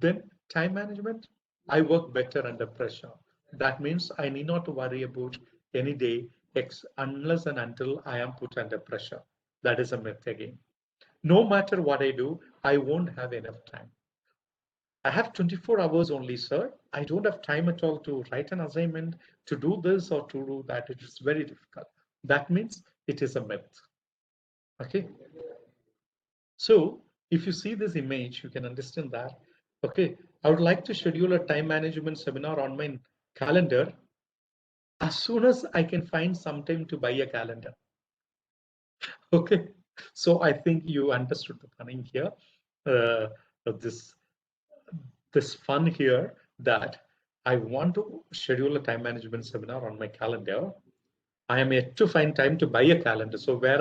Then time management, I work better under pressure. That means I need not to worry about any day unless and until I am put under pressure. That is a myth again. No matter what I do, I won't have enough time. I have 24 hours only, sir. I don't have time at all to write an assignment, to do this or to do that. It is very difficult. That means it is a myth. Okay. So if you see this image, you can understand that. Okay, I would like to schedule a time management seminar on my calendar as soon as I can find some time to buy a calendar. Okay, so I think you understood the cunning here. This fun here that I want to schedule a time management seminar on my calendar. I am yet to find time to buy a calendar. So when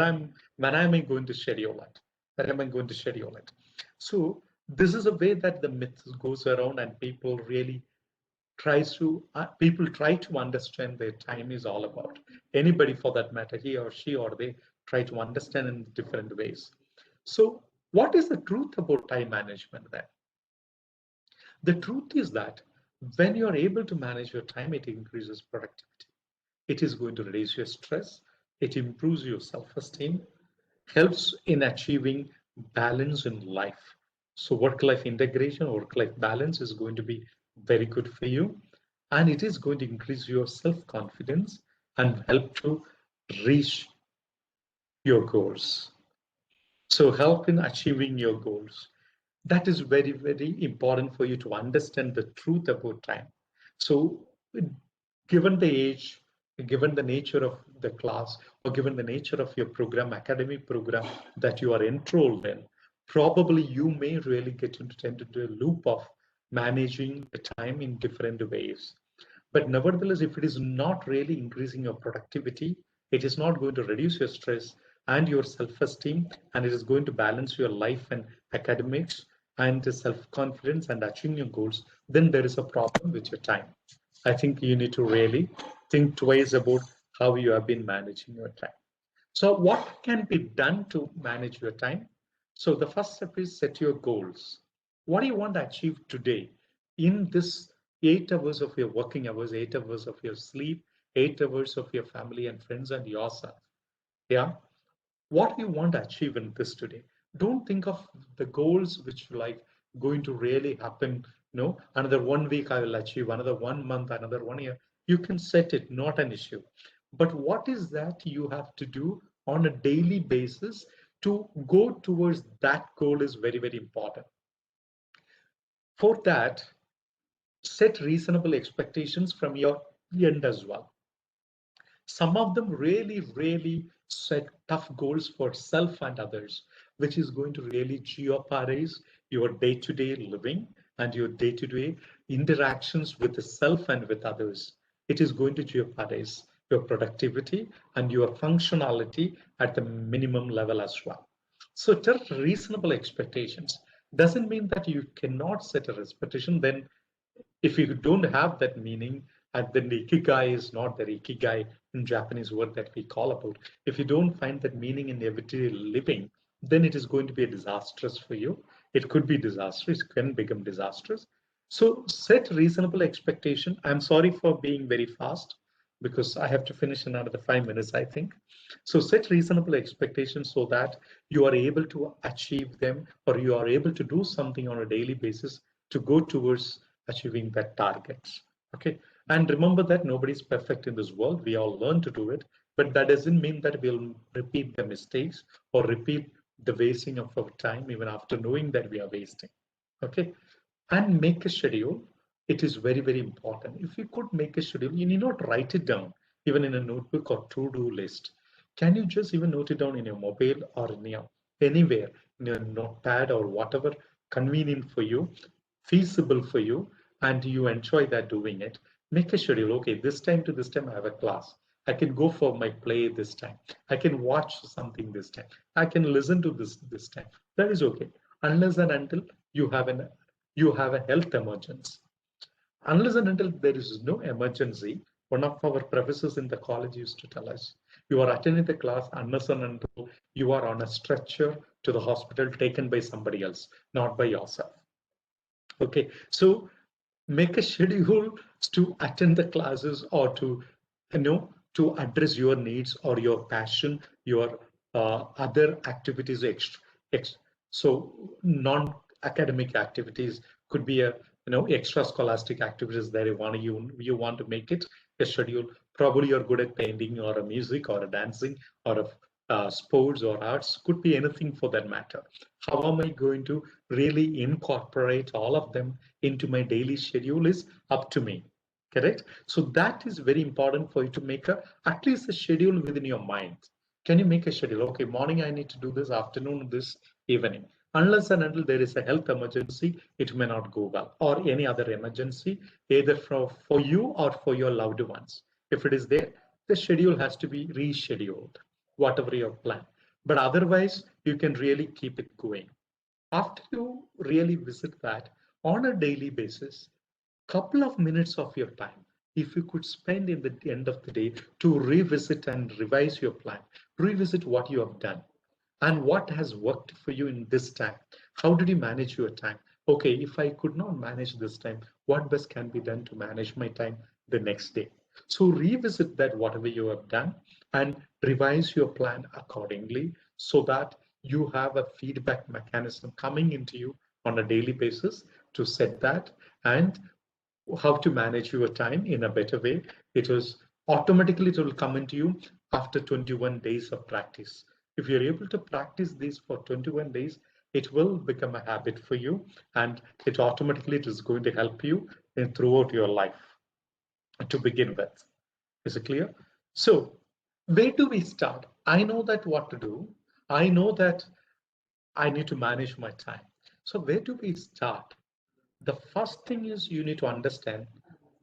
am I going to schedule it? Where am I going to schedule it? So this is a way that the myth goes around, and people really try to understand their time is all about. Anybody for that matter, he or she or they try to understand in different ways. So what is the truth about time management then? The truth is that when you're able to manage your time, it increases productivity. It is going to reduce your stress. It improves your self-esteem, helps in achieving balance in life. So work-life integration, work-life balance is going to be very good for you. And it is going to increase your self-confidence and help to reach your goals. So help in achieving your goals. That is very, very important for you to understand the truth about time. So given the age, given the nature of the class, or given the nature of your program, academic program that you are enrolled in, probably you may really get into a loop of managing the time in different ways. But nevertheless, if it is not really increasing your productivity, it is not going to reduce your stress and your self-esteem, and it is going to balance your life and academics and self-confidence and achieving your goals, then there is a problem with your time. I think you need to really think twice about how you have been managing your time. So what can be done to manage your time? So the first step is set your goals. What do you want to achieve today in this 8 hours of your working hours, 8 hours of your sleep, 8 hours of your family and friends and yourself? Yeah. What do you want to achieve in this today? Don't think of the goals which like going to really happen. No, another 1 week I will achieve, another 1 month, another 1 year. You can set it, not an issue. But what is that you have to do on a daily basis to go towards that goal is very, very important. For that, set reasonable expectations from your end as well. Some of them really set tough goals for self and others, which is going to really jeopardize your day-to-day living and your day-to-day interactions with the self and with others. It is going to jeopardize your productivity and your functionality at the minimum level as well. So set reasonable expectations. Doesn't mean that you cannot set a expectation. Then if you don't have that meaning, and then the ikigai is not the ikigai in Japanese word that we call about. If you don't find that meaning in everyday living, then it is going to be disastrous for you. It could be disastrous, it can become disastrous. So set reasonable expectation. I'm sorry for being very fast because I have to finish in another 5 minutes, I think. So set reasonable expectations so that you are able to achieve them, or you are able to do something on a daily basis to go towards achieving that targets. Okay. And remember that nobody's perfect in this world. We all learn to do it, but that doesn't mean that we'll repeat the mistakes or repeat the wasting of our time even after knowing that we are wasting. Okay, and make a schedule. It is very, very important. If you could make a schedule, you need not write it down even in a notebook or to-do list. Can you just even note it down in your mobile or in your anywhere in your notepad or whatever convenient for you, feasible for you, and you enjoy that doing it? Make a schedule. Okay, this time to this time I have a class. I can go for my play this time. I can watch something this time. I can listen to this time. That is okay, unless and until you have a health emergency. Unless and until there is no emergency, one of our professors in the college used to tell us, you are attending the class unless and until you are on a stretcher to the hospital taken by somebody else, not by yourself. Okay, so make a schedule to attend the classes or to, to address your needs or your passion, your other activities, so non-academic activities could be a extra scholastic activities that you want to make it a schedule. Probably you're good at painting or a music or a dancing or a sports or arts, could be anything for that matter. How am I going to really incorporate all of them into my daily schedule is up to me. Correct? So that is very important for you to make at least a schedule within your mind. Can you make a schedule? Okay, morning I need to do this, afternoon this, evening. Unless and until there is a health emergency, it may not go well, or any other emergency, either for you or for your loved ones. If it is there, the schedule has to be rescheduled, whatever your plan. But otherwise, you can really keep it going. After you really visit that on a daily basis, couple of minutes of your time, if you could spend in the end of the day to revisit and revise your plan, revisit what you have done and what has worked for you in this time. How did you manage your time? Okay, if I could not manage this time, what best can be done to manage my time the next day? So revisit that whatever you have done and revise your plan accordingly so that you have a feedback mechanism coming into you on a daily basis to set that and how to manage your time in a better way. It will come into you after 21 days of practice. If you're able to practice this for 21 days, it will become a habit for you and it is going to help you throughout your life to begin with. Is it clear? So where do we start? I know that what to do. I know that I need to manage my time. So where do we start? The first thing is you need to understand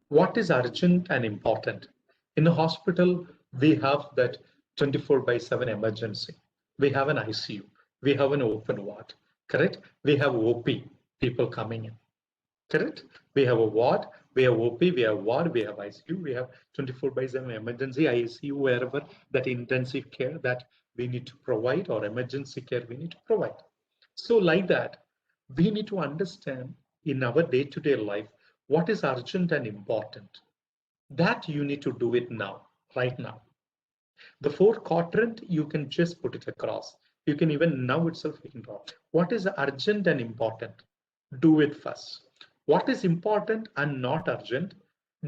what is urgent and important. In a hospital, we have that 24/7 emergency. We have an ICU. We have an open ward, correct? We have OP, people coming in, correct? We have a ward, we have OP, we have ward, we have ICU, we have 24/7 emergency, ICU, wherever that intensive care that we need to provide or emergency care we need to provide. So like that, we need to understand in our day-to-day life, what is urgent and important. That you need to do it now, right now. The 4 quadrant, you can just put it across. You can even now itself, you can draw. What is urgent and important? Do it first. What is important and not urgent?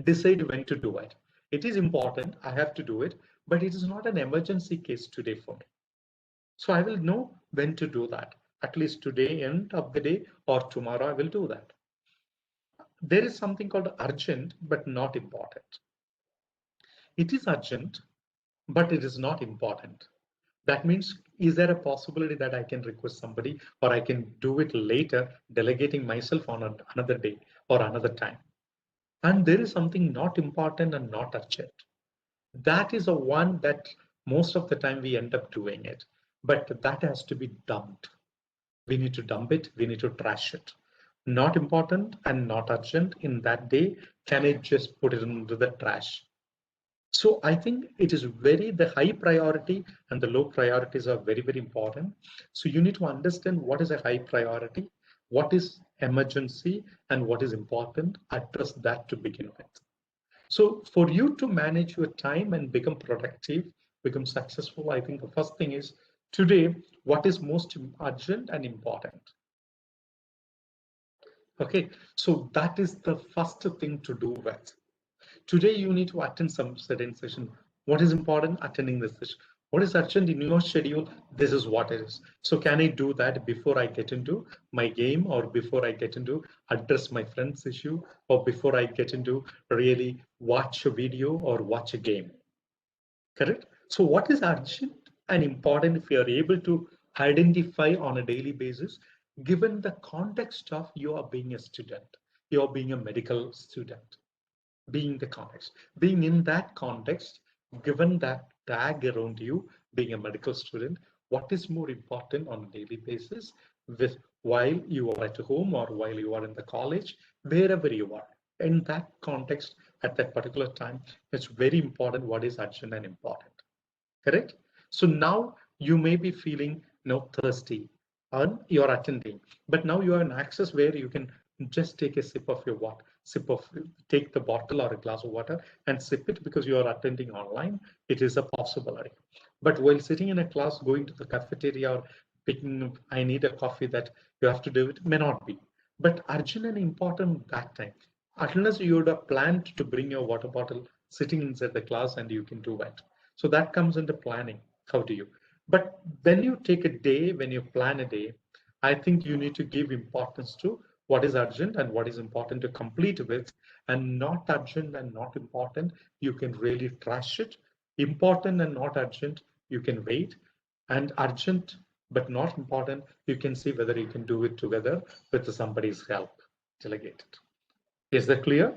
Decide when to do it. It is important, I have to do it, but it is not an emergency case today for me. So I will know when to do that. At least today, end of the day, or tomorrow, I will do that. There is something called urgent, but not important. It is urgent, but it is not important. That means, is there a possibility that I can request somebody or I can do it later, delegating myself on another day or another time? And there is something not important and not urgent. That is a one that most of the time we end up doing it, but that has to be dumped. We need to dump it. We need to trash it. Not important and not urgent in that day. Can I just put it into the trash? So I think it is the high priority and the low priorities are very, very important. So you need to understand what is a high priority, what is emergency, and what is important. Address that to begin with. So for you to manage your time and become productive, become successful, I think the first thing is today, what is most urgent and important? Okay, so that is the first thing to do with. Today, you need to attend some certain session. What is important? Attending the session. What is urgent in your schedule? This is what it is. So can I do that before I get into my game, or before I get into address my friend's issue, or before I get into really watch a video or watch a game? Correct? So what is urgent and important if you are able to identify on a daily basis, given the context of you are being a student, you are being a medical student, being the context, being in that context, given that tag around you, being a medical student, what is more important on a daily basis with while you are at home or while you are in the college, wherever you are, in that context at that particular time, it's very important what is urgent and important. Correct? So now you may be feeling thirsty and you're attending, but now you have an access where you can just take a sip of your water, take the bottle or a glass of water and sip it because you are attending online. It is a possibility. But while sitting in a class, going to the cafeteria or picking, I need a coffee, that you have to do it, may not be. But urgent and important that time, unless you would have planned to bring your water bottle sitting inside the class and you can do that. So that comes into planning. How do you? But when you take a day, when you plan a day, I think you need to give importance to what is urgent and what is important to complete with, and not urgent and not important, you can really trash it. Important and not urgent, you can wait. And urgent but not important, you can see whether you can do it together with somebody's help. Delegate it. Is that clear?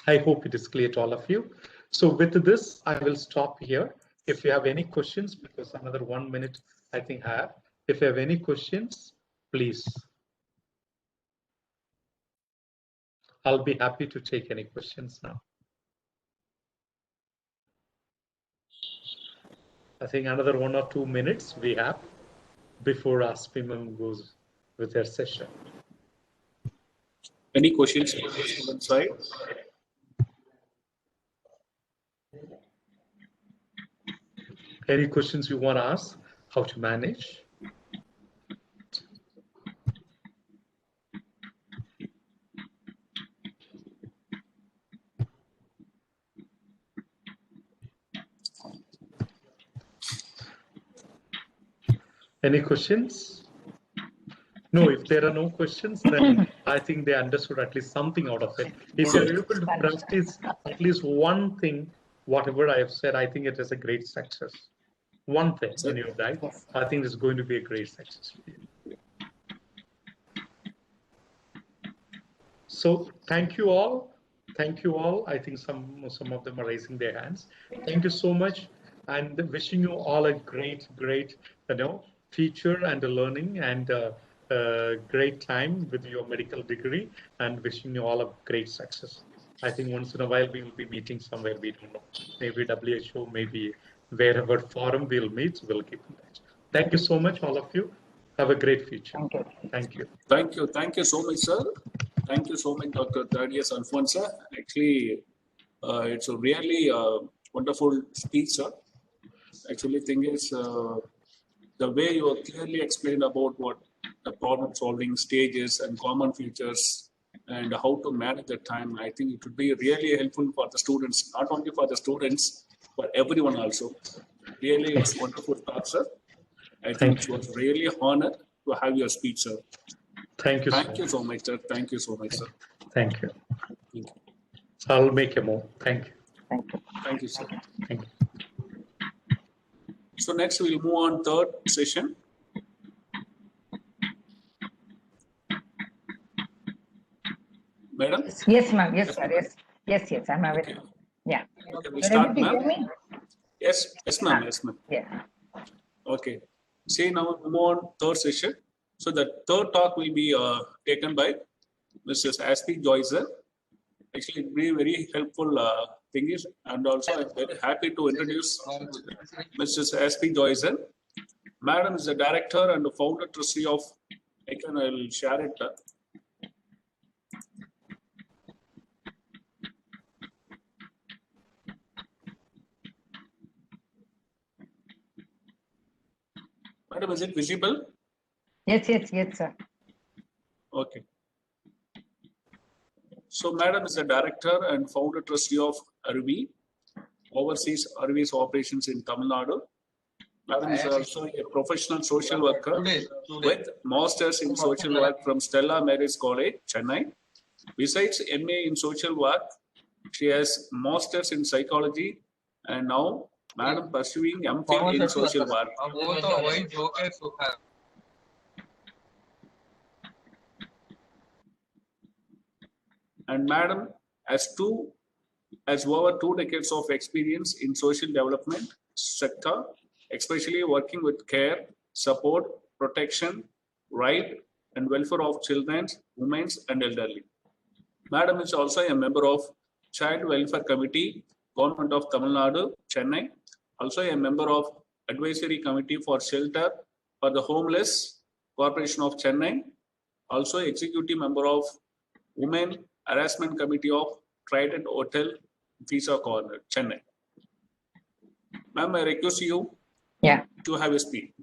I hope it is clear to all of you. So with this, I will stop here. If you have any questions, because another 1 minute I think I have. If you have any questions, please. I'll be happy to take any questions now. I think another 1 or 2 minutes we have before Aspimam goes with their session. Any questions from the student side? Any questions you want to ask? How to manage? Any questions? No, if there are no questions, then I think they understood at least something out of it. If you're able to practice at least one thing, whatever I have said, I think it is a great success. One thing in your life, I think it's going to be a great success for you. So thank you all. Thank you all. I think some of them are raising their hands. Thank you so much, and wishing you all a great future and learning and great time with your medical degree, and wishing you all a great success. I think once in a while we will be meeting somewhere, we don't know, maybe WHO, maybe wherever forum we'll meet, we'll keep in touch. Thank you so much, all of you. Have a great future. Thank you. Thank you. Thank you so much, sir. Thank you so much, Dr. Thaddeus Alfonso. Actually, it's a really wonderful speech, sir. Actually, thing is, the way you clearly explained about what the problem solving stages and common features and how to manage the time, I think it would be really helpful for the students, not only for the students, but everyone also. Really, it's wonderful talk, sir. I think it was really honored to have your speech, sir. Thank you. Thank you so much, sir. Thank you so much, sir. Thank you. Thank you. I'll make a move. Thank you. Thank you, sir. Thank you. So next we'll move on third session. Madam? Yes, ma'am. Yes, sir. Yes. Yes, I'm available. Okay. Yeah. Okay, we start, ma'am. Yes, ma'am. Yes, ma'am. Yeah. Okay. See, now we move on third session. So the third talk will be taken by Mrs. Aspi Joycer. Actually, it will be very helpful thing is, and also I'm very happy to introduce Mrs. Aspi Joycer. Madam is the director and the founder trustee of, I'll share it. Madam, is it visible? Yes, sir. Okay. So, Madam is the director and founder trustee of RV. overseas service operations in Tamil Nadu. Madam is also a professional social worker with Masters in Social Work from Stella Maris College, Chennai. Besides MA in Social Work, she has Masters in Psychology and now Madam pursuing MPhil in Social Work. And Madam has over 2 decades of experience in social development sector, especially working with care, support, protection, right, and welfare of children, women, and elderly. Madam is also a member of Child Welfare Committee, Government of Tamil Nadu, Chennai. Also a member of Advisory Committee for Shelter for the Homeless, Corporation of Chennai. Also executive member of Women Harassment Committee of Trident Hotel, Visa Corner, Chennai. Ma'am, I request you to have a speak.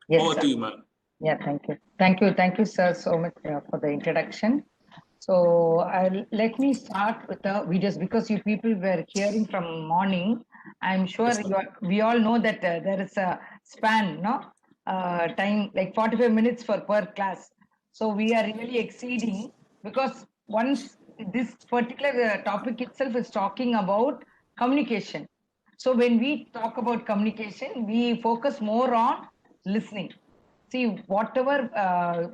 Yes, Over sir. to you, ma'am. Yeah, thank you, sir, so much for the introduction. So let me start with the videos because you people were hearing from morning. I'm sure we all know that there is a span, no, time like 45 minutes per class. So we are really exceeding because once this particular topic itself is talking about communication. So when we talk about communication, we focus more on listening. See, whatever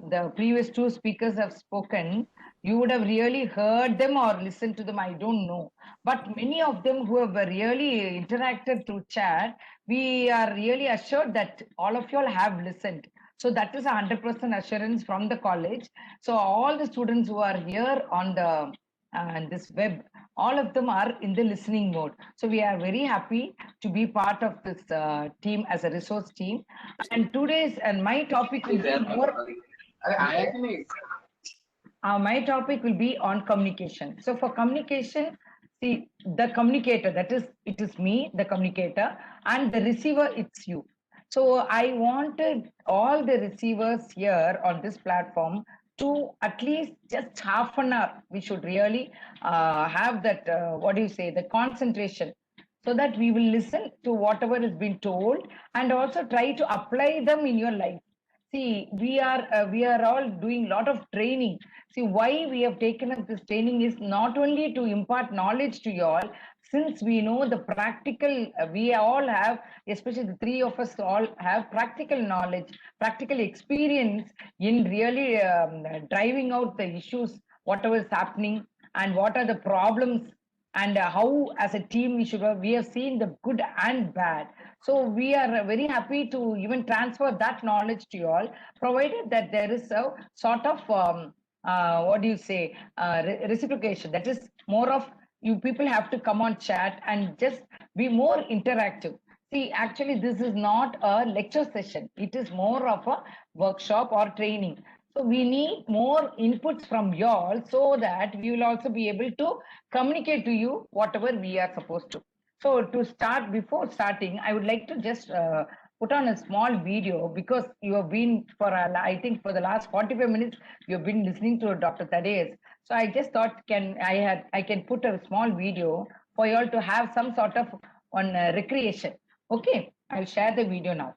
the previous two speakers have spoken, you would have really heard them or listened to them, I don't know. But many of them who have really interacted through chat, we are really assured that all of you all have listened. So that is 100% assurance from the college. So all the students who are here on the this web, all of them are in the listening mode. So we are very happy to be part of this team as a resource team. And today's and my topic will be more. My topic will be on communication. So for communication, see the communicator, that is, it is me, the communicator, and the receiver, it's you. So I wanted all the receivers here on this platform to at least just half an hour. We should really have that, what do you say, the concentration, so that we will listen to whatever is being told and also try to apply them in your life. See, we are all doing a lot of training. See, why we have taken up this training is not only to impart knowledge to you all, since we know the practical, we all have, especially the three of us all have practical knowledge, practical experience in really driving out the issues, whatever is happening, and what are the problems, and how as a team we should work. We have seen the good and bad. So we are very happy to even transfer that knowledge to you all, provided that there is a sort of, what do you say, reciprocation. That is more of, you people have to come on chat and just be more interactive. See, actually, this is not a lecture session. It is more of a workshop or training. So we need more inputs from y'all so that we will also be able to communicate to you whatever we are supposed to. So to start, before starting, I would like to just put on a small video because you have been for, I think for the last 45 minutes, you have been listening to Dr. Thaddeus. So I just thought I can put a small video for you all to have some sort of on recreation. Okay, I'll share the video now.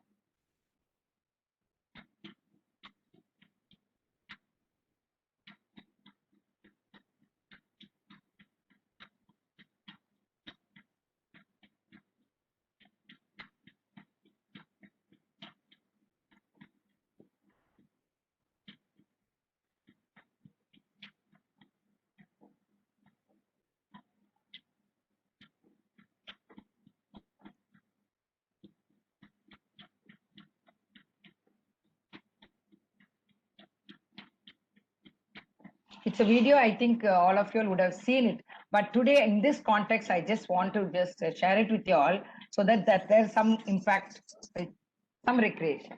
It's a video, I think all of you all would have seen it. But today in this context, I just want to just share it with you all so that there's some impact, some recreation.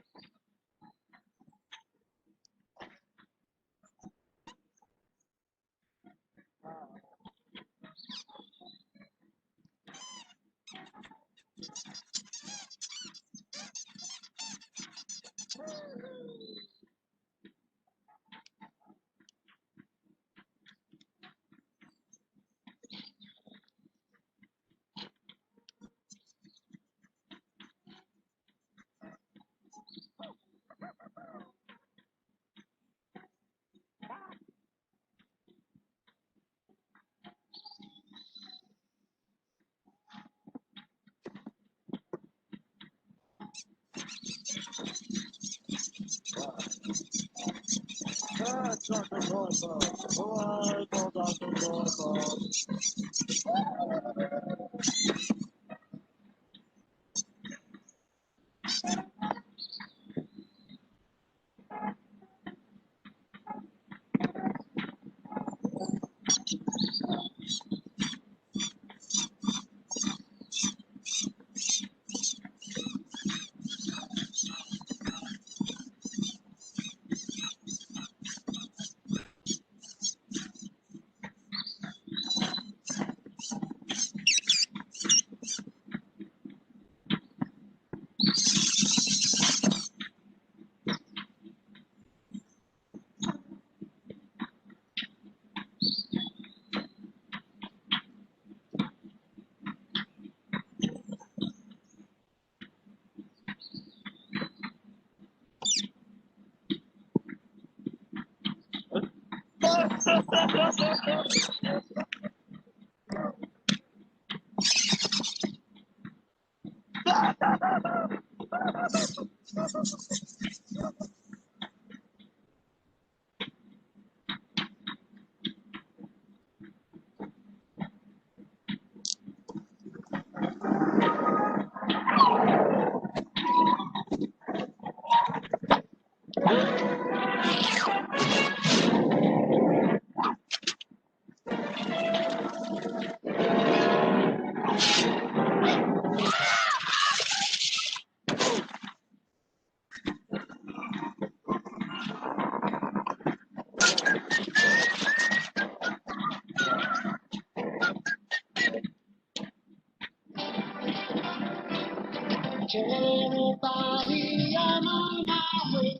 Anybody, I'm on my way.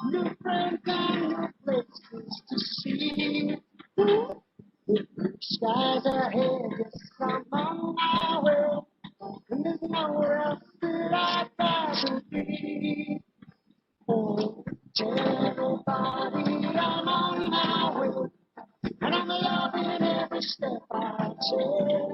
New friends and new places to see. Skies ahead, yes, I'm on my way. And there's nowhere else that I'd rather be. Oh, anybody, I'm on my way. And I'm loving every step I take.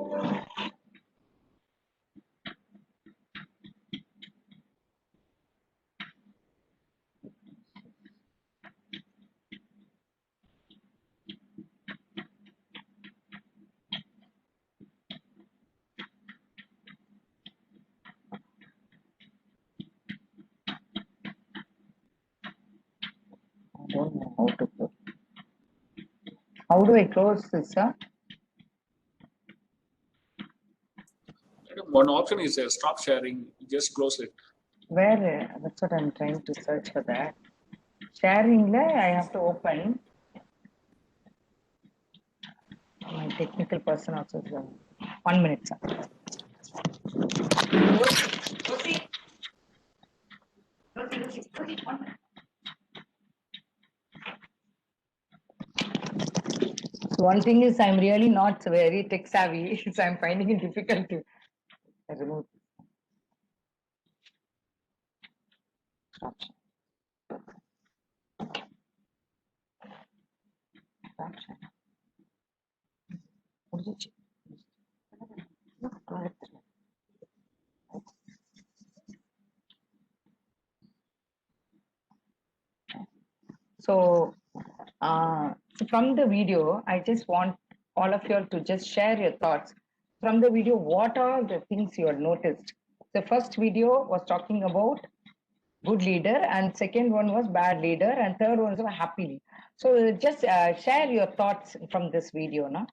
I don't know how to put. How do I close this, sir? One option is stop sharing. Just close it. Where? That's what I'm trying to search for that. Sharing, I have to open. My technical person also is 1 minute, sir. So one thing is I'm really not very tech savvy, so I'm finding it difficult to remove. Stop share. What is it? So from the video, I just want all of you to just share your thoughts. From the video, what are the things you have noticed? The first video was talking about good leader, and second one was bad leader, and third one was happy leader. So just share your thoughts from this video, no?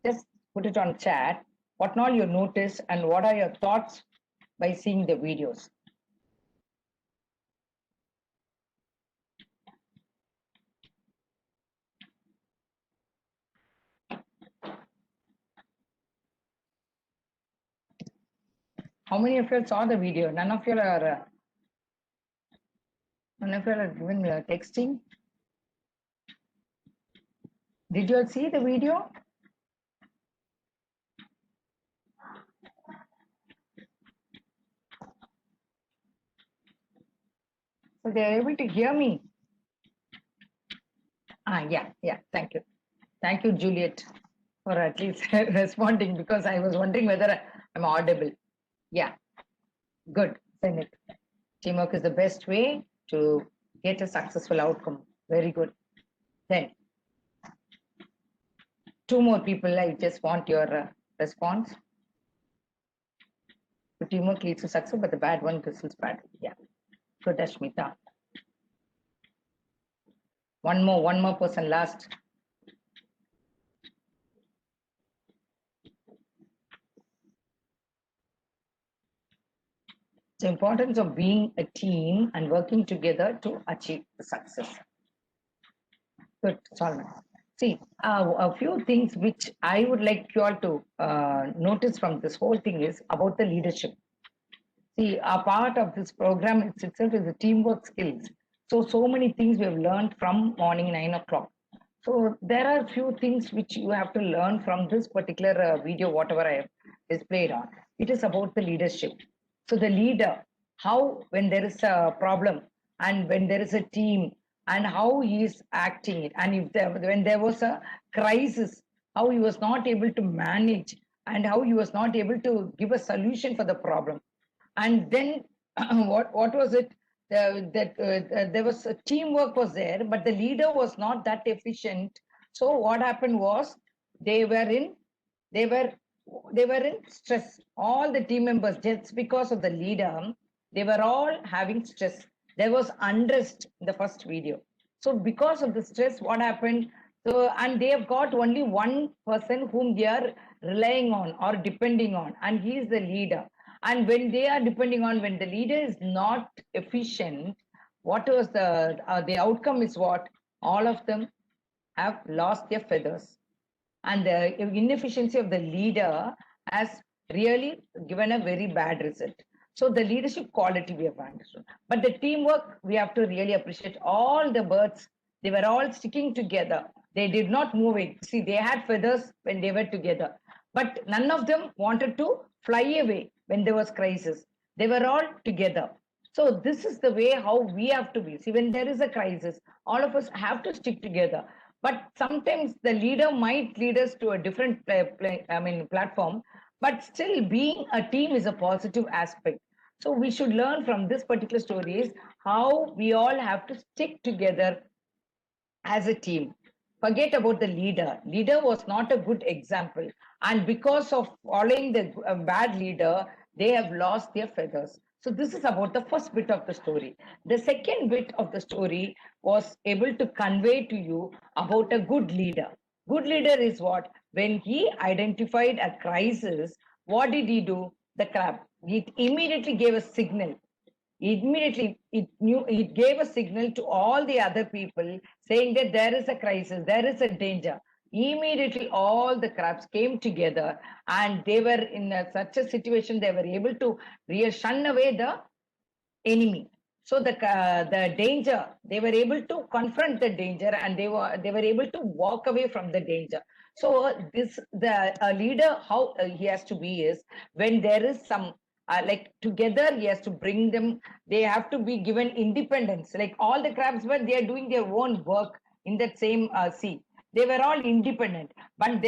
Just put it on chat. What all you notice and what are your thoughts by seeing the videos? How many of you saw the video? None of you are even texting. Did you all see the video? So they are able to hear me. Yeah. Thank you. Thank you, Juliet, for at least responding, because I was wondering whether I'm audible. Yeah, good. Send it. Teamwork is the best way to get a successful outcome. Very good. Then, two more people, I just want your response. The teamwork leads to success, but the bad one results bad. Yeah. Good, Ashmita. One more person last. The importance of being a team and working together to achieve the success. Good, Solomon. See, a few things which I would like you all to notice from this whole thing is about the leadership. See, a part of this program itself is the teamwork skills. So many things we have learned from morning 9 o'clock. So there are few things which you have to learn from this particular video, whatever I have displayed on. It is about the leadership. So the leader, how when there is a problem and when there is a team and how he is acting it, and if when there was a crisis, how he was not able to manage and how he was not able to give a solution for the problem. And then what was it? There was a teamwork was there, but the leader was not that efficient. So what happened was they were in stress. All the team members, just because of the leader, they were all having stress. There was unrest in the first video. So because of the stress, what happened? So, and they have got only one person whom they are relying on or depending on, and he is the leader. And when they are depending on, when the leader is not efficient, what was the outcome is what? All of them have lost their feathers. And the inefficiency of the leader has really given a very bad result. So the leadership quality we have understood. But the teamwork, we have to really appreciate all the birds. They were all sticking together. They did not move it. See, they had feathers when they were together. But none of them wanted to fly away when there was crisis. They were all together. So this is the way how we have to be. See, when there is a crisis, all of us have to stick together. But sometimes the leader might lead us to a different platform, but still being a team is a positive aspect. So we should learn from this particular story is how we all have to stick together as a team. Forget about the leader. Leader was not a good example. And because of following the bad leader, they have lost their feathers. So this is about the first bit of the story. The second bit of the story was able to convey to you about a good leader. Good leader is what? When he identified a crisis, what did he do? The crab. It immediately gave a signal. Immediately it gave a signal to all the other people saying that there is a crisis, there is a danger. Immediately all the crabs came together and they were in such a situation, they were able to shun away the enemy. So the danger, they were able to confront the danger and they were able to walk away from the danger. So the leader, how he has to be is when there is some like together, he has to bring them. They have to be given independence. Like all the crabs were, they are doing their own work in that same sea. They were all independent. But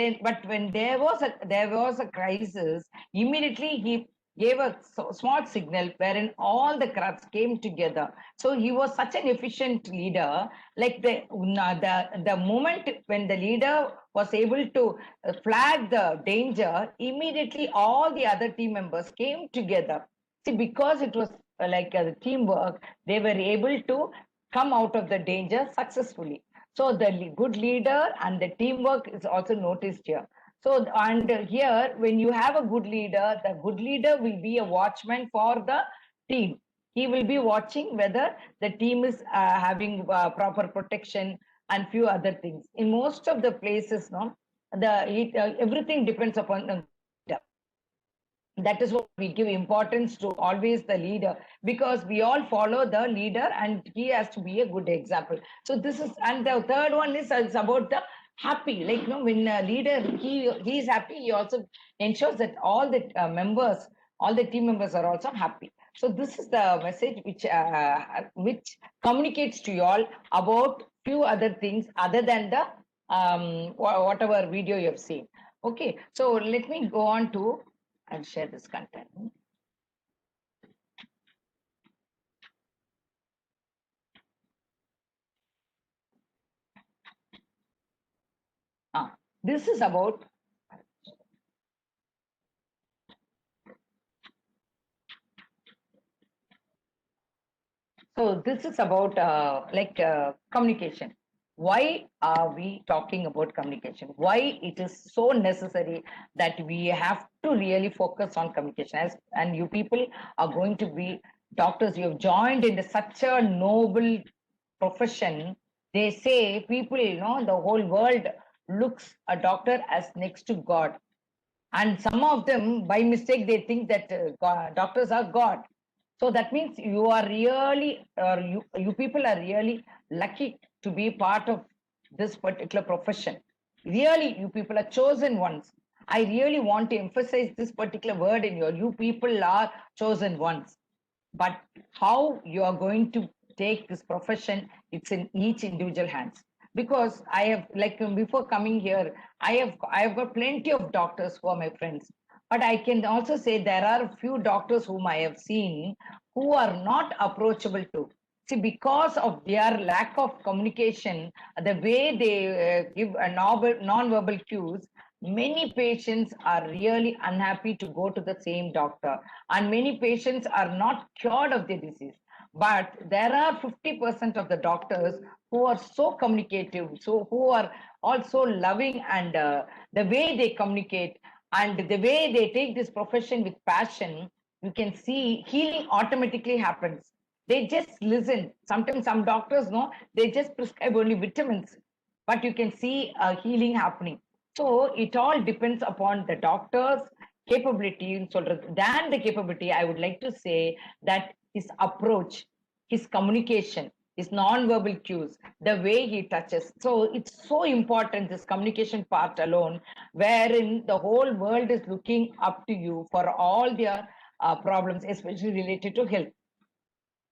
when there was a crisis, immediately he gave a small signal wherein all the crabs came together. So he was such an efficient leader. Like the moment when the leader was able to flag the danger, immediately all the other team members came together. See, because it was like a teamwork, they were able to come out of the danger successfully. So the good leader and the teamwork is also noticed here. So, and here, when you have a good leader, the good leader will be a watchman for the team. He will be watching whether the team is having proper protection and few other things. In most of the places, no, everything depends upon the leader. That is what we give importance to, always the leader, because we all follow the leader and he has to be a good example. So this is, and the third one is about the happy, like, you know, when a leader, he is happy, he also ensures that all the members, all the team members are also happy. So this is the message which communicates to you all about few other things other than the whatever video you have seen. Okay, so let me go on to and share this content. this is about communication. Why are we talking about communication? Why it is so necessary that we have to really focus on communication? And you people are going to be doctors. You have joined in such a noble profession. They say people, the whole world looks a doctor as next to God. And some of them, by mistake, they think that doctors are God. So that means you are really, you people are really lucky to be part of this particular profession. Really, you people are chosen ones. I really want to emphasize this particular word in you people are chosen ones. But how you are going to take this profession, it's in each individual hands. Because I have, like before coming here, I have got plenty of doctors who are my friends. But I can also say there are a few doctors whom I have seen who are not approachable to. See, because of their lack of communication, the way they give a non-verbal cues, many patients are really unhappy to go to the same doctor. And many patients are not cured of the disease. But there are 50% of the doctors who are so communicative, so who are also loving, and the way they communicate and the way they take this profession with passion, you can see healing automatically happens. They just listen. Sometimes some doctors know they just prescribe only vitamins, but you can see healing happening. So it all depends upon the doctor's capability. Than the capability, I would like to say that his approach, his communication, his non-verbal cues, the way he touches. So it's so important, this communication part alone, wherein the whole world is looking up to you for all their problems, especially related to health.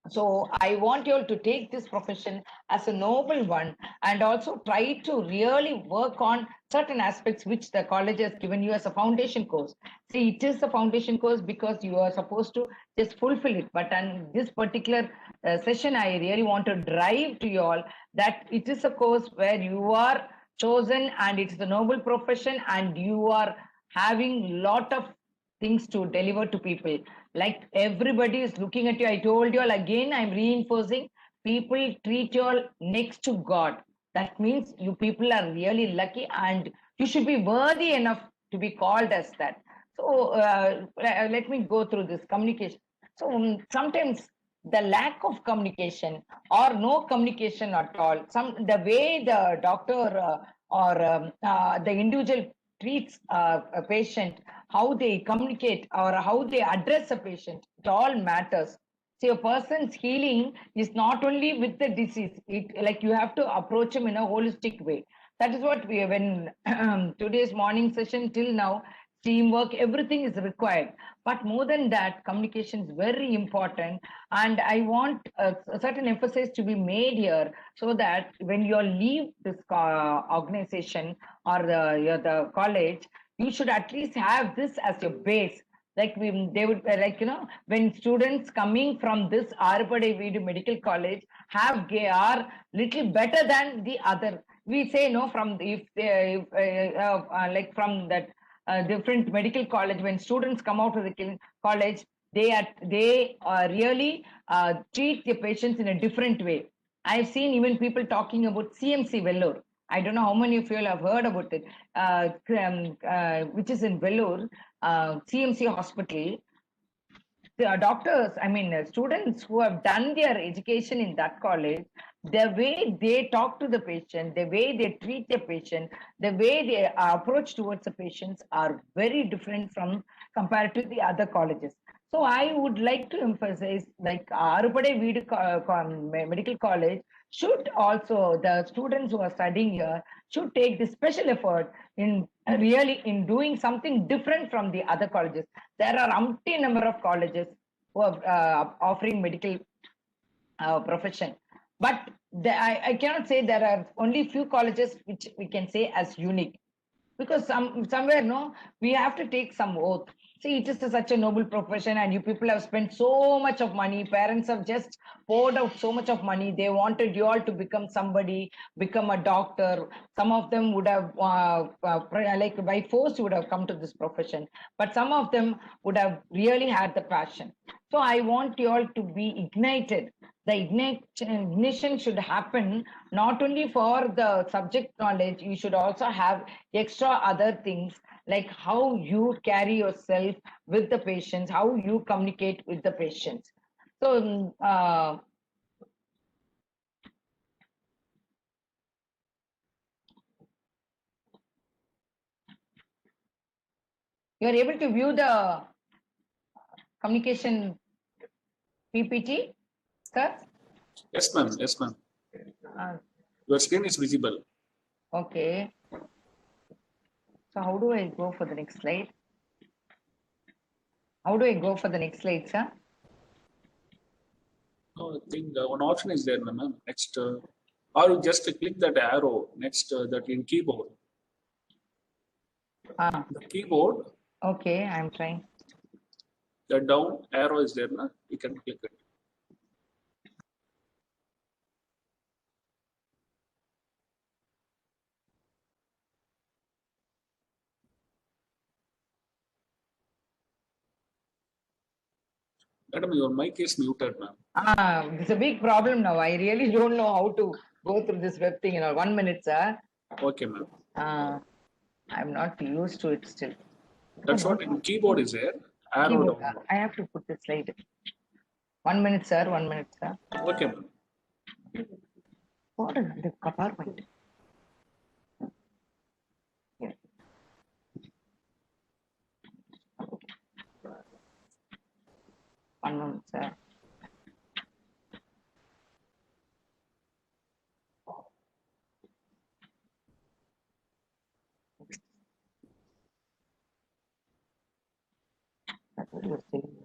So I want you all to take this profession as a noble one, and also try to really work on certain aspects which the college has given you as a foundation course. See, it is a foundation course because you are supposed to just fulfill it. But on this particular session, I really want to drive to you all that it is a course where you are chosen, and it's a noble profession, and you are having lot of things to deliver to people. Like everybody is looking at you. I told you all again, I'm reinforcing, people treat you all next to God. That means you people are really lucky, and you should be worthy enough to be called as that. So let me go through this communication. So sometimes the lack of communication or no communication at all, the way the doctor or the individual treats a patient, how they communicate or how they address a patient, it all matters. See, a person's healing is not only with the disease, like you have to approach him in a holistic way. That is what we, when today's morning session till now, teamwork, everything is required. But more than that, communication is very important. And I want a certain emphasis to be made here, so that when you leave this organization or the college, you should at least have this as your base. Like they would when students coming from this Arupade Veedu Medical College are little better than the other. We say no, from if they like from that different medical college, when students come out of the college, they really treat the patients in a different way. I've seen even people talking about CMC Vellore. I don't know how many of you all have heard about it, which is in Vellore, CMC hospital. The doctors, students who have done their education in that college, the way they talk to the patient, the way they treat the patient, the way they approach towards the patients are very different from compared to the other colleges. So I would like to emphasize, like Arupade Veedu Medical College should also, the students who are studying here should take the special effort in really in doing something different from the other colleges. There are umpty number of colleges who are offering medical profession. But I cannot say there are only few colleges which we can say as unique. Because somewhere, no, we have to take some oath. See, it is such a noble profession, and you people have spent so much of money. Parents have just poured out so much of money. They wanted you all to become somebody, become a doctor. Some of them would have, like by force, would have come to this profession, but some of them would have really had the passion. So I want you all to be ignited. The ignition should happen not only for the subject knowledge, you should also have extra other things like how you carry yourself with the patients, how you communicate with the patients. So, you are able to view the communication PPT, sir? Yes, ma'am. Yes, ma'am. Your screen is visible. Okay. So how do I go for the next slide? How do I go for the next slide, sir? I think one option is there, ma'am. Next, or you just click that arrow next that in keyboard. The keyboard. Okay, I'm trying. The down arrow is there, na? You can click it. Madam, your mic is muted, ma'am. It's a big problem now. I really don't know how to go through this web thing. 1 minute, sir. Okay, ma'am. I'm not used to it still. That's what in keyboard is there. Arrow Keyboard, down. I have to put the slide. 1 minute, sir. 1 minute, sir. Okay, ma'am. What is the compartment? Yeah. 1 minute, sir. That's what you're saying.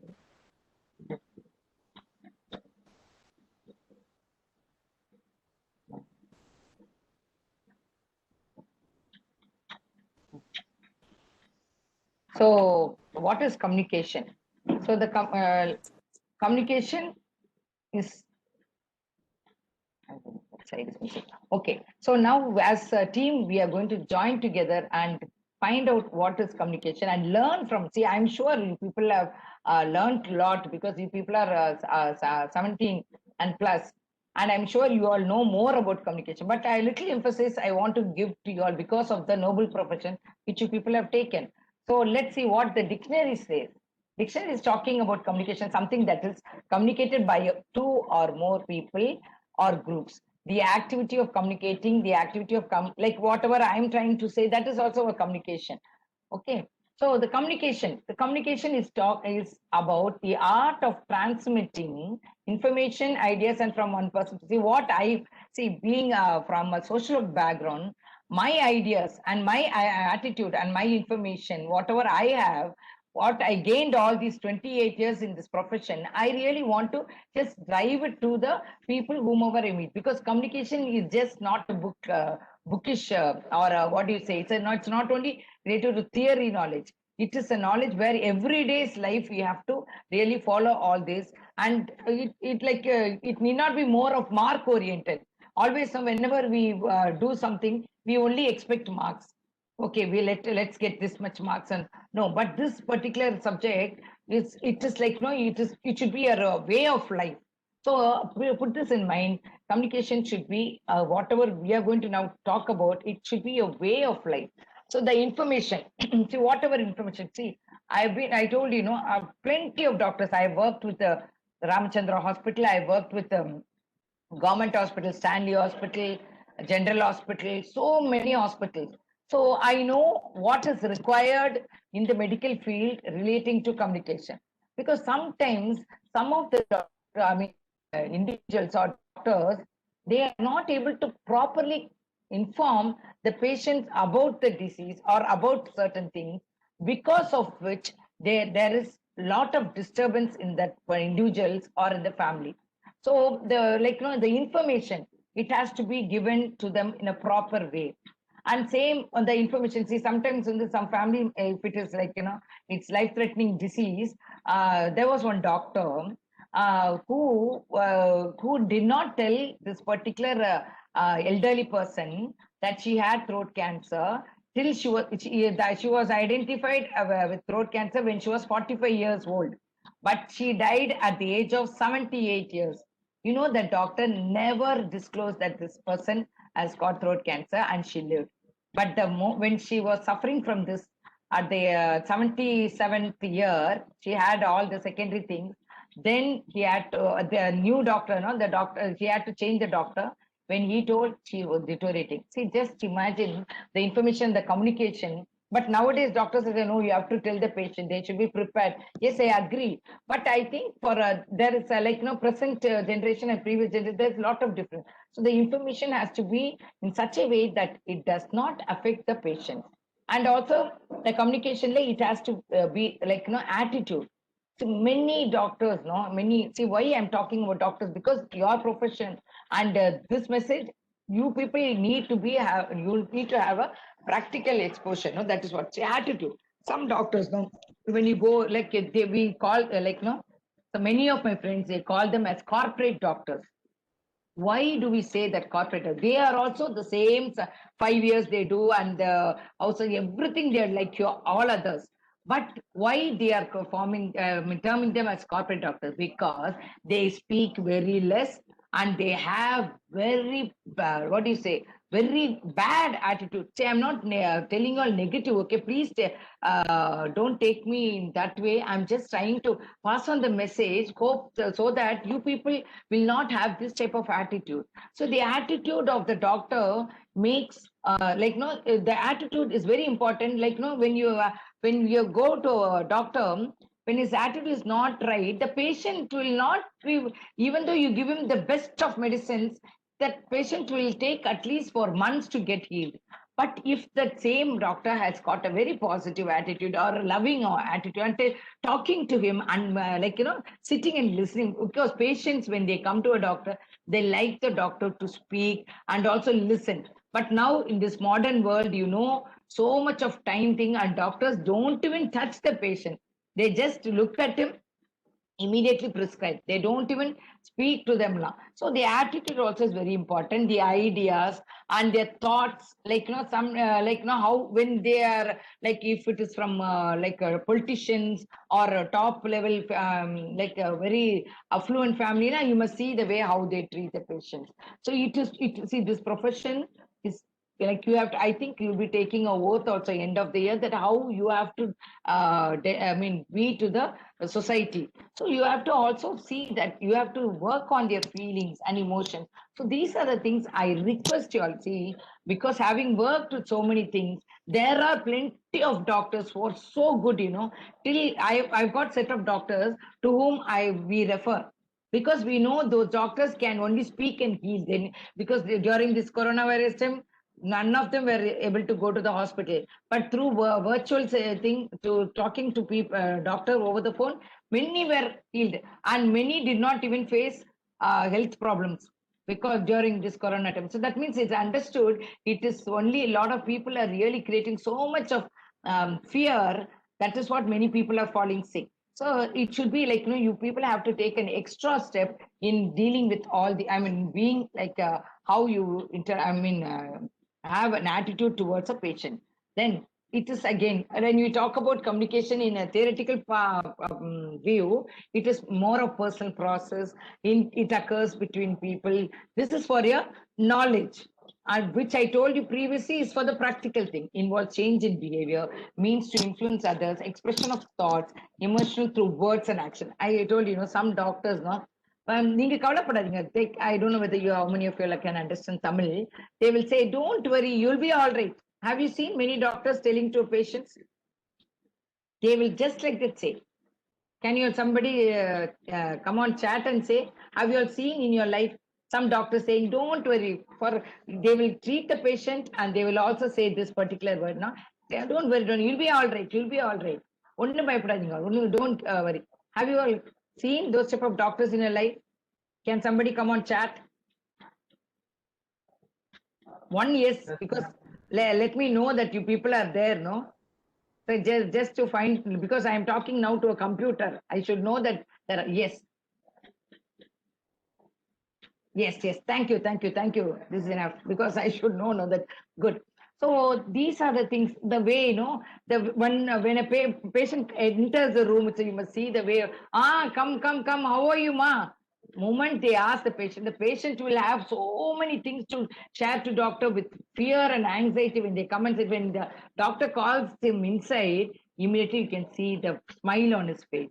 So, what is communication? So, the communication is. Okay, so now as a team, we are going to join together and find out what is communication and learn from. See, I'm sure you people have learned a lot because you people are 17 and plus, and I'm sure you all know more about communication. But a little emphasis I want to give to you all because of the noble profession which you people have taken. So let's see what the dictionary says. Dictionary is talking about communication, something that is communicated by two or more people or groups. The activity of communicating, the activity of like whatever I'm trying to say, that is also a communication. Okay. So the communication is about the art of transmitting information, ideas, and from one person. See what I see, being from a social background, my ideas and my attitude and my information, whatever I have, what I gained all these 28 years in this profession, I really want to just drive it to the people whomever I meet, because communication is just not a bookish or what do you say? It's not only related to theory knowledge. It is a knowledge where everyday's life we have to really follow all this, and it need not be more of mark oriented. Always, whenever we do something, we only expect marks. Okay, let's get this much marks, and no, but this particular subject is like it should be a way of life. So we'll put this in mind. Communication should be whatever we are going to now talk about. It should be a way of life. So the information, see whatever information. See, I told you, plenty of doctors. I worked with the Ramachandra Hospital. I worked with government hospital, Stanley Hospital, General Hospital, so many hospitals. So I know what is required in the medical field relating to communication. Because sometimes some of the individuals or doctors, they are not able to properly inform the patients about the disease or about certain things, because of which there is a lot of disturbance in that for individuals or in the family. So the information, it has to be given to them in a proper way. And same on the information. See, sometimes in some family, if it is like, it's life-threatening disease, there was one doctor who did not tell this particular elderly person that she had throat cancer till she was identified with throat cancer when she was 45 years old, but she died at the age of 78 years. The doctor never disclosed that this person has got throat cancer and she lived. But when she was suffering from this at the 77th year, she had all the secondary things. Then he had to, the new doctor, the doctor, he had to change the doctor. When he told, she was deteriorating. See, just imagine the information, the communication. But nowadays, doctors say, no, you have to tell the patient, they should be prepared. Yes, I agree. But I think for there is present generation and previous generation, there's a lot of difference. So the information has to be in such a way that it does not affect the patient. And also the communication, it has to be attitude. So many doctors, see why I'm talking about doctors, because your profession and this message, you people need to you need to have a practical exposure. That is what, say, attitude. Some doctors, when you go, we call, so many of my friends, they call them as corporate doctors. Why do we say that corporate? They are also the same 5 years they do, and also everything they're like all others. But why they are terming them as corporate doctors? Because they speak very less and they have very bad, very bad attitude. Say, I'm not telling you all negative, okay? Please don't take me in that way. I'm just trying to pass on the message, hope so that you people will not have this type of attitude. So the attitude of the doctor makes the attitude is very important. When you go to a doctor, when his attitude is not right, the patient will not be, even though you give him the best of medicines, that patient will take at least for months to get healed. But if that same doctor has got a very positive attitude or a loving attitude, and talking to him and sitting and listening, because patients, when they come to a doctor, they like the doctor to speak and also listen. But now in this modern world, so much of time thing, and doctors don't even touch the patient. They just look at him, immediately prescribe. They don't even speak to them now. So the attitude also is very important. The ideas and their thoughts, how when they are if it is from politicians or a top level very affluent family, you must see the way how they treat the patients. So see, this profession is you have to, I think you'll be taking a oath also end of the year, that how you have to be to the society. So you have to also see that you have to work on their feelings and emotions. So these are the things I request you all, see, because having worked with so many things, there are plenty of doctors who are so good, till I've got set of doctors to whom we refer, because we know those doctors can only speak and heal. Then because during this coronavirus time, none of them were able to go to the hospital, but through virtual thing, to talking to people, doctor over the phone, many were healed, and many did not even face health problems because during this corona time. So that means it's understood. It is only a lot of people are really creating so much of fear. That is what many people are falling sick. So it should be you people have to take an extra step in dealing with all the, being how you have an attitude towards a patient. Then it is again, when you talk about communication in a theoretical view, it is more of personal process. It occurs between people. This is for your knowledge, and which I told you previously is for the practical thing. Involves change in behavior, means to influence others, expression of thoughts, emotional through words and action. I told some doctors, நீங்க கவலைப்படாதீங்க. I don't know whether how many of you can understand Tamil. They will say, don't worry, you'll be all right. Have you seen many doctors telling to patients? They will just like that say. Can you somebody come on chat and say, have you all seen in your life some doctors saying, don't worry, they will treat the patient and they will also say this particular word, don't worry, you'll be all right, you'll be all right. Don't worry. Have you all seen those type of doctors in your life? Can somebody come on chat? One yes, because let me know that you people are there, no? So just to find, because I am talking now to a computer, I should know that there are, yes. Yes, yes. Thank you, thank you, thank you. This is enough because I should know that. Good. So these are the things, the way, you know, the when a patient enters the room, so you must see the way, come, how are you, ma? Moment they ask the patient will have so many things to share to doctor with fear and anxiety when they come and say, when the doctor calls him inside, immediately you can see the smile on his face.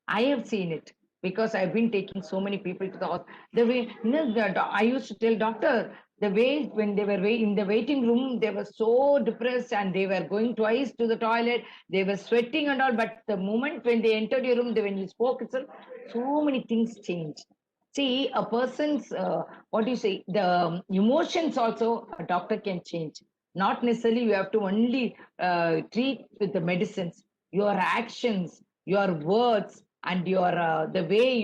I have seen it because I've been taking so many people to the hospital. The way, you know, I used to tell doctor, the way when they were in the waiting room, they were so depressed and they were going twice to the toilet. They were sweating and all. But the moment when they entered your room, when you spoke itself, so many things changed. See, a person's, what do you say, the emotions also a doctor can change. Not necessarily you have to only treat with the medicines. Your actions, your words, and the way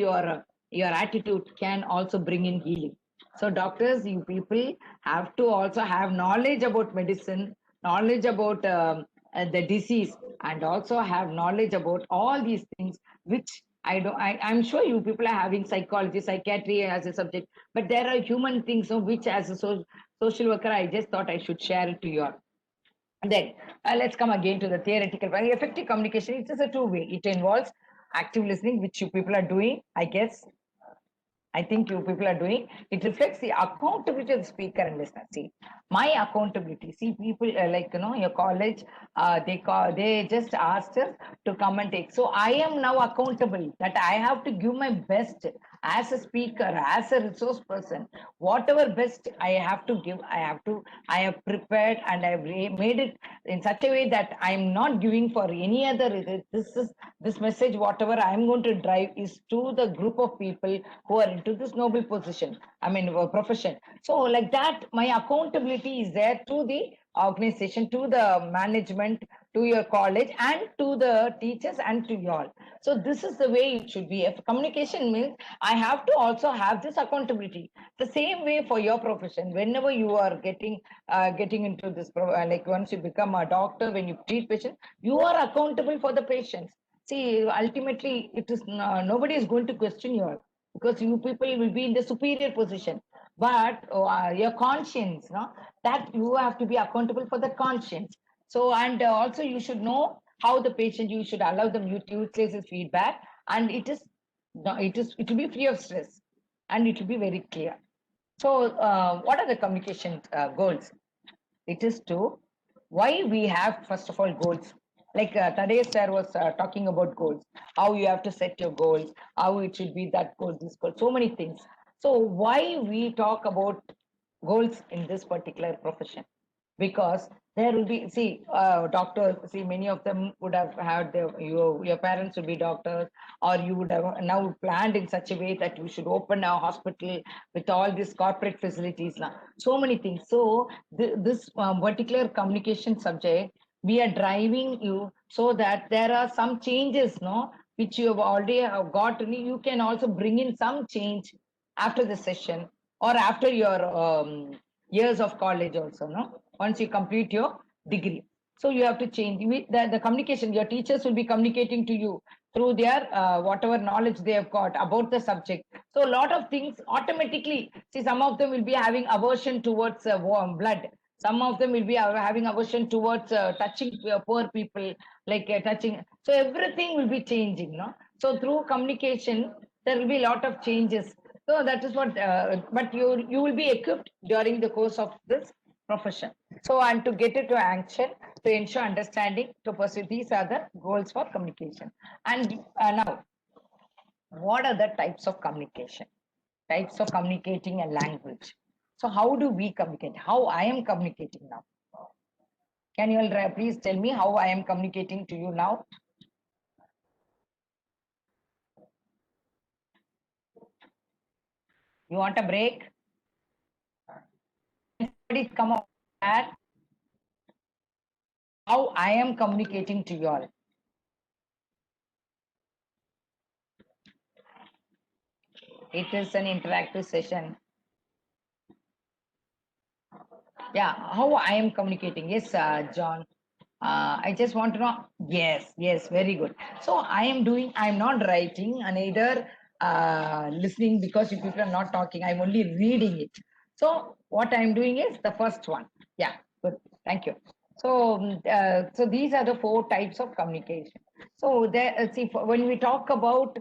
your attitude can also bring in healing. So doctors, you people have to also have knowledge about medicine, knowledge about the disease, and also have knowledge about all these things, which I'm sure you people are having psychology, psychiatry as a subject, but there are human things, which as a social worker, I just thought I should share it to you all. Then let's come again to the theoretical part. Effective communication, it is a two-way. It involves active listening, which you people are doing, I guess. I think you people are doing. It reflects the accountability of the speaker and listener. See, my accountability. See, people like, you know, your college, they just asked us to come and take. So I am now accountable that I have to give my best as a speaker, as a resource person. Whatever best I have to give, I have prepared and I have made it in such a way that I'm not giving for any other. This message, whatever I'm going to drive, is to the group of people who are into this noble position, profession. So like that, my accountability is there to the organization, to the management, to your college, and to the teachers, and to you all. So this is the way it should be. If communication means I have to also have this accountability. The same way for your profession. Whenever you are getting into this, like once you become a doctor, when you treat patients, you are accountable for the patients. See, ultimately, it is nobody is going to question you all, because you people will be in the superior position. But your conscience, no, that you have to be accountable for the conscience. So, and also you should know how the patient, you should allow them to utilize his feedback, and it will be free of stress, and it will be very clear. So, what are the communication goals? It is to, why we have, first of all, goals. Like today sir was talking about goals, how you have to set your goals, how it should be that goal, this goal, so many things. So why we talk about goals in this particular profession? Because there will be, see, doctors, see, many of them would have had your parents would be doctors, or you would have now planned in such a way that you should open a hospital with all these corporate facilities now, so many things. So this particular communication subject, we are driving you so that there are some changes, no, which you have already have got. You can also bring in some change after the session, or after your years of college also, no, once you complete your degree. So you have to change the communication. Your teachers will be communicating to you through their whatever knowledge they have got about the subject. So a lot of things automatically, see, some of them will be having aversion towards warm blood. Some of them will be having aversion towards touching poor people, like touching. So everything will be changing, no? So through communication, there will be a lot of changes. So that is what, but you will be equipped during the course of this profession. So, and to get it to action, to ensure understanding, to pursue, these are the goals for communication. And now, what are the types of communication? Types of communicating a language. So how do we communicate? How I am communicating now? Can you all please tell me how I am communicating to you now? You want a break? Somebody come up and how I am communicating to you all. It is an interactive session. Yeah, how I am communicating. Yes, John. I just want to know. Yes, yes, very good. So I'm not writing and either listening because you people are not talking. I'm only reading it. So what I'm doing is the first one. Yeah, good. Thank you. So, so these are the 4 types of communication. So there, see, when we talk about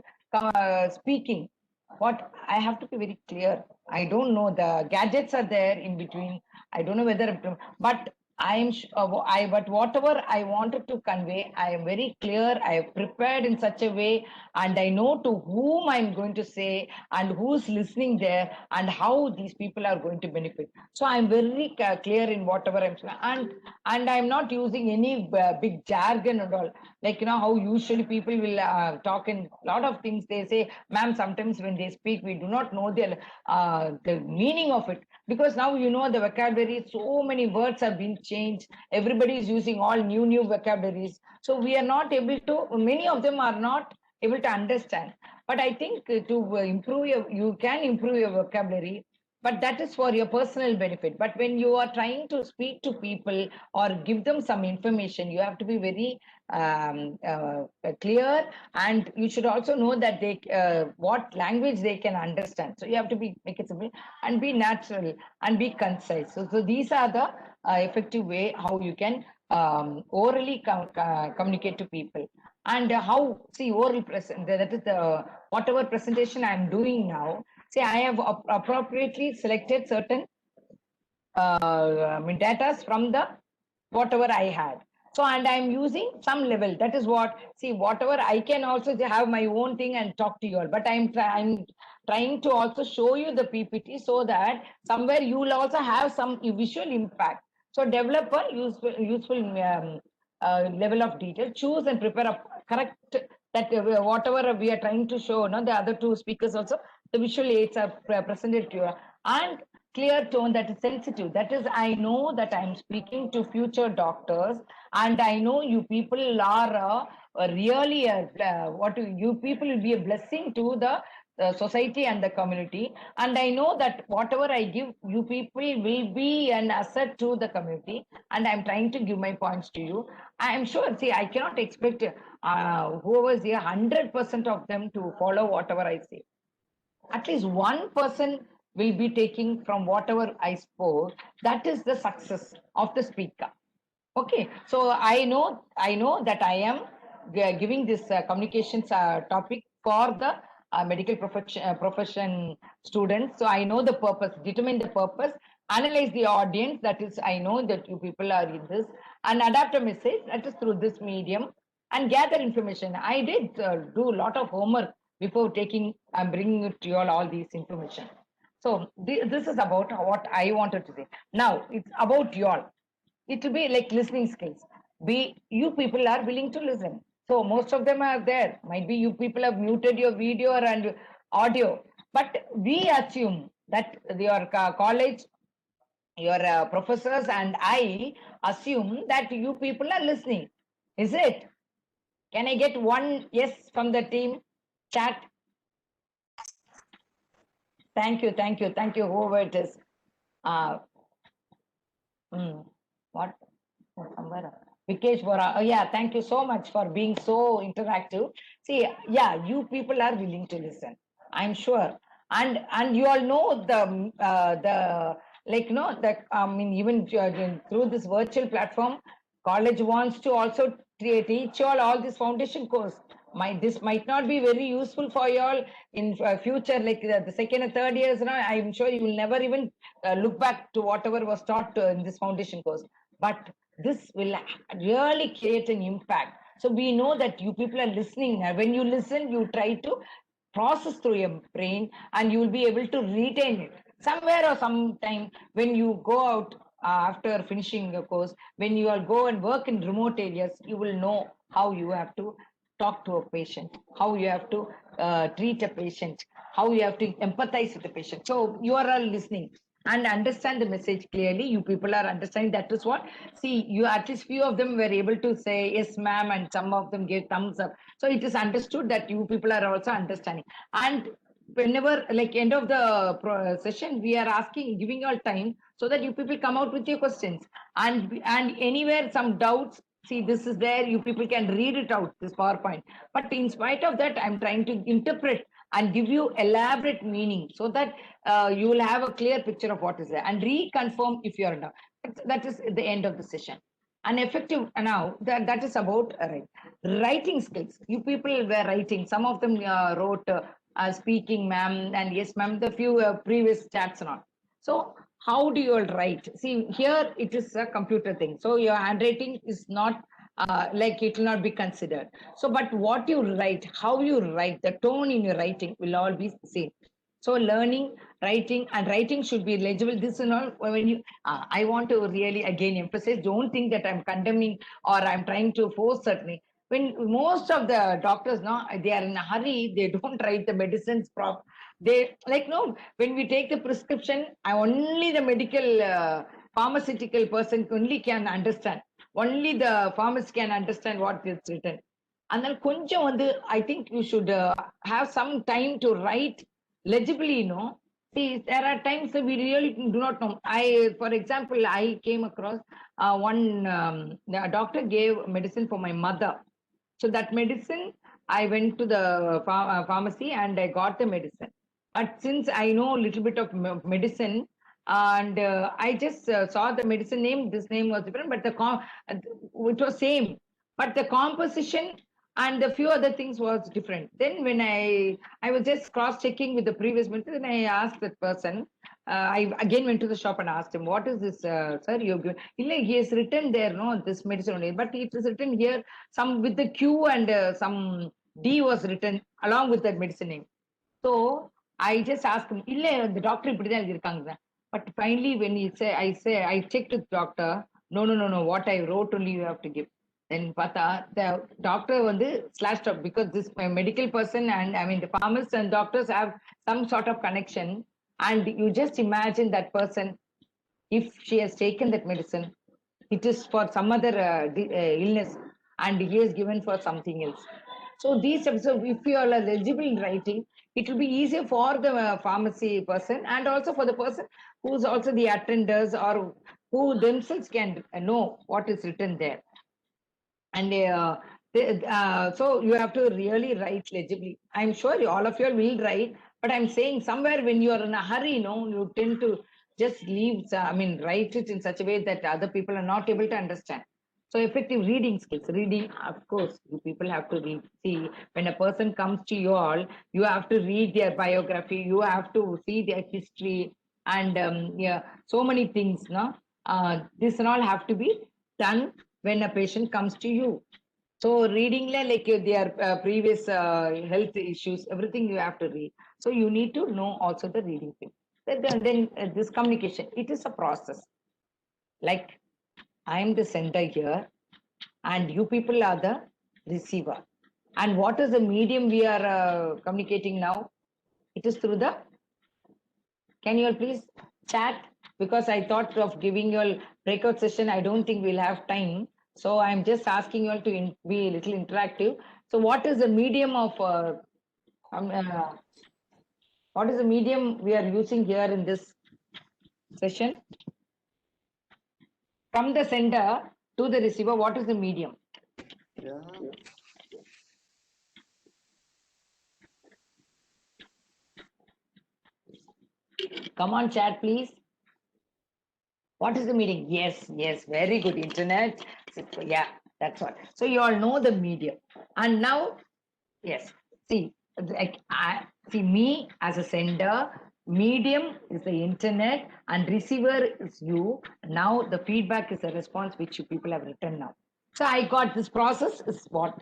speaking, what I have to be very clear. I don't know, the gadgets are there in between. I don't know whether, but but whatever I wanted to convey, I am very clear. I have prepared in such a way, and I know to whom I'm going to say and who's listening there, and how these people are going to benefit. So I'm very clear in whatever I'm saying, and I'm not using any big jargon and all. Like how usually people will talk in a lot of things. They say, "Ma'am, sometimes when they speak, we do not know the meaning of it." Because now the vocabulary, so many words have been changed. Everybody is using all new vocabularies. So we are not able to, many of them are not able to understand. But I think to improve you can improve your vocabulary, but that is for your personal benefit. But when you are trying to speak to people or give them some information, you have to be very clear, and you should also know that they what language they can understand. So you have to make it simple and be natural and be concise. So these are the effective way how you can orally communicate to people. And how, see, oral present, that is the whatever presentation I'm doing now. See, I have appropriately selected certain data from the whatever I had. So, and I'm using some level. That is what, see, whatever I can also have my own thing and talk to you all. But I'm trying to also show you the PPT so that somewhere you will also have some visual impact. So develop a useful level of detail. Choose and prepare a correct, that whatever we are trying to show, the other 2 speakers also, the visual aids are presented to you. And clear tone, that is sensitive. That is, I know that I'm speaking to future doctors, and I know you people are really you people will be a blessing to the society and the community. And I know that whatever I give you people will be an asset to the community, and I'm trying to give my points to you. I am sure, see, I cannot expect whoever's here 100% of them to follow whatever I say. At least one person will be taking from whatever I spoke. That is the success of the speaker. Okay, so I know that I am giving this communications topic for the medical profession students. So I know the purpose, determine the purpose, analyze the audience. That is, I know that you people are in this, and adapt a message, that is through this medium, and gather information. I did do a lot of homework before I'm bringing it to you all these information. So this is about what I wanted to say. Now it's about you all. It will be like listening skills. You people are willing to listen. So most of them are there. Might be you people have muted your video and audio, but we assume that your college, your professors and I assume that you people are listening. Is it? Can I get one yes from the team chat? Thank you, whoever it is. What? Somewhere. Vikesh Bora. Oh, yeah, thank you so much for being so interactive. See, yeah, you people are willing to listen, I'm sure. And you all know the even through this virtual platform, college wants to also teach you all this foundation course. This might not be very useful for you all in future, like the second and third years. Now, I'm sure you will never even look back to whatever was taught in this foundation course. But this will really create an impact. So we know that you people are listening. When you listen, you try to process through your brain, and you will be able to retain it. Somewhere or sometime when you go out after finishing your course, when you will go and work in remote areas, you will know how you have to talk to a patient, how you have to treat a patient, how you have to empathize with the patient. So you are all listening and understand the message clearly. You people are understanding. That is what, see, you at least few of them were able to say yes ma'am, and some of them gave thumbs up. So it is understood that you people are also understanding. And whenever, like end of the session, we are asking, giving you all time so that you people come out with your questions. And anywhere some doubts, see, this is there, you people can read it out, this PowerPoint. But in spite of that, I'm trying to interpret and give you elaborate meaning so that you will have a clear picture of what is there and reconfirm if you are done. That is the end of the session. And effective now, that is about writing skills. You people were writing, some of them wrote speaking, ma'am, and yes, ma'am, the few previous chats and all. So how do you all write? See, here it is a computer thing. So your handwriting is not like it will not be considered. So, but what you write, how you write, the tone in your writing will all be the same. So learning, writing, and writing should be legible. This and all, when you, I want to really again emphasize, don't think that I'm condemning or I'm trying to force certainly. When most of the doctors now, they are in a hurry, they don't write the medicines they like, no, when we take the prescription, only the medical pharmaceutical person only can understand. Only the pharmacist can understand what is written. And then I think you should have some time to write legibly, See, there are times that we really do not know. For example, I came across the doctor gave medicine for my mother. So that medicine, I went to the pharmacy and I got the medicine. But since I know a little bit of medicine, and I just saw the medicine name, this name was different, but it was same. But the composition and the few other things was different. Then when I was just cross-checking with the previous medicine, then I asked that person, I again went to the shop and asked him, what is this, sir, you've given? He has written there, no, this medicine only, but it is written here, some with the Q and some D was written along with that medicine name. So I just asked him, the doctor, but finally when I checked with doctor, no, what I wrote only you have to give. Then the doctor slashed up because this medical person and the pharmacists and doctors have some sort of connection. And you just imagine that person, if she has taken that medicine, it is for some other illness and he is given for something else. So these episodes, if you are eligible in writing, it will be easier for the pharmacy person and also for the person who's also the attenders or who themselves can know what is written there. And so you have to really write legibly. I'm sure all of you will write, but I'm saying somewhere when you are in a hurry, you tend to just leave, write it in such a way that other people are not able to understand. So effective reading skills. Reading, of course, you people have to read. See, when a person comes to you all, you have to read their biography, you have to see their history, and so many things. This and all have to be done when a patient comes to you. So reading like their previous health issues, everything you have to read. So you need to know also the reading thing. Then this communication, it is a process. Like I'm the sender here and you people are the receiver. And what is the medium we are communicating now? It is through the, can you all please chat? Because I thought of giving you all breakout session. I don't think we'll have time. So I'm just asking you all to be a little interactive. So what is the medium of, what is the medium we are using here in this session? From the sender to the receiver, what is the medium? Yeah. Come on, chat, please. What is the medium? Yes, very good. Internet. Yeah, that's what. So you all know the medium. And now, yes, see, see me as a sender, medium is the internet, and receiver is you. Now the feedback is a response which you people have written now. So I got this process is what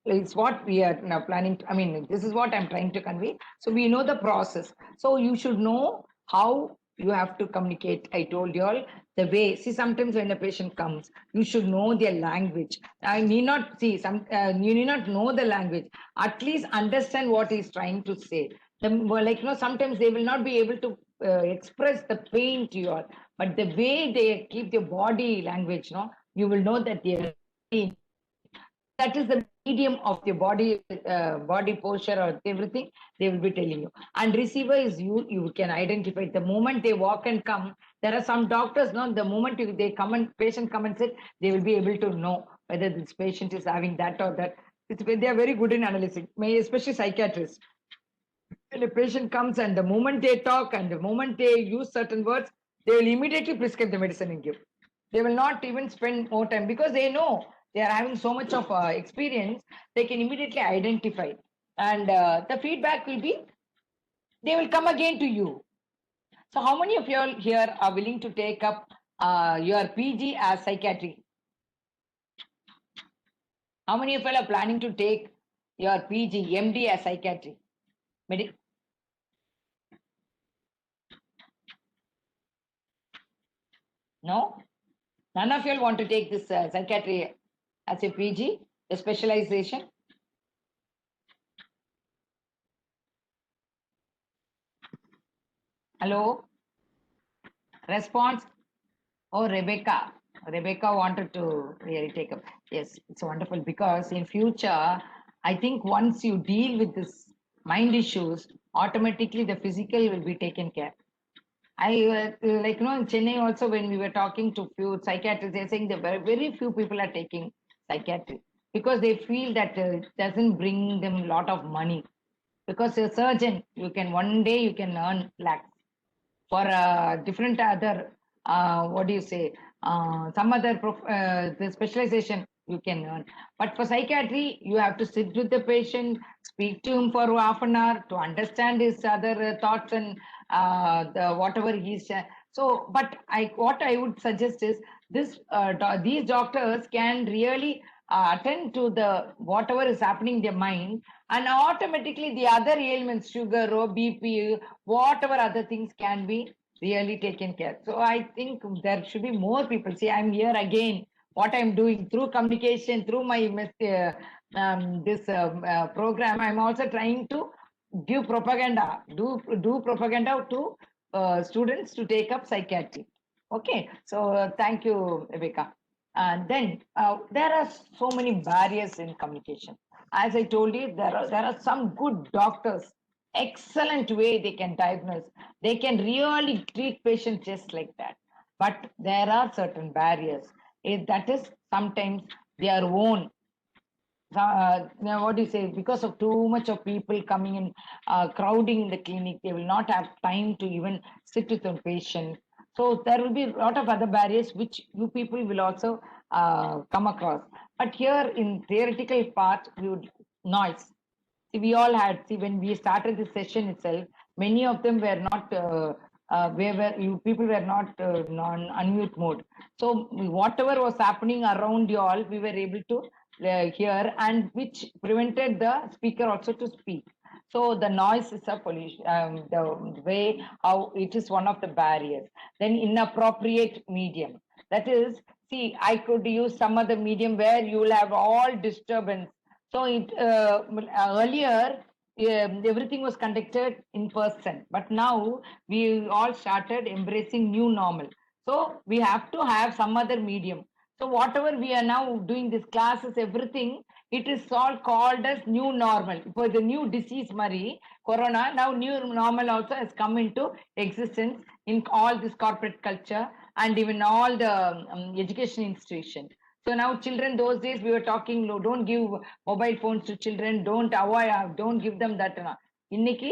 it's what we are now planning to, this is what I'm trying to convey. So we know the process. So you should know how you have to communicate. I told you all the way. See, sometimes when a patient comes, you should know their language. I need not see you need not know the language. At least understand what he's trying to say. Sometimes they will not be able to express the pain to you all, but the way they keep their body language, you will know that they are that is the medium of your body, body posture or everything, they will be telling you. And receiver is you can identify the moment they walk and come. There are some doctors, no, the moment they come and patient come and sit, they will be able to know whether this patient is having that or that. They are very good in analyzing, especially psychiatrists. When a patient comes and the moment they talk and the moment they use certain words, they will immediately prescribe the medicine and give. They will not even spend more time because they know they are having so much of experience, they can immediately identify. And the feedback will be, they will come again to you. So how many of you all here are willing to take up your PG as psychiatry? How many of you all are planning to take your PG, MD as psychiatry? No? None of you all want to take this psychiatry as a PG, a specialization? Hello? Response? Oh, Rebecca. Rebecca wanted to really take up. Yes, it's wonderful because in future, I think once you deal with this mind issues, automatically the physical will be taken care. I like, in Chennai also, when we were talking to few psychiatrists, they're saying that very few people are taking psychiatry because they feel that it doesn't bring them a lot of money. Because a surgeon, you can one day you can earn lakhs. For different other, what do you say, some other the specialization you can earn. But for psychiatry, you have to sit with the patient, speak to him for half an hour to understand his other thoughts and the whatever he's. So, but what I would suggest is this: these doctors can really attend to the whatever is happening in their mind, and automatically the other ailments, sugar or BP, whatever other things can be really taken care. So I think there should be more people. See, I'm here again. What I'm doing through communication, through my this program, I'm also trying to give propaganda, do propaganda to students to take up psychiatry. Okay, so thank you, Rebecca. And then there are so many barriers in communication. As I told you, there are some good doctors, excellent way they can diagnose. They can really treat patients just like that. But there are certain barriers. That is sometimes their own. Now what do you say? Because of too much of people coming in, crowding in the clinic, they will not have time to even sit with the patient. So there will be a lot of other barriers which you people will also come across. But here in theoretical part, we would noise. See, we all had, see, when we started the session itself, many of them were not, you people were not unmute mode. So whatever was happening around you all, we were able to hear, and which prevented the speaker also to speak. So the noise is a pollution, the way how it is one of the barriers. Then inappropriate medium. That is, see, I could use some other medium where you will have all disturbance. So it earlier everything was conducted in person, but now we all started embracing new normal. So we have to have some other medium. So whatever we are now doing these classes, everything, it is all called as new normal. For the new disease, Mari, Corona, now new normal also has come into existence in all this corporate culture and even all the education institutions. So now children, those days we were talking, no, don't give mobile phones to children, don't avoid, don't give them that. Inniki,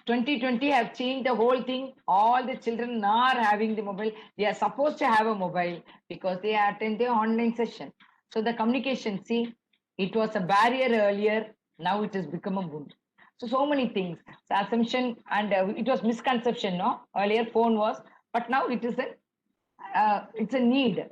2020 have changed the whole thing. All the children are having the mobile. They are supposed to have a mobile because they attend the online session. So the communication, see, it was a barrier earlier. Now it has become a boon. So many things. The assumption and it was misconception, no? Earlier phone was, but now it is it's a need.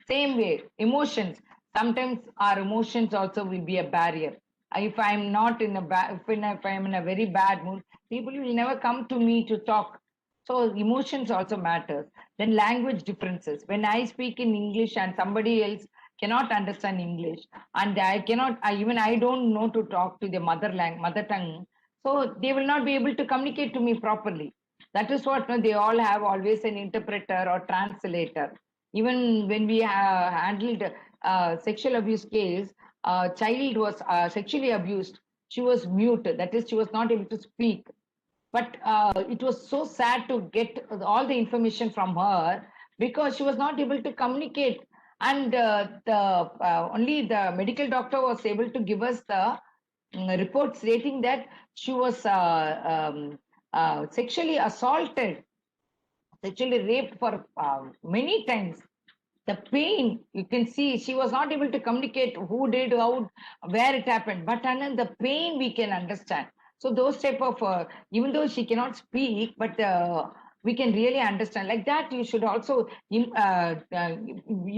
Same way, emotions. Sometimes our emotions also will be a barrier. If I'm not in a if I'm in a very bad mood, people will never come to me to talk. So emotions also matters. Then language differences. When I speak in English and somebody else cannot understand English, and I cannot, even I don't know to talk to the mother tongue, so they will not be able to communicate to me properly. That is what, no, they all have always an interpreter or translator. Even when we handled sexual abuse case, child was sexually abused, she was mute. That is, she was not able to speak. But it was so sad to get all the information from her because she was not able to communicate. And the only the medical doctor was able to give us the report stating that she was sexually assaulted, sexually raped for many times. The pain, you can see she was not able to communicate who did, how, where it happened, but then the pain we can understand. So those type of, even though she cannot speak, but we can really understand. Like that, you should also, you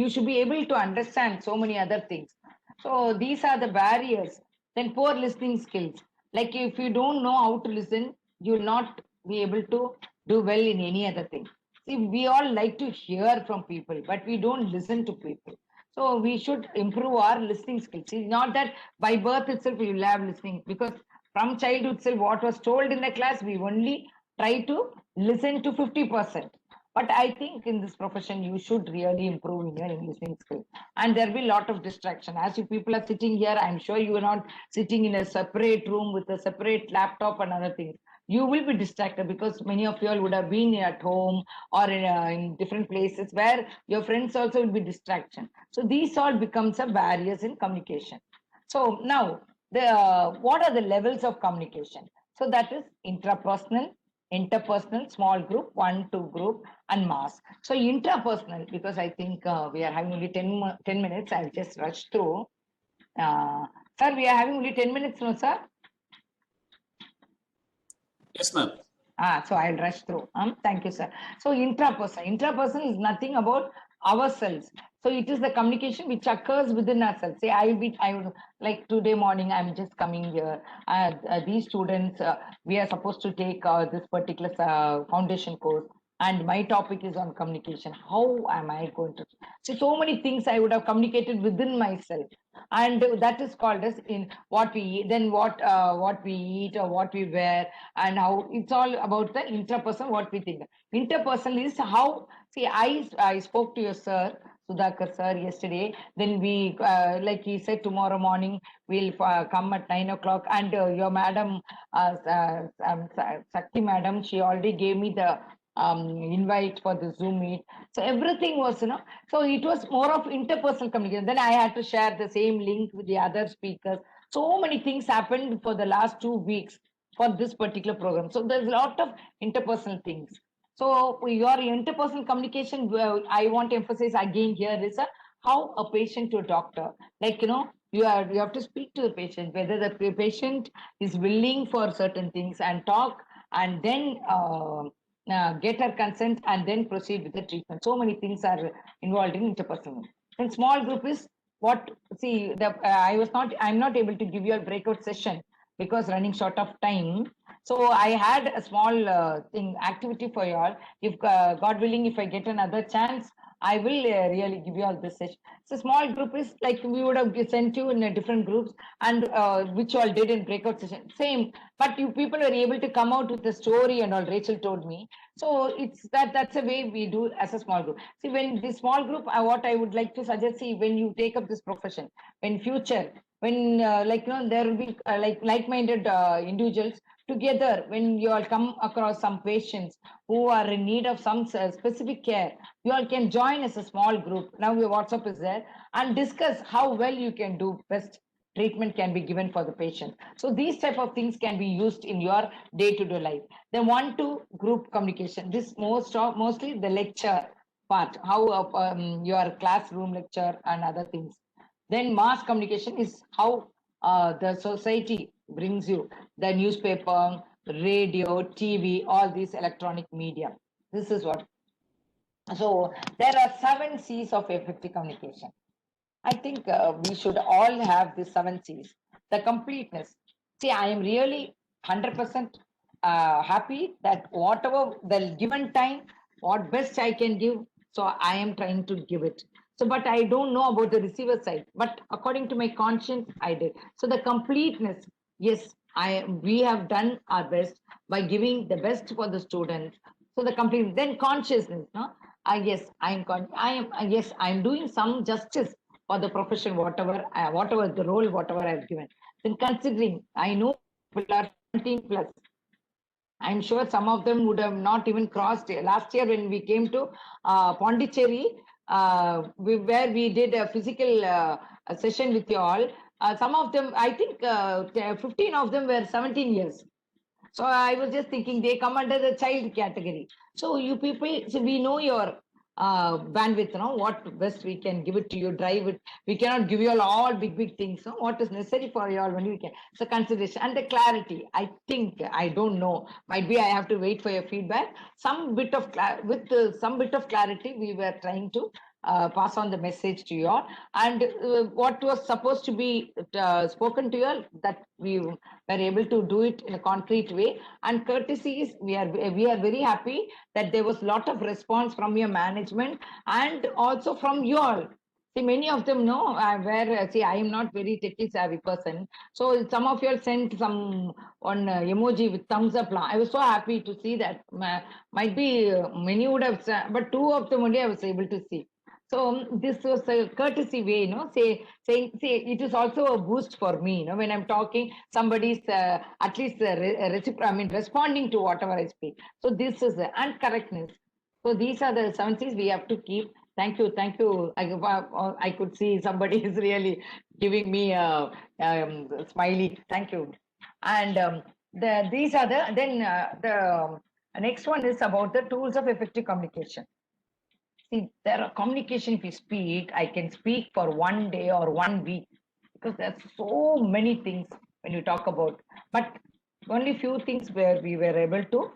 should be able to understand so many other things. So these are the barriers. Then poor listening skills. Like if you don't know how to listen, you will not be able to do well in any other thing. See, we all like to hear from people, but we don't listen to people. So we should improve our listening skills. It's not that by birth itself we will have listening, because from childhood itself, what was told in the class, we only try to listen to 50%. But I think in this profession, you should really improve in your listening skill. And there will be a lot of distraction. As you people are sitting here, I'm sure you are not sitting in a separate room with a separate laptop and other things. You will be distracted because many of you all would have been at home or in different places where your friends also will be distraction. So these all becomes a barriers in communication. So now, what are the levels of communication? So that is intrapersonal, interpersonal, small group, 1-2 group, and mass. So intrapersonal, because I think we are having only 10 minutes, I'll just rush through. Sir, we are having only 10 minutes, no, sir? Yes, ma'am. So I'll rush through. Thank you, sir. So intrapersonal is nothing about ourselves. So it is the communication which occurs within ourselves. Say, I would like today morning, I'm just coming here. These students, we are supposed to take this particular foundation course. And my topic is on communication. How am I going to? So many things I would have communicated within myself, and that is called as in what we eat, then what we eat or what we wear, and how it's all about the interpersonal, what we think. Interpersonal is how. See, I spoke to your sir Sudhakar sir yesterday. Then we like he said tomorrow morning we'll come at 9 o'clock, and your madam Sakti madam, she already gave me the invite for the Zoom meet. So everything was, so it was more of interpersonal communication. Then I had to share the same link with the other speakers. So many things happened for the last 2 weeks for this particular program. So there's a lot of interpersonal things. So your interpersonal communication, I want to emphasize again here is how a patient to a doctor, like, you have to speak to the patient, whether the patient is willing for certain things and talk, and then get her consent and then proceed with the treatment. So many things are involved in interpersonal. And small group is what, see, I'm not able to give you a breakout session because running short of time. So I had a small activity for you all. If God willing, if I get another chance, I will really give you all this session. So small group is like we would have sent you in different groups, and which you all did in breakout session. Same, but you people are able to come out with the story and all. Rachel told me. So it's that's the way we do as a small group. See, when this small group, what I would like to suggest, see, when you take up this profession, in future, when there will be like-minded individuals together, when you all come across some patients who are in need of some specific care, you all can join as a small group. Now your WhatsApp is there, and discuss how well you can do best treatment can be given for the patient. So these type of things can be used in your day-to-day life. Then 1-2 group communication. This mostly the lecture part, how your classroom lecture and other things. Then mass communication is how the society brings you the newspaper, radio, TV, all these electronic media. This is what. So there are 7 C's of effective communication. I think we should all have the 7 C's. The completeness. See, I am really 100% happy that whatever the given time, what best I can give, so I am trying to give it. So, but I don't know about the receiver side. But according to my conscience, I did. So the completeness, yes, we have done our best by giving the best for the students. So the complete, then consciousness, no? Yes, I'm doing some justice for the profession, whatever the role, whatever I've given. Then considering, I know people are 17 plus. I'm sure some of them would have not even crossed. Last year when we came to Pondicherry, where we did a physical a session with you all, some of them, I think 15 of them were 17 years. So I was just thinking they come under the child category. So you people, so we know your bandwidth, what best we can give it to you, drive it. We cannot give you all big things. What is necessary for you all when we can. So consideration and the clarity. I think, I don't know, might be I have to wait for your feedback. Some bit of some bit of clarity we were trying to pass on the message to you all, and what was supposed to be spoken to you all, that we were able to do it in a concrete way. And courtesies, we are very happy that there was a lot of response from your management and also from you all. See, many of them know see, I am not very techie savvy person. So some of you all sent some on emoji with thumbs up. I was so happy to see that. Might be many would have, but two of them only I was able to see. So this was a courtesy way, saying, it is also a boost for me, when I'm talking, somebody's at least responding to whatever I speak. So this is and correctness. So these are the 7 C's we have to keep. Thank you. I could see somebody is really giving me a smiley. Thank you. And these are the next one is about the tools of effective communication. See, there are communication, if you speak, I can speak for 1 day or 1 week, because there's so many things when you talk about, but only few things where we were able to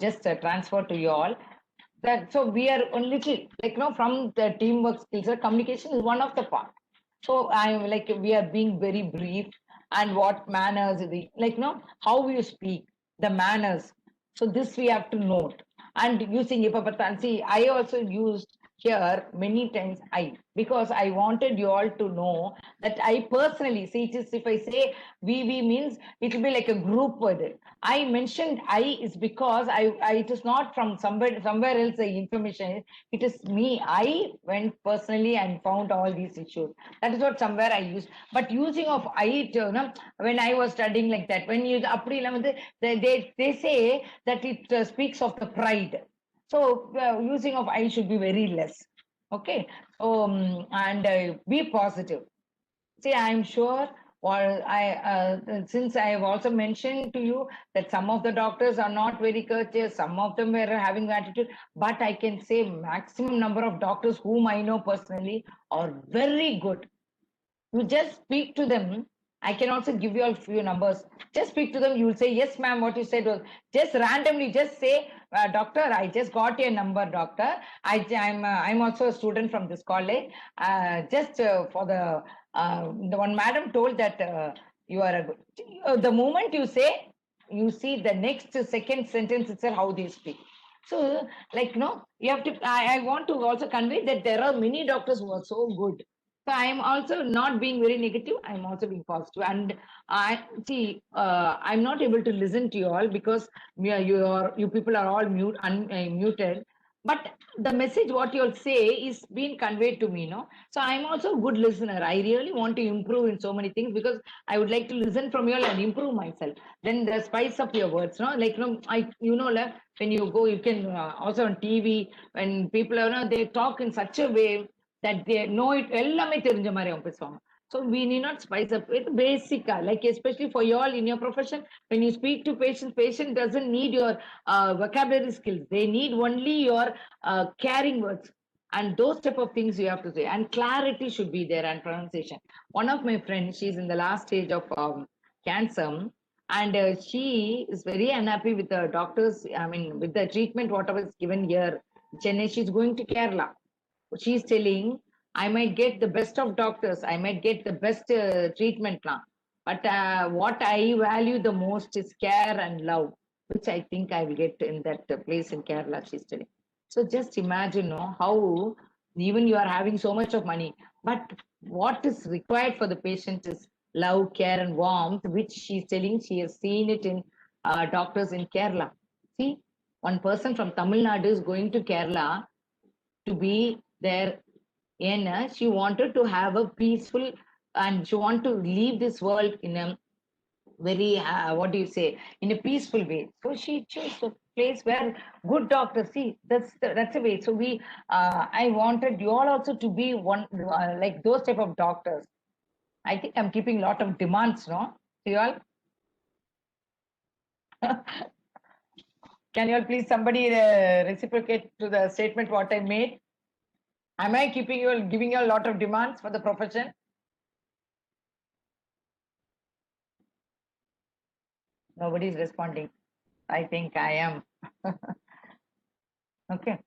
just transfer to you all. So we are a little, from the teamwork skills, communication is one of the part. So I'm like, we are being very brief, and what manners, how you speak, the manners. So this we have to note. And using Ipapatan, see, I also used here many times because I wanted you all to know that I personally, see, it is, if I say we means, it will be like a group with it. I mentioned I is because it is not from somewhere else the information, it is me. I went personally and found all these issues. That is what somewhere I used. But using of I, when I was studying like that, when you they say that it speaks of the pride. So using of I should be very less. Okay. And be positive. See, I'm sure, since I have also mentioned to you that some of the doctors are not very courteous, some of them were having attitude, but I can say maximum number of doctors whom I know personally are very good. You just speak to them. I can also give you a few numbers. Just speak to them. You will say, yes, ma'am, what you said was just randomly, just say, doctor, I just got your number, doctor. I'm also a student from this college. Just for the one madam told that you are a good. The moment you say, you see the next second sentence itself, how they speak. So, you have to, I want to also convey that there are many doctors who are so good. So I am also not being very negative. I am also being positive. And I see, I'm not able to listen to you all because you people are all muted. But the message what you all say is being conveyed to me, So I'm also a good listener. I really want to improve in so many things because I would like to listen from you all and improve myself. Then the spice of your words, when you go, you can also on TV, when people are, they talk in such a way that they know it எல்லாமே தெரிஞ்ச மாதிரி அவங்க பேசுவாங்க. So we need not spice up with basic, like especially for you all in your profession, when you speak to patient doesn't need your vocabulary skills. They need only your caring words. And those type of things you have to say. And clarity should be there and pronunciation. One of my friends, she's in the last stage of cancer, and she is very unhappy with the doctors, with the treatment, whatever is given here in Chennai. She's going to Kerala. She's telling, I might get the best of doctors, I might get the best treatment plan, but what I value the most is care and love, which I think I will get in that place in Kerala, she's telling. So just imagine how even you are having so much of money, but what is required for the patient is love, care, and warmth, which she's telling she has seen it in doctors in Kerala. See, one person from Tamil Nadu is going to Kerala to be there And she wanted to have a peaceful, and she wanted to leave this world in a very, what do you say, in a peaceful way. So she chose a place where good doctors, see, that's the way. So I wanted you all also to be one, like those type of doctors. I think I'm keeping a lot of demands, no? So you all, can you all please somebody reciprocate to the statement what I made? Am I keeping you all, giving you a lot of demands for the profession? Nobody is responding. I think I am. Okay.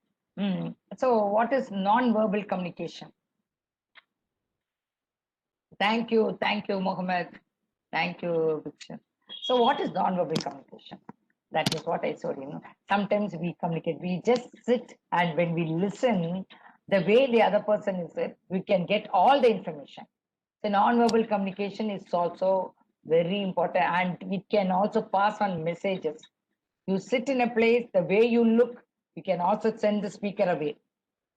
So what is non-verbal communication? Thank you, Mohammed. Thank you, Bhushan. So what is non-verbal communication? That is what I saw, Sometimes we communicate, we just sit, and when we listen, the way the other person is it, we can get all the information. So non-verbal communication is also very important, and it can also pass on messages. You sit in a place, the way you look, you can also send the speaker away.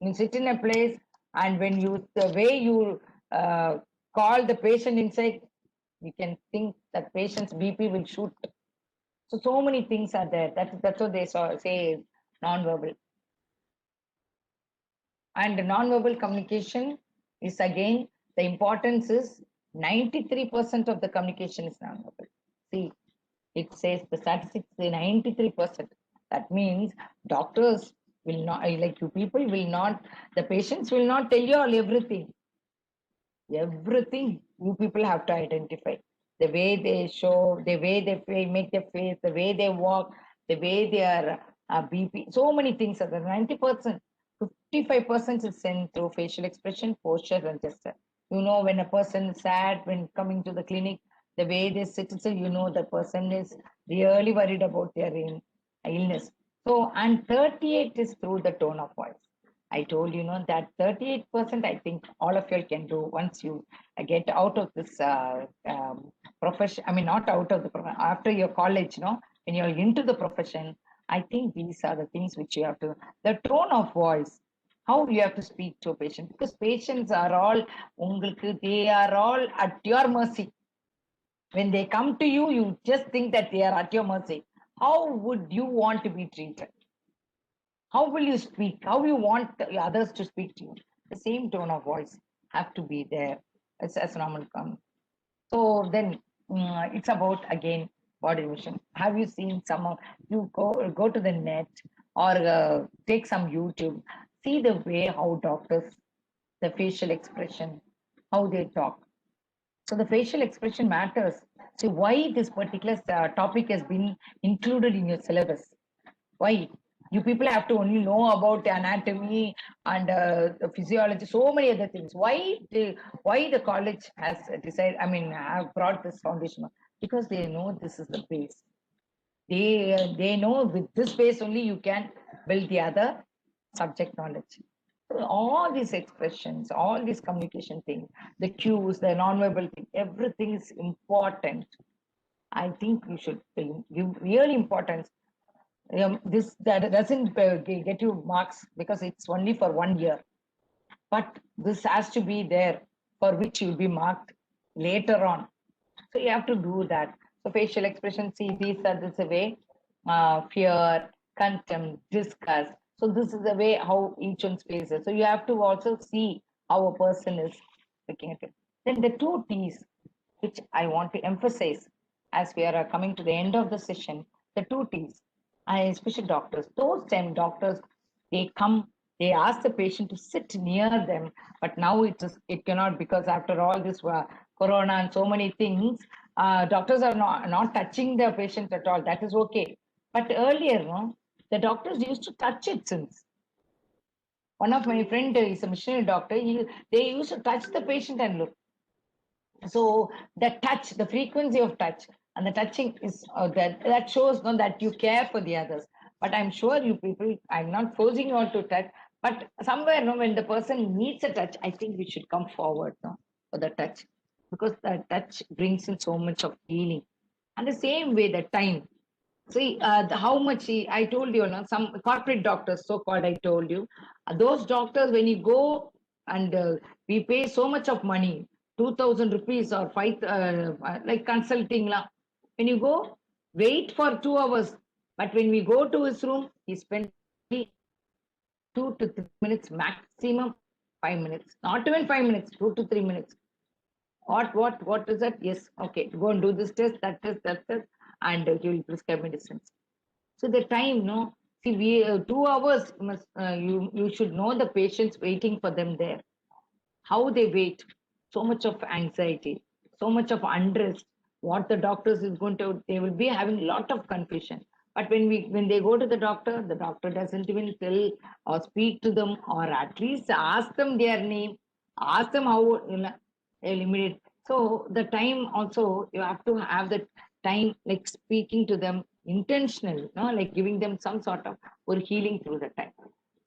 You sit in a place, and when the way you call the patient inside, you can think that patient's BP will shoot. So many things are there. That's what they say non-verbal. And non-verbal communication is, again, the importance is 93% of the communication is non-verbal. See, it says the statistics say 93%. That means doctors will not, like you people will not, the patients will not tell you all everything. Everything you people have to identify. The way they show, the way they make their face, the way they walk, the way they are BP. So many things are there. 90%, 55% is sent through facial expression, posture, and gesture. When a person is sad, when coming to the clinic, the way they sit, so the person is really worried about their illness. So, and 38 is through the tone of voice. I told that 38%, I think all of you can do once you get out of this profession. I mean, not out of the profession, after your college, when you're into the profession, I think these are the things which you have to, the tone of voice, how you have to speak to a patient, because patients are all, they are all at your mercy. When they come to you, you just think that they are at your mercy. How would you want to be treated? How will you speak? How you want others to speak to you? The same tone of voice have to be there as normal come. So then it's about, again, body motion. Have you seen some of you go to the net or take some YouTube, see the way how doctors, the facial expression, how they talk. So the facial expression matters. So why this particular topic has been included in your syllabus? Why? You people have to only know about anatomy and physiology, so many other things. Why the college has decided, have brought this foundation? Because they know this is the base. They know with this base only you can build the other subject knowledge. So all these expressions, all these communication things, the cues, the non-verbal thing, everything is important. I think you should give real importance. This that doesn't get you marks because it's only for 1 year, but this has to be there for which you'll be marked later on. So you have to do that. So facial expression, see, these are this way, fear, contempt, disgust. So this is the way how each one's faces. So you have to also see how a person is looking at it. Then the 2 T's, which I want to emphasize as we are coming to the end of the session, the 2 T's, especially doctors. Those time doctors, they come, they ask the patient to sit near them, but now it cannot, because after all this corona and so many things, doctors are not touching the patient at all. That is okay. But earlier, the doctors used to touch it since. One of my friend is a missionary doctor. They used to touch the patient and look. So the touch, the frequency of touch, and the touching is that shows that you care for the others. But I'm sure you people, I'm not forcing you all to touch, but somewhere, when the person needs a touch, I think we should come forward, for the touch, because the touch brings in so much of healing. And the same way, the time. See, how much I told you, some corporate doctors, so called, I told you, those doctors, when you go and we pay so much of money, 2,000 rupees or 5 like consulting la. When you go, wait for 2 hours, but when we go to his room, he spent 2 to 3 minutes maximum, 5 minutes, not even 5 minutes, 2 to 3 minutes. What is that? Yes, okay, go and do this test, that test, that test, and he will prescribe medicines. So the time, no, see, we 2 hours must you should know the patients waiting for them there, how they wait, so much of anxiety, so much of unrest. What the doctors is going to, they will be having a lot of confusion. But when they go to the doctor doesn't even tell or speak to them, or at least ask them their name, ask them how, you know, they'll immediate. So the time also, you have to have the time, like speaking to them intentionally, no, like giving them some sort of or healing through the time.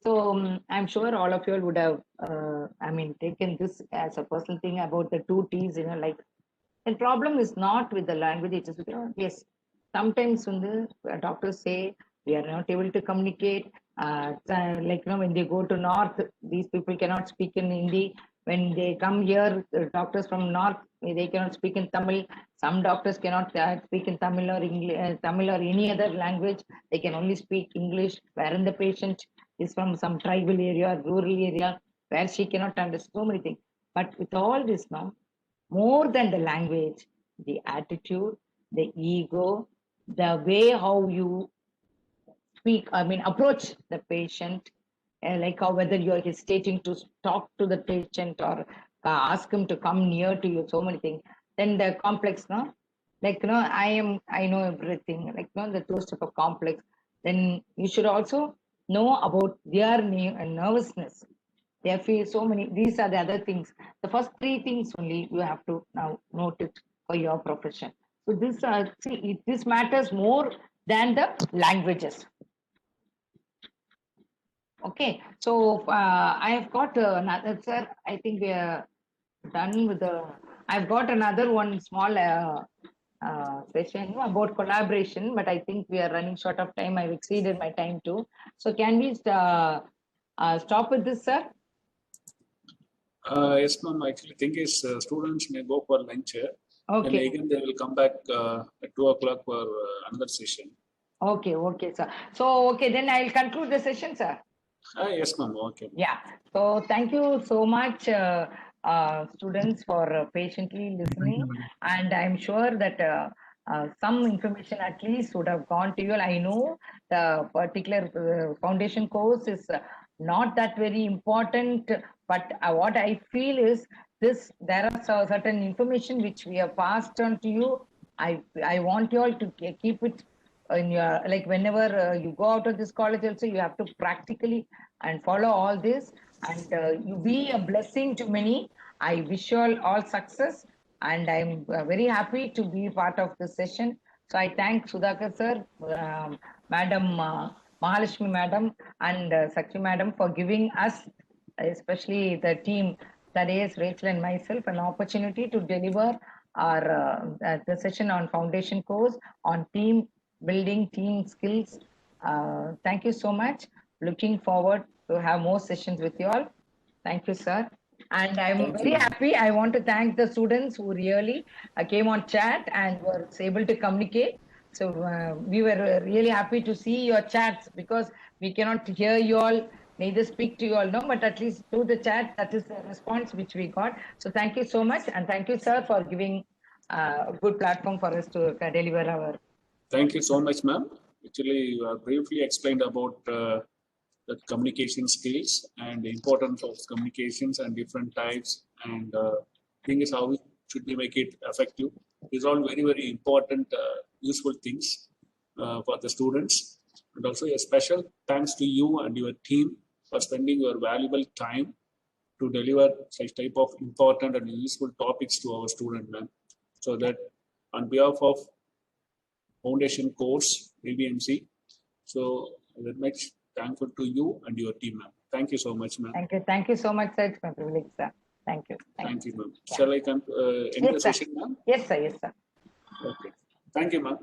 So I'm sure all of you all would have, taken this as a personal thing about the two T's, you know, like the problem is not with the language, it is with, yes, sometimes when the doctors say we are not able to communicate, like, you know, when they go to North, these people cannot speak in Hindi. When they come here, the doctors from North, they cannot speak in Tamil. Some doctors cannot speak in Tamil or English, Tamil or any other language. They can only speak English. Wherein the patient is from some tribal area, rural area, where she cannot understand so many things. But with all this now, more than the language, the attitude, the ego, the way how you speak, approach the patient, like how whether you're hesitating to talk to the patient or ask him to come near to you, so many things. Then the complex, no? Like, you know, I know everything, like, you know, the those type of complex. Then you should also know about their nervousness. They feel so many, these are the other things. The first three things only you have to now note it for your profession. So this, this matters more than the languages. Okay, so I have got another, sir. I think we are done with the. I've got another one small session about collaboration, but I think we are running short of time. I've exceeded my time too. So can we stop with this, sir? Yes, ma'am. Actually, thing is, students may go for lunch. Okay. And again, they will come back at 2 o'clock for another session. Okay, okay, sir. So, okay, then I'll conclude the session, sir. Yes, ma'am. Okay. Yeah. So, thank you so much, students, for patiently listening. And I'm sure that some information at least would have gone to you. I know the particular foundation course is not that very important, but what I feel is this: there are certain information which we have passed on to you. I want you all to keep it in your, like, whenever you go out of this college also, you have to practically and follow all this, and you be a blessing to many. I wish you all success, and I'm very happy to be part of this session. So I thank Sudhakar sir, Madam Mahalashmi Madam, and Sakshi Madam for giving us, especially the team, that is Rachel and myself, an opportunity to deliver our the session on foundation course on team building, team skills. Thank you so much. Looking forward to have more sessions with you all. Thank you, sir. And I'm very happy. I want to thank the students who really came on chat and were able to communicate. So we were really happy to see your chats, because we cannot hear you all, neither speak to you all, no, but at least through the chat, that is the response which we got. So thank you so much. And thank you, sir, for giving a good platform for us to deliver our. Thank you so much, ma'am. Actually, you briefly explained about the communication skills and the importance of communications and different types, and thing is how should we make it effective. These are all very, very important, useful things for the students. And also a special thanks to you and your team for spending your valuable time to deliver such type of important and useful topics to our student, ma'am. So that on behalf of foundation course, ABMC, so very much thankful to you and your team, ma'am. Thank you so much, ma'am. Thank you. Thank you so much, sir. It's my privilege, sir. Thank you. Thank you, ma'am. Yeah. Shall I end Yes, the sir. session, ma'am? Yes, sir. Yes, sir. Okay. Thank you, ma'am.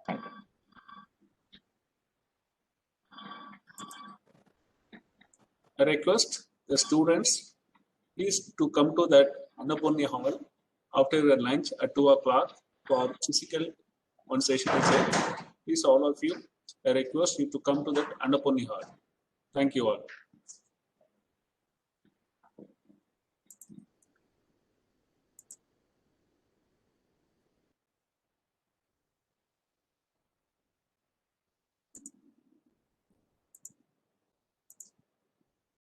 Thank you. I request the students please to come to that Annapurni Hall after your lunch at 2 o'clock for physical one session is there. Please all of you, I request you to come to that Annapurni Hall. Thank you all.